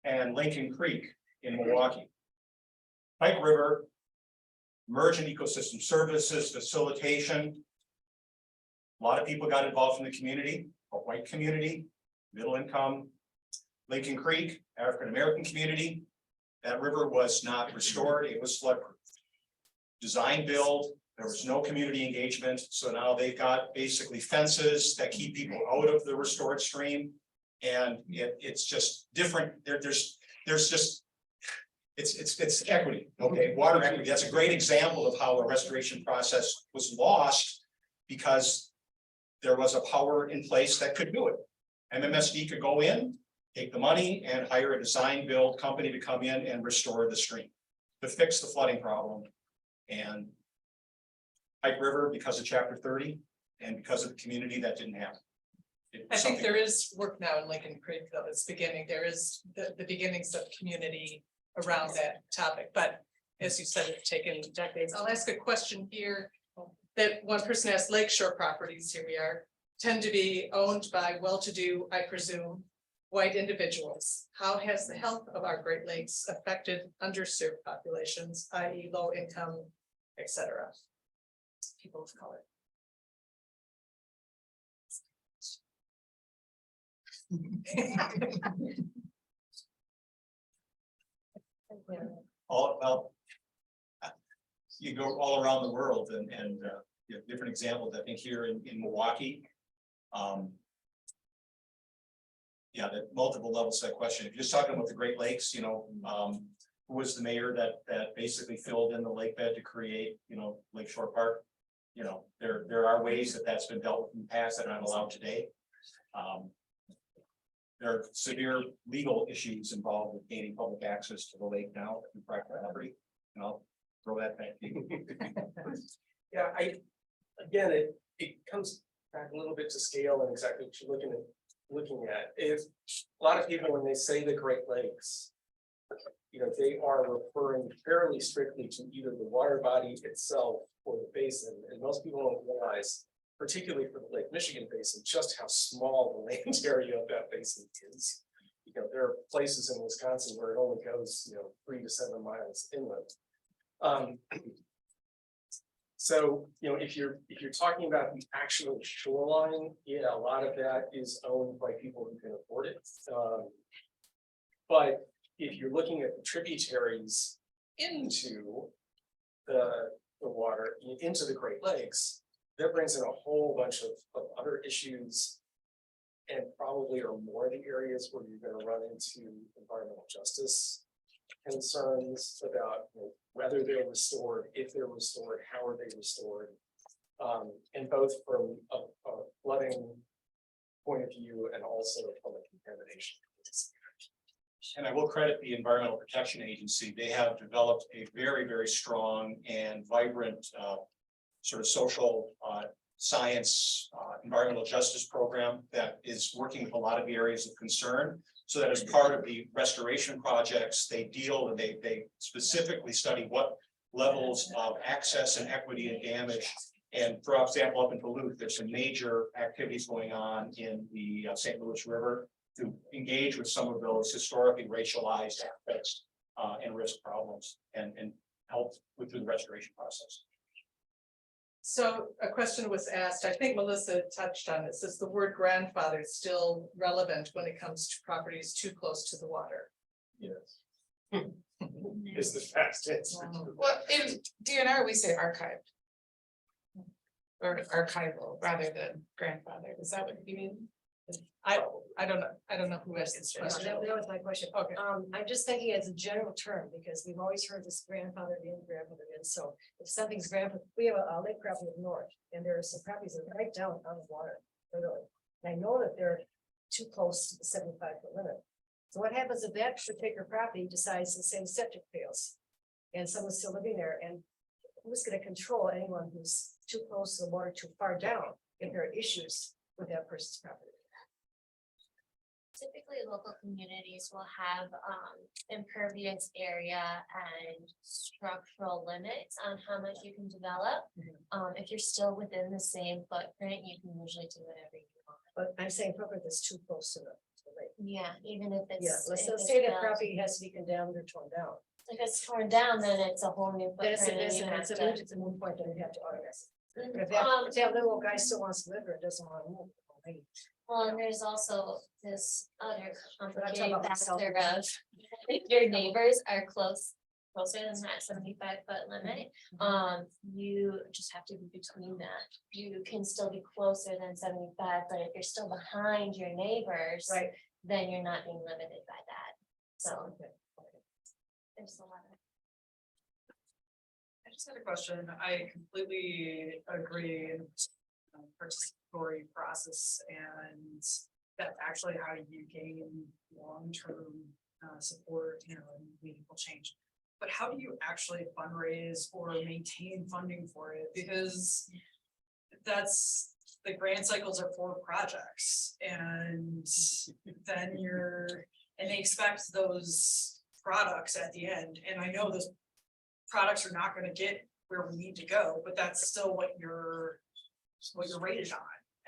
and Lincoln Creek in Milwaukee. Pike River, emergent ecosystem services, facilitation. A lot of people got involved in the community, a white community, middle income. Lincoln Creek, African-American community. That river was not restored, it was flood-proof. Design build, there was no community engagement, so now they've got basically fences that keep people out of the restored stream. And it's just different, there's just, it's equity, okay, water equity. That's a great example of how a restoration process was lost because there was a power in place that could do it. MMSD could go in, take the money and hire a design build company to come in and restore the stream to fix the flooding problem. And Pike River, because of Chapter 30 and because of the community, that didn't happen. I think there is work now in Lincoln Creek, though. It's beginning. There is the beginnings of community around that topic. But as you said, it's taken decades. I'll ask a question here that one person asked. Lakeshore properties, here we are, tend to be owned by well-to-do, I presume, white individuals. How has the health of our Great Lakes affected underserved populations, i.e. low income, etc.? People of color. You go all around the world and you have different examples. I think here in Milwaukee, yeah, that multiple levels to that question. If you're just talking about the Great Lakes, who was the mayor that basically filled in the lake bed to create, Lakeshore Park? There are ways that's been dealt with in the past that are not allowed today. There are severe legal issues involved with gaining public access to the lake now through private property, and I'll throw that back to you. Yeah, it comes back a little bit to scale and exactly what you're looking at. If a lot of people, when they say the Great Lakes, they are referring fairly strictly to either the water body itself or the basin, and most people don't realize, particularly for the Lake Michigan basin, just how small the land area of that basin is. There are places in Wisconsin where it only goes, 3 to 7 miles inland. So, if you're talking about the actual shoreline, yeah, a lot of that is owned by people who can afford it. But if you're looking at the tributaries into the water, into the Great Lakes, that brings in a whole bunch of other issues, and probably are more the areas where you're going to run into environmental justice concerns about whether they're restored, if they're restored, how are they restored, and both from a flooding point of view and also from a contamination. And I will credit the Environmental Protection Agency. They have developed a very, very strong and vibrant sort of social science, environmental justice program that is working with a lot of areas of concern. So that as part of the restoration projects, they deal and they specifically study what levels of access and equity and damage. And for example, up in Duluth, there's some major activities going on in the St. Louis River to engage with some of those historically racialized aspects and risk problems and help with the restoration process. So a question was asked, I think Melissa touched on this, is the word grandfather still relevant when it comes to properties too close to the water? Yes. Is the fast answer. Well, in DNR, we say archived. Or archival rather than grandfather. Is that what you mean? I don't know who asked this question. That was my question. Okay. I'm just thinking as a general term, because we've always heard this grandfather in, so if something's grandfather, we have a lake property up north, and there are some properties that are right down on the water, literally. And I know that they're too close to the 75-foot limit. So what happens if that particular property decides the same septic fails? And someone's still living there, and who's gonna control anyone who's too close to the water, too far down, if there are issues with that person's property? Typically, local communities will have impervious area and structural limits on how much you can develop. If you're still within the same footprint, you can usually do whatever you want. But I'm saying footprint that's too close to the lake. Yeah, even if it's. Yeah, let's if it's say that built. property has to be condemned or torn down. If it's torn down, then it's a whole new That's footprint. and you have to- it's a moot point, then you have to automate it. If Um, that little guy still wants to live there, doesn't want to move. maybe. Well, and there's also this other talking complicating about myself. factor of if your neighbors are closer than that 75-foot limit. You just have to be between that. You can still be closer than 75, but if you're still behind your neighbors, Right. then you're not being limited by that. So Okay. there's a lot of. I just had a question. I completely agree. Participatory process, and that's actually how you gain long-term support, and meaningful change. But how do you actually fundraise or maintain funding for it? Because that's, the grant cycles are for projects, and then and they expect those products at the end, and I know those products are not gonna get where we need to go, but that's still what you're rated on,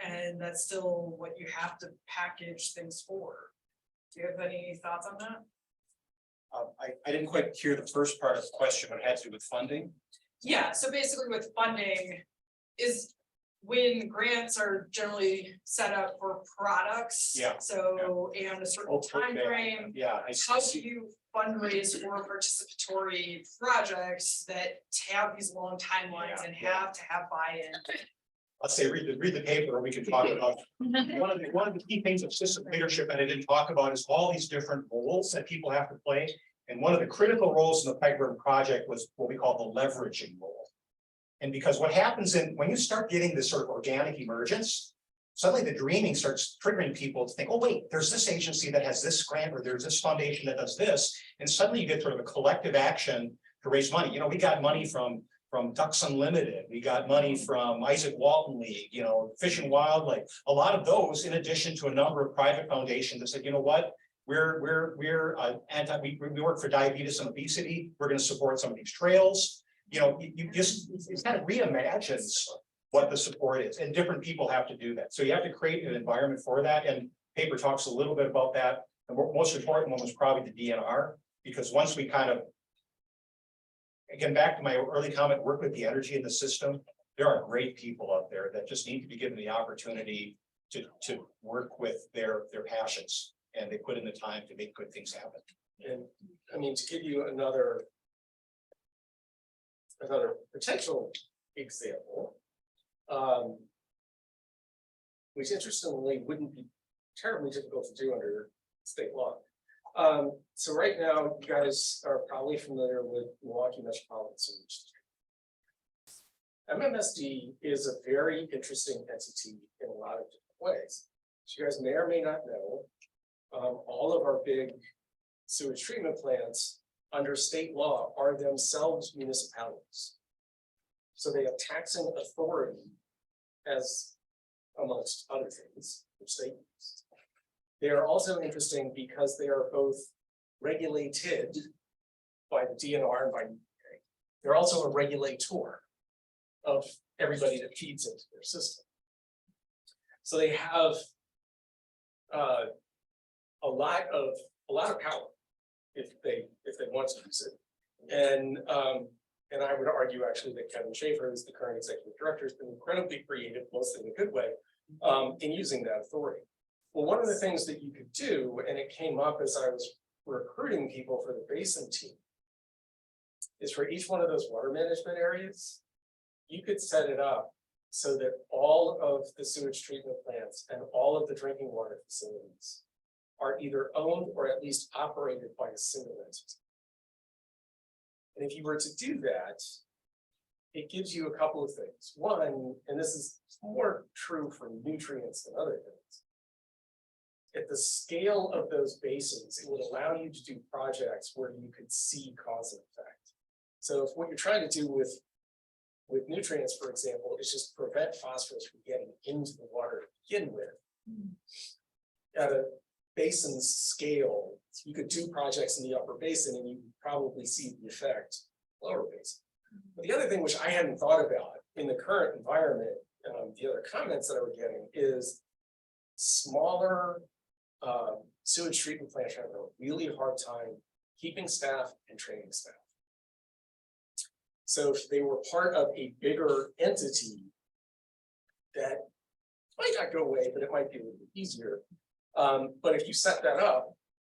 and that's still what you have to package things for. Do you have any thoughts on that? I didn't quite hear the first part of the question, but it had to do with funding. Yeah, so basically with funding is when grants are generally set up for products. Yeah, So, and a certain time frame. Yeah, I How do see. you fundraise for participatory projects that have these long timelines and have to have buy-in? Let's say, read the paper, we can talk about. One of the key things of system leadership, and I didn't talk about, is all these different roles that people have to play. And one of the critical roles in the Pipeline project was what we call the leveraging role. And because what happens when you start getting this sort of organic emergence, suddenly the dreaming starts triggering people to think, oh, wait, there's this agency that has this grant, or there's this foundation that does this. And suddenly you get sort of a collective action to raise money. We got money from Ducks Unlimited, we got money from Isaac Walton League, Fish and Wildlife, a lot of those, in addition to a number of private foundations that said, you know what, we work for diabetes and obesity, we're going to support some of these trails. It kind of reimagines what the support is, and different people have to do that. So you have to create an environment for that, and paper talks a little bit about that. The most important one was probably the DNR, because once we kind of, again, back to my early comment, work with the energy in the system. There are great people out there that just need to be given the opportunity to work with their passions, and they put in the time to make good things happen. And I mean, to give you another potential example, which interestingly wouldn't be terribly difficult to do under state law. So right now, you guys are probably familiar with Milwaukee Metropolitan Sewage District. MMSD is a very interesting entity in a lot of different ways. As you guys may or may not know, all of our big sewage treatment plants under state law are themselves municipalities. So they have taxing authority as amongst other things, which they use. They are also interesting because they are both regulated by the DNR and by EPA. They're also a regulator of everybody that feeds into their system. So they have a lot of power if they want to use it. And I would argue actually that Kevin Schaefer, who's the current executive director, has been incredibly creative, mostly in a good way, in using that authority. Well, one of the things that you could do, and it came up as I was recruiting people for the basin team, is for each one of those water management areas, you could set it up so that all of the sewage treatment plants and all of the drinking water facilities are either owned or at least operated by a single entity. And if you were to do that, it gives you a couple of things. One, and this is more true for nutrients than other things. At the scale of those basins, it would allow you to do projects where you could see cause and effect. So if what you're trying to do with nutrients, for example, is just prevent phosphorus from getting into the water to begin with. At a basin scale, you could do projects in the upper basin and you could probably see the effect lower basin. But the other thing which I hadn't thought about in the current environment, the other comments that I was getting is smaller sewage treatment plants have a really hard time keeping staff and training staff. So if they were part of a bigger entity, that might not go away, but it might be a little bit easier. But if you set that up,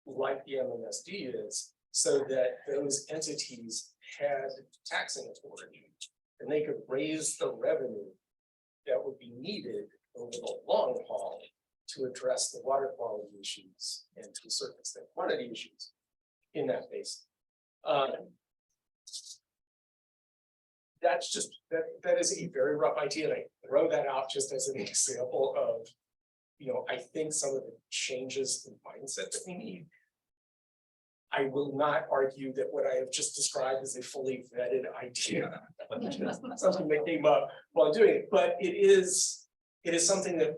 like the MMSD is, so that those entities had taxing authority, and they could raise the revenue that would be needed over the long haul to address the water quality issues and to a certain extent quantity issues in that basin. That's just, that is a very rough idea, and I throw that out just as an example of, I think some of the changes in mindset that we need. I will not argue that what I have just described is a fully vetted idea. Something that came up while doing it, but it is something that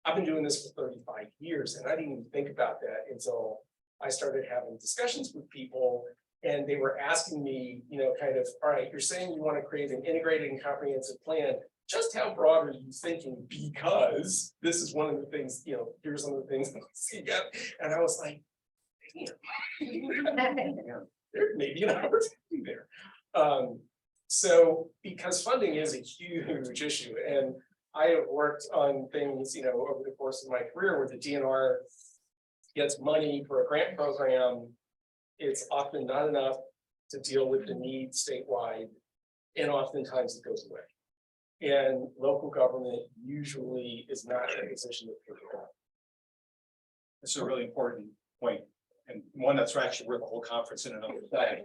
I've been doing this for 35 years, and I didn't even think about that until I started having discussions with people. And they were asking me, kind of, all right, you're saying you want to create an integrated and comprehensive plan. Just how broad are you thinking? Because this is one of the things, here's some of the things that I see. And I was like, damn, there may be an opportunity there. So because funding is a huge issue, and I have worked on things, over the course of my career where the DNR gets money for a grant program. It's often not enough to deal with the need statewide, and oftentimes it goes away. And local government usually is not in a position to pick it up. This is a really important point, and one that's actually worth the whole conference in another day.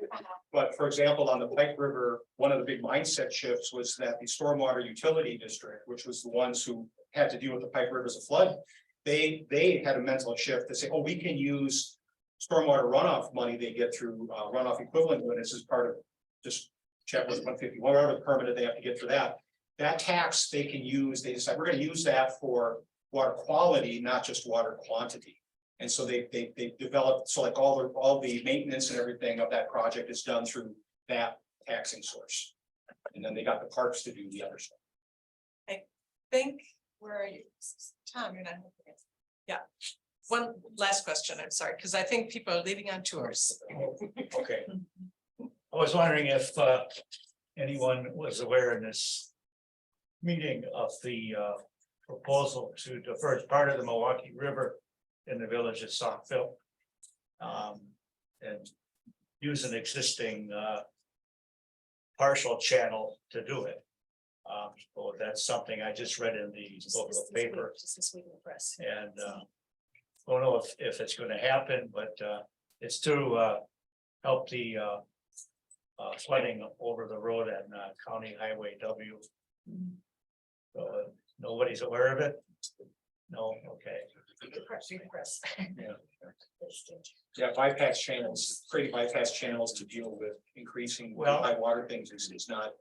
But for example, on the Pike River, one of the big mindset shifts was that the stormwater utility district, which was the ones who had to deal with the Pike River as a flood, they had a mental shift to say, oh, we can use stormwater runoff money they get through runoff equivalent units as part of just chapter 151, whatever the permit they have to get for that. That tax they can use, they decide we're going to use that for water quality, not just water quantity. And so they developed, so like all the maintenance and everything of that project is done through that taxing source. And then they got the parks to do the other stuff. Where are you? Tom, you're not. Yeah. One last question, I'm sorry, because I think people are leaving on tours. Okay. I was wondering if anyone was aware in this meeting of the proposal to divert part of the Milwaukee River in the village of Saukville and use an existing partial channel to do it. So that's something I just read in the local paper. Just this week in the press. And don't know if it's going to happen, but it's to help the flooding over the road at County Highway W. So nobody's aware of it? No, okay. Press. Yeah, bypass channels, creating bypass channels to deal with increasing high water things is not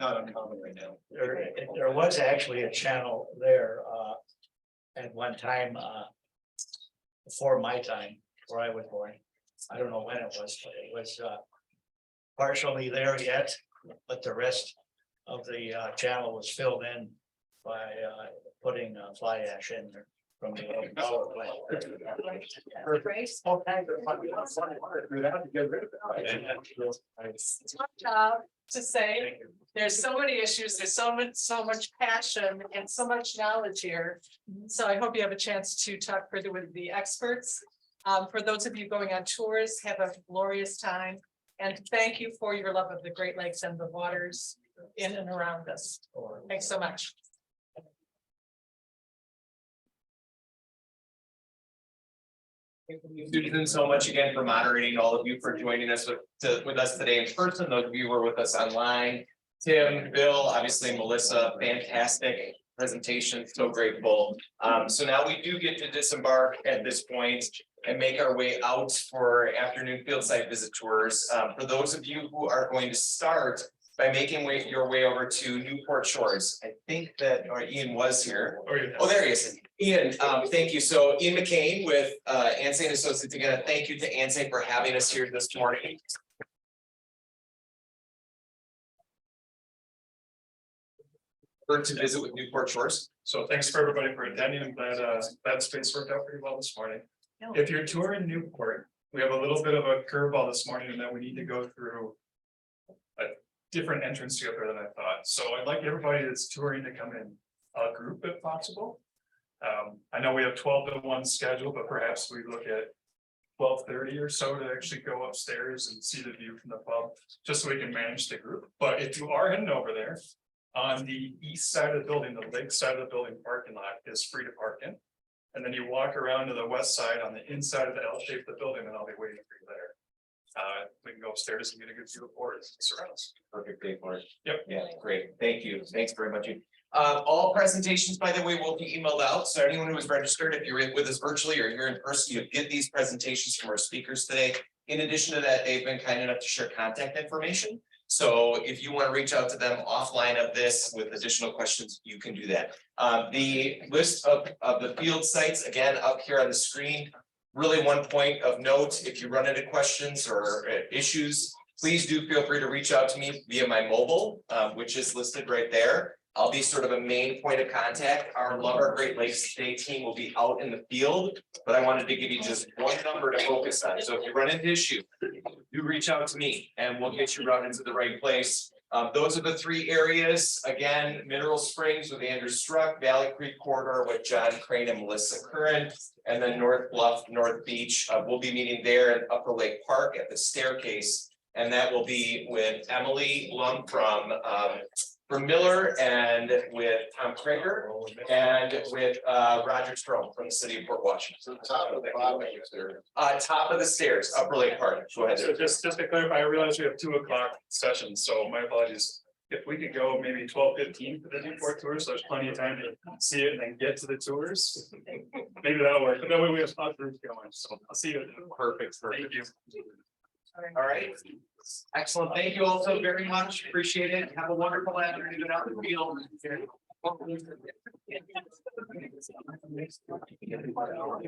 uncommon right now. There was actually a channel there at one time before my time, where I was born. I don't know when it was, but it was partially there yet, but the rest of the channel was filled in by putting fly ash in there from the old power plant. To say, there's so many issues, there's so much passion and so much knowledge here. So I hope you have a chance to talk further with the experts. For those of you going on tours, have a glorious time. And thank you for your love of the Great Lakes and the waters in and around us. Thanks so much. Thank you, Susan, so much again for moderating, all of you for joining us with us today in person, those of you who are with us online. Tim, Bill, obviously Melissa, fantastic presentation, so grateful. So now we do get to disembark at this point and make our way out for afternoon field site visit tours. For those of you who are going to start by making your way over to Newport Shores. I think that, or Ian was here. Oh, there he is. Ian, thank you. So Ian McCain with Ansane Associates. Again, thank you to Ansane for having us here this morning. To visit with Newport Shores. So thanks for everybody for attending. I'm glad that space worked out pretty well this morning. If you're touring Newport, we have a little bit of a curveball this morning in that we need to go through a different entrance to get there than I thought. So I'd like everybody that's touring to come in a group if possible. I know we have 12 to 1 scheduled, but perhaps we look at 12:30 or so to actually go upstairs and see the view from the pub, just so we can manage the group. But if you are heading over there, on the east side of the building, the lake side of the building parking lot is free to park in. And then you walk around to the west side on the inside of the L shape of the building, and I'll be waiting for you there. We can go upstairs and get a good view of Forest surrounds. Perfect day for it. Yep. Yeah, great. Thank you. Thanks very much. All presentations, by the way, will be emailed out. So anyone who is registered, if you're with us virtually or here in person, you get these presentations from our speakers today. In addition to that, they've been kind enough to share contact information. So if you want to reach out to them offline of this with additional questions, you can do that. The list of the field sites, again, up here on the screen. Really one point of note, if you run into questions or issues, please do feel free to reach out to me via my mobile, which is listed right there. I'll be sort of a main point of contact. Our Love Our Great Lakes Day team will be out in the field, but I wanted to give you just one number to focus on. So if you run into issue, do reach out to me and we'll get you routed to the right place. Those are the 3 areas. Again, Mineral Springs with Andrew Struck, Valley Creek Corridor with John Crane and Melissa Curran, and then North Bluff, North Beach. We'll be meeting there at Upper Lake Park at the staircase. And that will be with Emily Blum from Miller, and with Tom Krager, and with Roger Strom from the city of Port Washington. Top of the stairs, Upper Lake Park. Go ahead. So just to clarify, I realize we have 2 o'clock sessions, so my apologies. If we could go maybe 12:15 for the Newport tour, so there's plenty of time to see it and then get to the tours. Maybe that'll work, but that way we have spot groups going, so I'll see you. Perfect. Thank you. All right. Excellent. Thank you all so very much. Appreciate it. Have a wonderful afternoon out in the field.